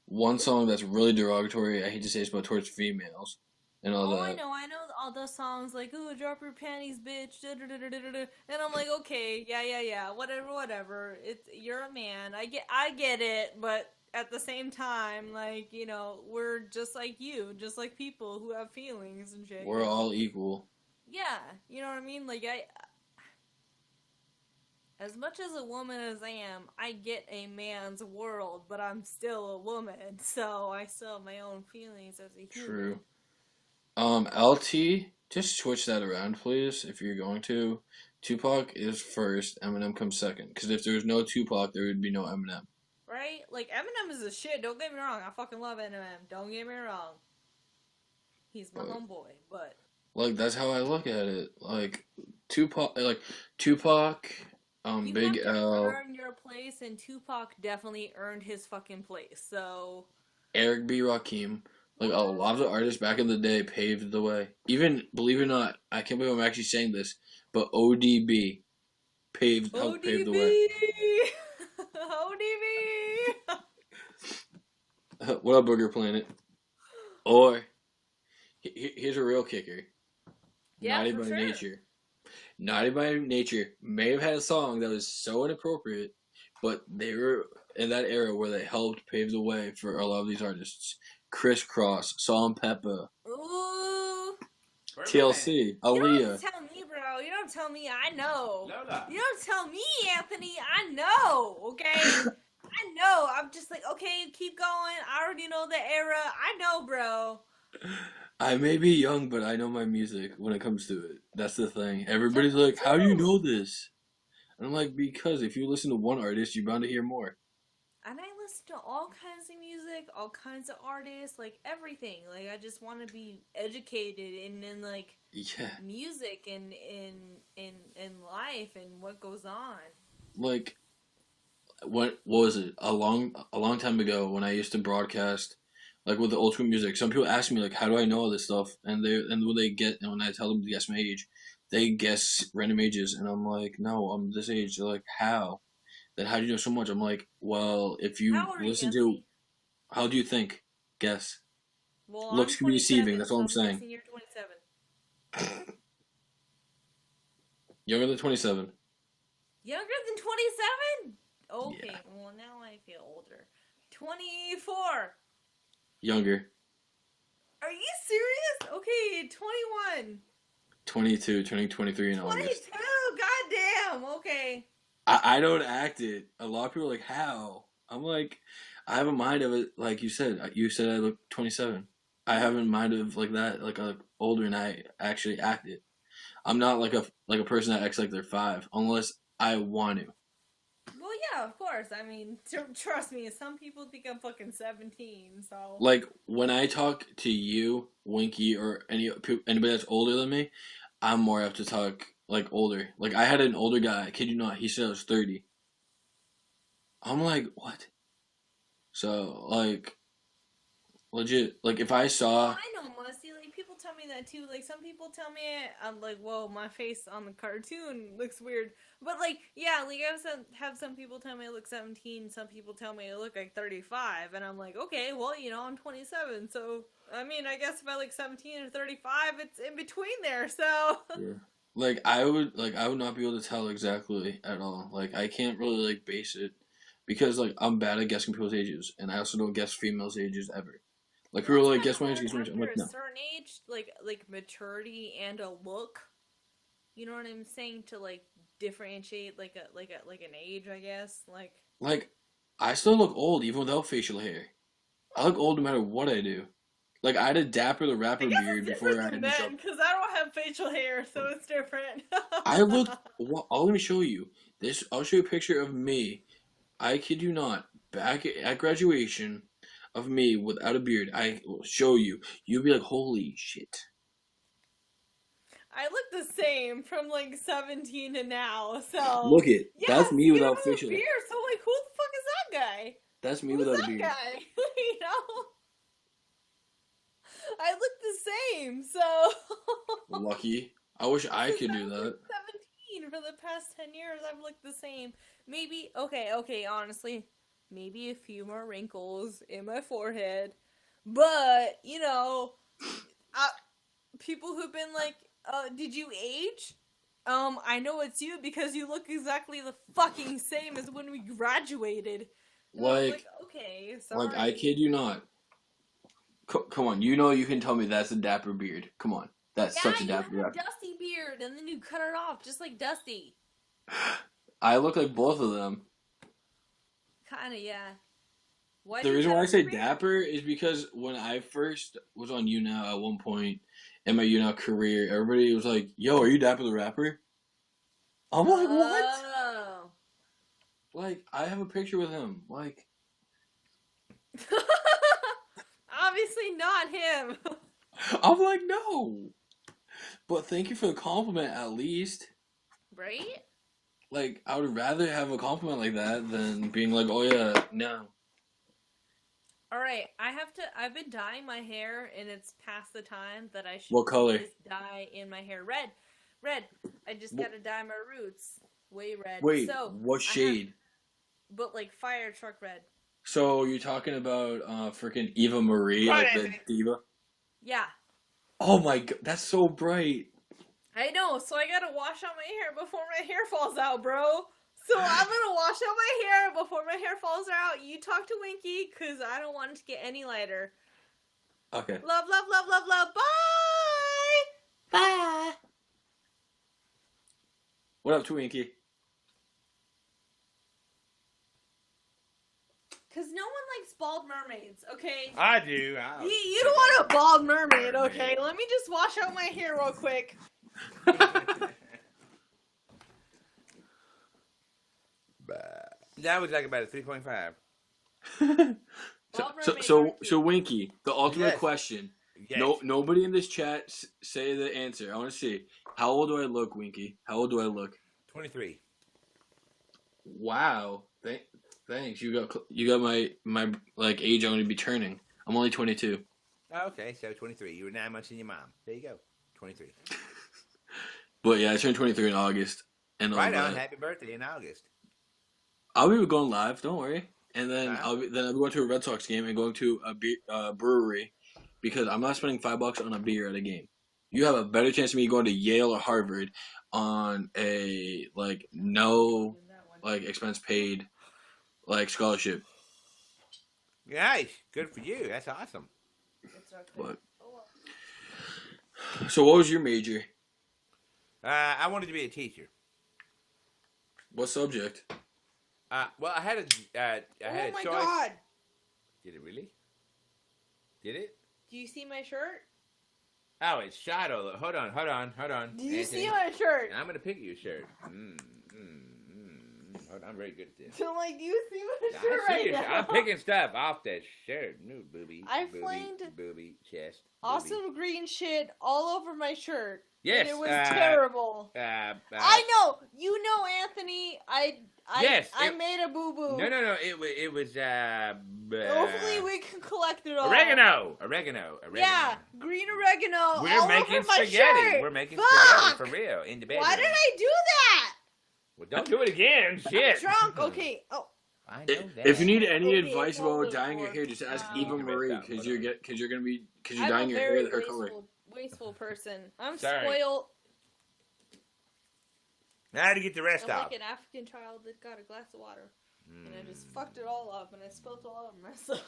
one song that's really derogatory, I hate to say it's, but towards females and all that. I know all those songs like, ooh, drop your panties, bitch, and I'm like, okay, yeah, whatever, you're a man, I get it, but at the same time, like, you know, we're just like you, just like people who have feelings and shit. We're all equal. Yeah, you know what I mean? Like, as much as a woman as I am, I get a man's world, but I'm still a woman, so I still have my own feelings as a human. True. LT, just switch that around, please, if you're going to. Tupac is first, Eminem comes second. Because if there was no Tupac, there would be no Eminem. Right? Like, Eminem is a shit, don't get me wrong, I fucking love Eminem, don't get me wrong. He's my homeboy, but... Like, that's how I look at it. Like, Tupac, you Big have to L, earn your place, and Tupac definitely earned his fucking place, so... Eric B. Rakim. Like, a lot of the artists back in the day paved the way. Even, believe it or not, I can't believe I'm actually saying this, but ODB helped pave the way. ODB! What up, Booger Planet? Or, here's a real kicker. Yeah, Naughty for by sure. Nature. Naughty by Nature may have had a song that was so inappropriate, but they were in that era where they helped pave the way for a lot of these artists. Crisscross, Salt and Peppa, Ooh. TLC, You Aaliyah. don't tell me, bro. You don't tell me. I know. Lola. You don't tell me, Anthony. I know. Okay. I know. I'm just like, okay, keep going. I already know the era. I know, bro. I may be young, but I know my music when it comes to it. That's the thing. Everybody's like, how do you know this? And I'm like, because if you listen to one artist, you're bound to hear more. And I listen to all kinds of music, all kinds of artists, like everything. Like, I just want to be educated in like Yeah. music and in life and what goes on. Like, what was it? A long time ago when I used to broadcast, like with the old school music. Some people ask me like, how do I know all this stuff? And when I tell them to guess my age, they guess random ages, and I'm like, no, I'm this age. They're like, how? Then how do you know so much? I'm like, well, if you How old are you, listen to, Anthony? how do you think? Guess. Well, Looks I'm can be deceiving, 27, that's all I'm so saying. guessing You're 27. Younger than 27. Younger than 27? Okay, Yeah. well now I feel older. 24. Younger. Are you serious? Okay, 21. 22, turning 23 in 22. August. Goddamn. Okay. I don't act it. A lot of people are like, how? I'm like, I have a mind of it. Like you said I look 27. I have a mind of like that, like older, and I actually act it. I'm not like a person that acts like they're 5 unless I want to. Well, yeah, of course. I mean, trust me, some people think I'm fucking 17, so. Like when I talk to you, Winky, or anybody that's older than me, I'm more apt to talk like older. Like I had an older guy, I kid you not, he said I was 30. I'm like, what? So like, legit, like if I saw, I know, Musty. Like people tell me that too. Like some people tell me I'm like, whoa, my face on the cartoon looks weird. But like, yeah, like I have some people tell me I look 17. Some people tell me I look like 35, and I'm like, okay, well, you know, I'm 27. So I mean, I guess if I look 17 or 35, it's in between there. So yeah. Like I would not be able to tell exactly at all. Like I can't really like base it because like I'm bad at guessing people's ages, and I also don't guess females' ages ever. Like people are like, guess my age, guess my age. I'm like, after no. a certain age, like maturity and a look, you know what I'm saying, to like differentiate like an age, I guess. Like I still look old even without facial hair. I look old no matter what I do. Like I had a Dapper the Rapper beard before I had the show. Because I don't have facial hair, so it's different. I looked. Well, let me show you this. I'll show you a picture of me. I kid you not. Back at graduation, of me without a beard. I will show you. You'll be like, holy shit. I look the same from like 17 to now. So Look it. yes, That's me you without have a facial hair. beard. So like, who the fuck is that guy? That's me Who's without that a beard. guy? You know. I look the same, so Lucky. I wish I could do that. 17 for the past 10 years. I've looked the same. Maybe okay. Honestly, maybe a few more wrinkles in my forehead, but you know, people who've been like, "Did you age?" I know it's you because you look exactly the fucking same as when we graduated. Like, okay, sorry. like I kid you not. Come on, you know you can tell me that's a dapper beard. Come on, that's such a dapper beard. You have a Dusty beard, and then you cut it off just like Dusty. I look like both of them. Kinda, yeah. The reason why I say dapper is because when I first was on YouNow at one point in my YouNow career, everybody was like, "Yo, are you Dapper the Rapper?" I'm like, "What?" Oh. Like, I have a picture with him. Like, Obviously not him. I'm like, no. But thank you for the compliment, at least. Right? Like, I would rather have a compliment like that than being like, "Oh yeah, no." Alright, I've been dyeing my hair, and it's past the time that I should What color? just dye in my hair. Red. I just gotta dye my roots. Way red. Wait, so, what shade? but like fire truck red. So you're talking about freaking Eva Marie, like the diva? Yeah. Oh my god, that's so bright. I know, so I gotta wash out my hair before my hair falls out, bro. So I'm gonna wash out my hair before my hair falls out. You talk to Winky, because I don't want it to get any lighter. Okay. Love. Bye! Bye! What up, Twinkie? Because no one likes bald mermaids, okay? I do. You don't want a bald mermaid, okay? Let me just wash out my hair real quick. That was like about a 3.5. So Winky, the ultimate Yes. question. Yes. No, nobody in this chat say the answer. I want to see. How old do I look, Winky? How old do I look? 23. Wow. Thanks. You got my like age I'm going to be turning. I'm only 22. Oh, okay, so 23. You were 9 months in your mom. There you go. 23. But yeah, I turned 23 in August. And Right on. Happy birthday in August. I'll be going live. Don't worry. And then Wow. I'll be going to a Red Sox game and going to a brewery because I'm not spending $5 on a beer at a game. You have a better chance of me going to Yale or Harvard on a like no like expense paid like scholarship. Nice. Good for you. That's awesome. But so what was your major? I wanted to be a teacher. What subject? Well, I had a choice. God! Did it really? Did it? Do you see my shirt? Oh, it's shot all over. Hold on. Do you Anthony. see my shirt? I'm gonna pick your shirt. Hold on, I'm very good at this. So, like, do you see my I shirt see right your now? shirt. I'm picking stuff off that shirt. No booby. I booby, flamed booby chest. Awesome green shit all over my shirt. Yes. And it was terrible. I know. You know, Anthony. Yes, I made a boo boo. No. It was. Hopefully, we can collect it all. Oregano. Yeah, green oregano. We're all making over my spaghetti. shirt. We're making Fuck! spaghetti for real in the bedroom. Why did I do that? Well, don't do it again. Shit. I'm drunk. Okay. Oh. I know that. If you need any Okay, advice it's all about good dyeing your for- hair, just ask Wow. Eva Marie Hold because on. you're I'm dyeing a your very hair her color. wasteful person. I'm Sorry. spoiled. Now to get the rest I'm off. like an African child that got a glass of water. And I just fucked it all up, and I spilled it all over myself.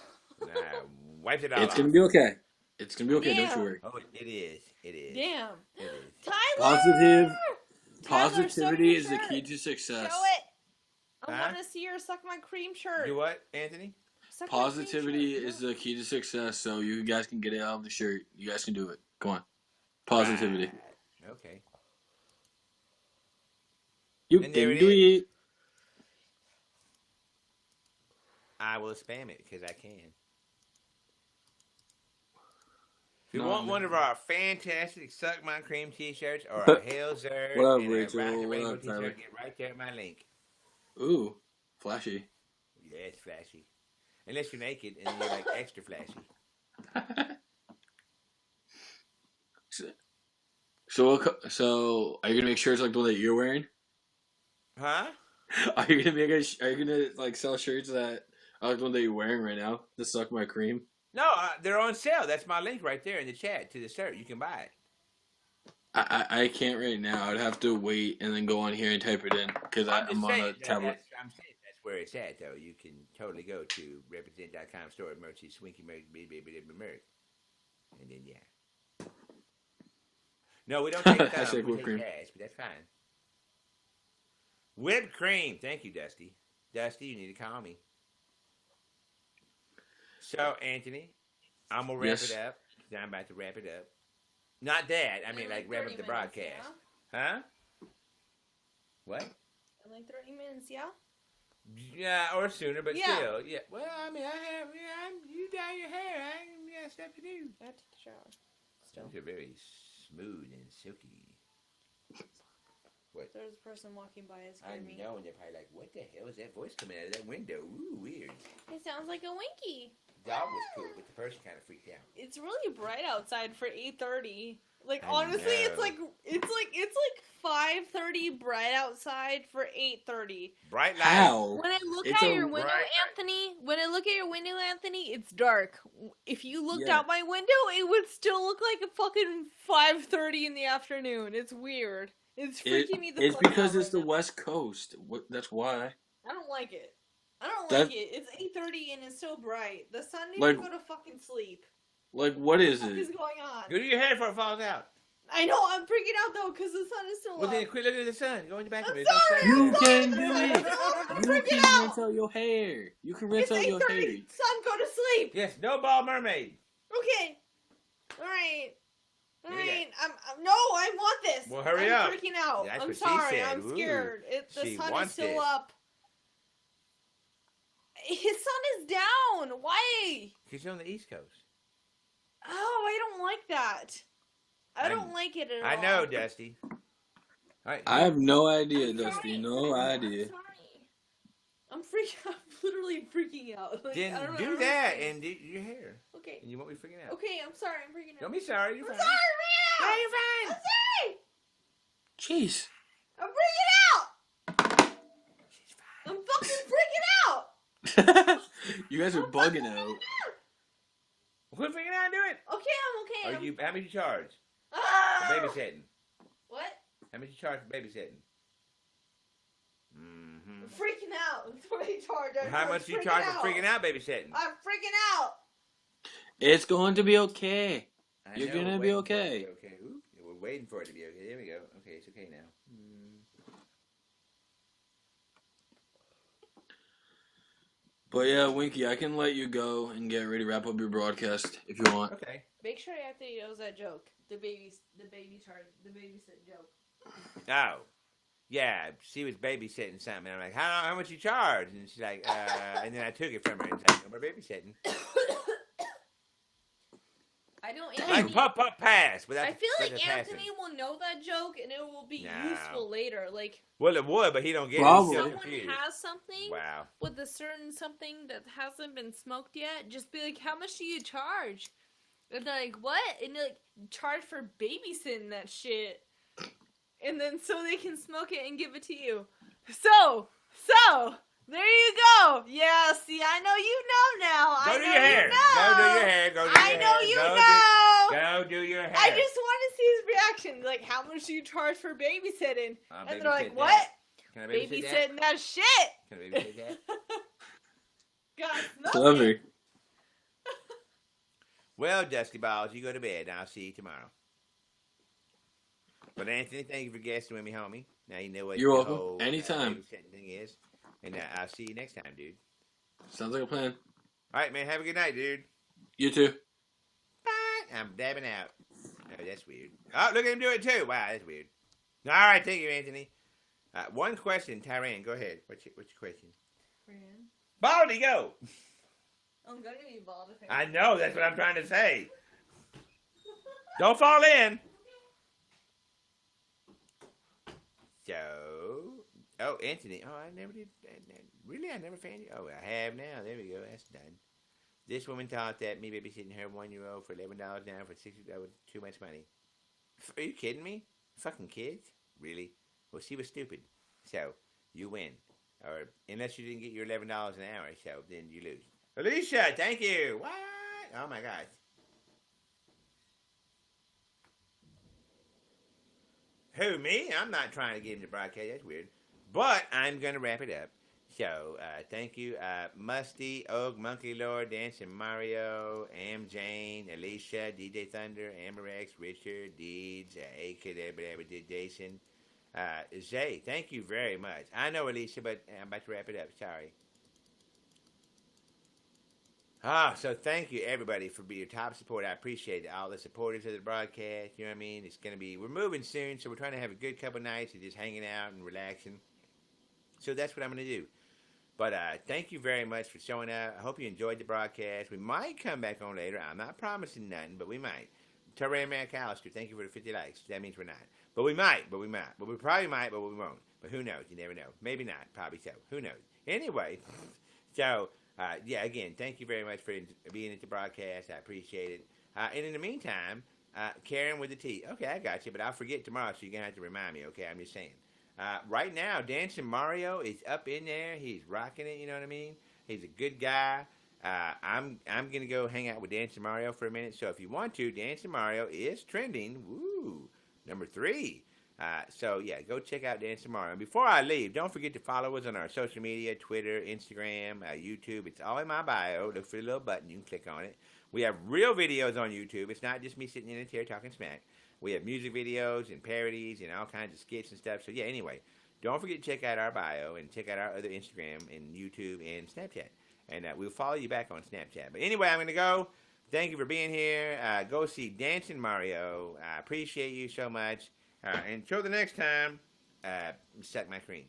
Wiped it all It's off. gonna be okay. It's gonna be okay. Don't Damn. you worry. Oh, it is. It is. Damn. It is. Tyler! Positivity is the shirt. key to success. Show it. I Huh? want to see her suck my cream shirt. Do what, Anthony? Suck my cream Positivity shirt. is the key to success, so you guys can get it out of the shirt. You guys can do it. Come on. Positivity. Right. Okay. You And there can it do is. it. I will spam it because I can. If you No, want no. one of our fantastic Suck My Cream t-shirts or a Hail ZURD What up, and a Rachel? Rock the What Rainbow up, Tyler? t-shirt, get right there at my link. Ooh, flashy. Yeah, it's flashy. Unless you're naked and you're like extra flashy. So, are you gonna make shirts like the one that you're wearing? Huh? Are you gonna like sell shirts that are like the one that you're wearing right now? To suck my cream. No, they're on sale. That's my link right there in the chat to the shirt. You can buy it. I can't right now. I'd have to wait and then go on here and type it in because I'm just on saying a that- tablet. I'm saying that's where it's at, though. You can totally go to represent.com, store merch, swinky merch, merch. And then, yeah. No, we don't take Hashtag time. We whipped take cream. cash, but that's fine. Whipped cream. Thank you, Dusty. Dusty, you need to call me. So, Anthony, I'm going to wrap Yes. it up. 'Cause I'm about to wrap it up. Not that. I mean, like, wrap up the broadcast. Huh? What? In like 30 minutes, yeah? Yeah, or sooner, but Yeah. still. Yeah. Well, I mean, you dye your hair. I ain't got stuff to do. I have to take a shower. Still. Those are very smooth and silky. What? There's a person walking by. It's I me. know, and they're probably like, what the hell is that voice coming out of that window? Ooh, weird. It sounds like a Winky. Dog was cool, but the person kind of freaked out. It's really bright outside for 8:30. Like I honestly, it's know. like 5:30 bright outside for 8:30. Bright light. How? When I look It's at a your window, bright- Anthony, it's dark. If you looked Yeah. out my window, it would still look like a fucking 5:30 in the afternoon. It's weird. It's freaking me the It's fuck because out it's right the now. West Coast. That's why. I don't like it. I don't That- like it. It's 8:30 and it's so bright. The sun needs Like- to go to fucking sleep. Like, what is What is it? going on? Go to your head before it falls out. I know, I'm freaking out though because the sun is still Well, up. then quit looking at the sun. Go in the back I'm of it. sorry. There's no You sun. can do I'm it. freaking You can out. rinse out your hair. You can rinse It's out your 8:30. hair. Sun, go to sleep. Yes, no ball mermaid. Okay. All right. All What do you right. No, I want this. Well, hurry I'm up. freaking out. That's I'm what she sorry. said. I'm Ooh. scared. The She sun is wants still this. up. His sun is down. Why? She's on the East Coast. Oh, I don't like that. I don't like it at all. I know, Dusty. All right. I have no idea, I'm Dusty. sorry. No I'm idea. sorry. I'm literally freaking out. Like, I Then don't know do how to that explain. and do your hair. Okay. And you won't be freaking out. Okay, I'm sorry. I'm freaking out. Don't be sorry. You're I'm fine. sorry, I'm freaking out. No, you're fine. I'm sorry. Jeez. I'm freaking out. She's fine. I'm fucking freaking out. You guys are I'm bugging fucking out. Quit freaking out and do it. Okay, I'm okay. Are you? How much you charge for Ah! babysitting? What? How much you charge for babysitting? Mm-hmm. I'm freaking out. That's what I charge. How much you charge for freaking out babysitting? I'm freaking out. It's going to be okay. I You're know, gonna we're be waiting for it to okay. be okay. Ooh, we're waiting for it to be okay. There we go. Okay, it's okay now. But yeah, Winky, I can let you go and get ready to wrap up your broadcast if you want. Okay. Make sure Anthony knows that joke. The babysit joke. Oh. Yeah, she was babysitting something. I'm like, how much you charge? And she's like, and then I took it from her and said, no more babysitting. I know Like Anthony. pup pass. But I feel like that's a Anthony passing. will know that joke and it will be No. useful later. Like, Well, it would, but he don't get Probably. it. He's so someone confused. has something Wow. with a certain something that hasn't been smoked yet. Just be like, how much do you charge? And they're like, what? And they're like, charge for babysitting that shit. And then so they can smoke it and give it to you. So, there you go. Yeah, see, I know you know now. Go I do know your hair. you know. Go do your hair. Go do your I hair. know you Go know. Go do your hair. I just want to see his reaction. Like, how much do you charge for babysitting? I'll And they're like, babysit what? that. Can I babysit that? Babysitting that shit. Can I babysit that? God, Clever. Well, Dusty Balls, you go to bed, and I'll see you tomorrow. But Anthony, thank you for guesting with me, homie. Now you know what You're the welcome. whole Anytime. babysitting thing is. And I'll see you next time, dude. Sounds like a plan. All right, man. Have a good night, dude. You too. Bye. I'm dabbing out. Oh, that's weird. Oh, look at him do it, too. Wow, that's weird. All right, thank you, Anthony. One question, Tyran. Go ahead. What's your question? Baldy, go. I'm gonna be bald if I know. That's what I'm trying to say. Don't fall in. So, oh, Anthony. Oh, I never did. Really, I never found you. Oh, I have now. There we go. That's done. This woman thought that me babysitting her 1-year-old for $11 an hour for $60 was too much money. Are you kidding me? Fucking kids? Really? Well, she was stupid. So, you win. Or, unless you didn't get your $11 an hour, so then you lose. Alicia, thank you. What? Oh, my gosh. Who, me? I'm not trying to get into broadcast. That's weird. But I'm going to wrap it up. So, thank you. Musty, Oak, Monkey Lord, Dancing Mario, Am Jane, Alicia, DJ Thunder, Amberex, Richard, Deeds, Jason, Zay, thank you very much. I know, Alicia, but I'm about to wrap it up. Sorry. So thank you, everybody, for being your top support. I appreciate it. All the supporters of the broadcast. You know what I mean? It's going to be, we're moving soon, so we're trying to have a good couple nights of just hanging out and relaxing. So that's what I'm going to do. But thank you very much for showing up. I hope you enjoyed the broadcast. We might come back on later. I'm not promising nothing, but we might. Terry McAllister, thank you for the 50 likes. That means we're not. But we might, but we might. But we probably might, but we won't. But who knows? You never know. Maybe not. Probably so. Who knows? Anyway, so, yeah, again, thank you very much for being at the broadcast. I appreciate it. And in the meantime, Karen with the T. Okay, I got you, but I'll forget tomorrow, so you're going to have to remind me, okay? I'm just saying. Right now, Dancing Mario is up in there. He's rocking it, you know what I mean? He's a good guy. I'm going to go hang out with Dancing Mario for a minute. So if you want to, Dancing Mario is trending. Woo! Number 3. So, yeah, go check out Dancing Mario. And before I leave, don't forget to follow us on our social media, Twitter, Instagram, YouTube. It's all in my bio. Look for the little button. You can click on it. We have real videos on YouTube. It's not just me sitting in a chair talking smack. We have music videos and parodies and all kinds of skits and stuff. So, yeah, anyway, don't forget to check out our bio and check out our other Instagram and YouTube and Snapchat. And we'll follow you back on Snapchat. But anyway, I'm going to go. Thank you for being here. Go see Dancing Mario. I appreciate you so much. Until the next time, suck my cream.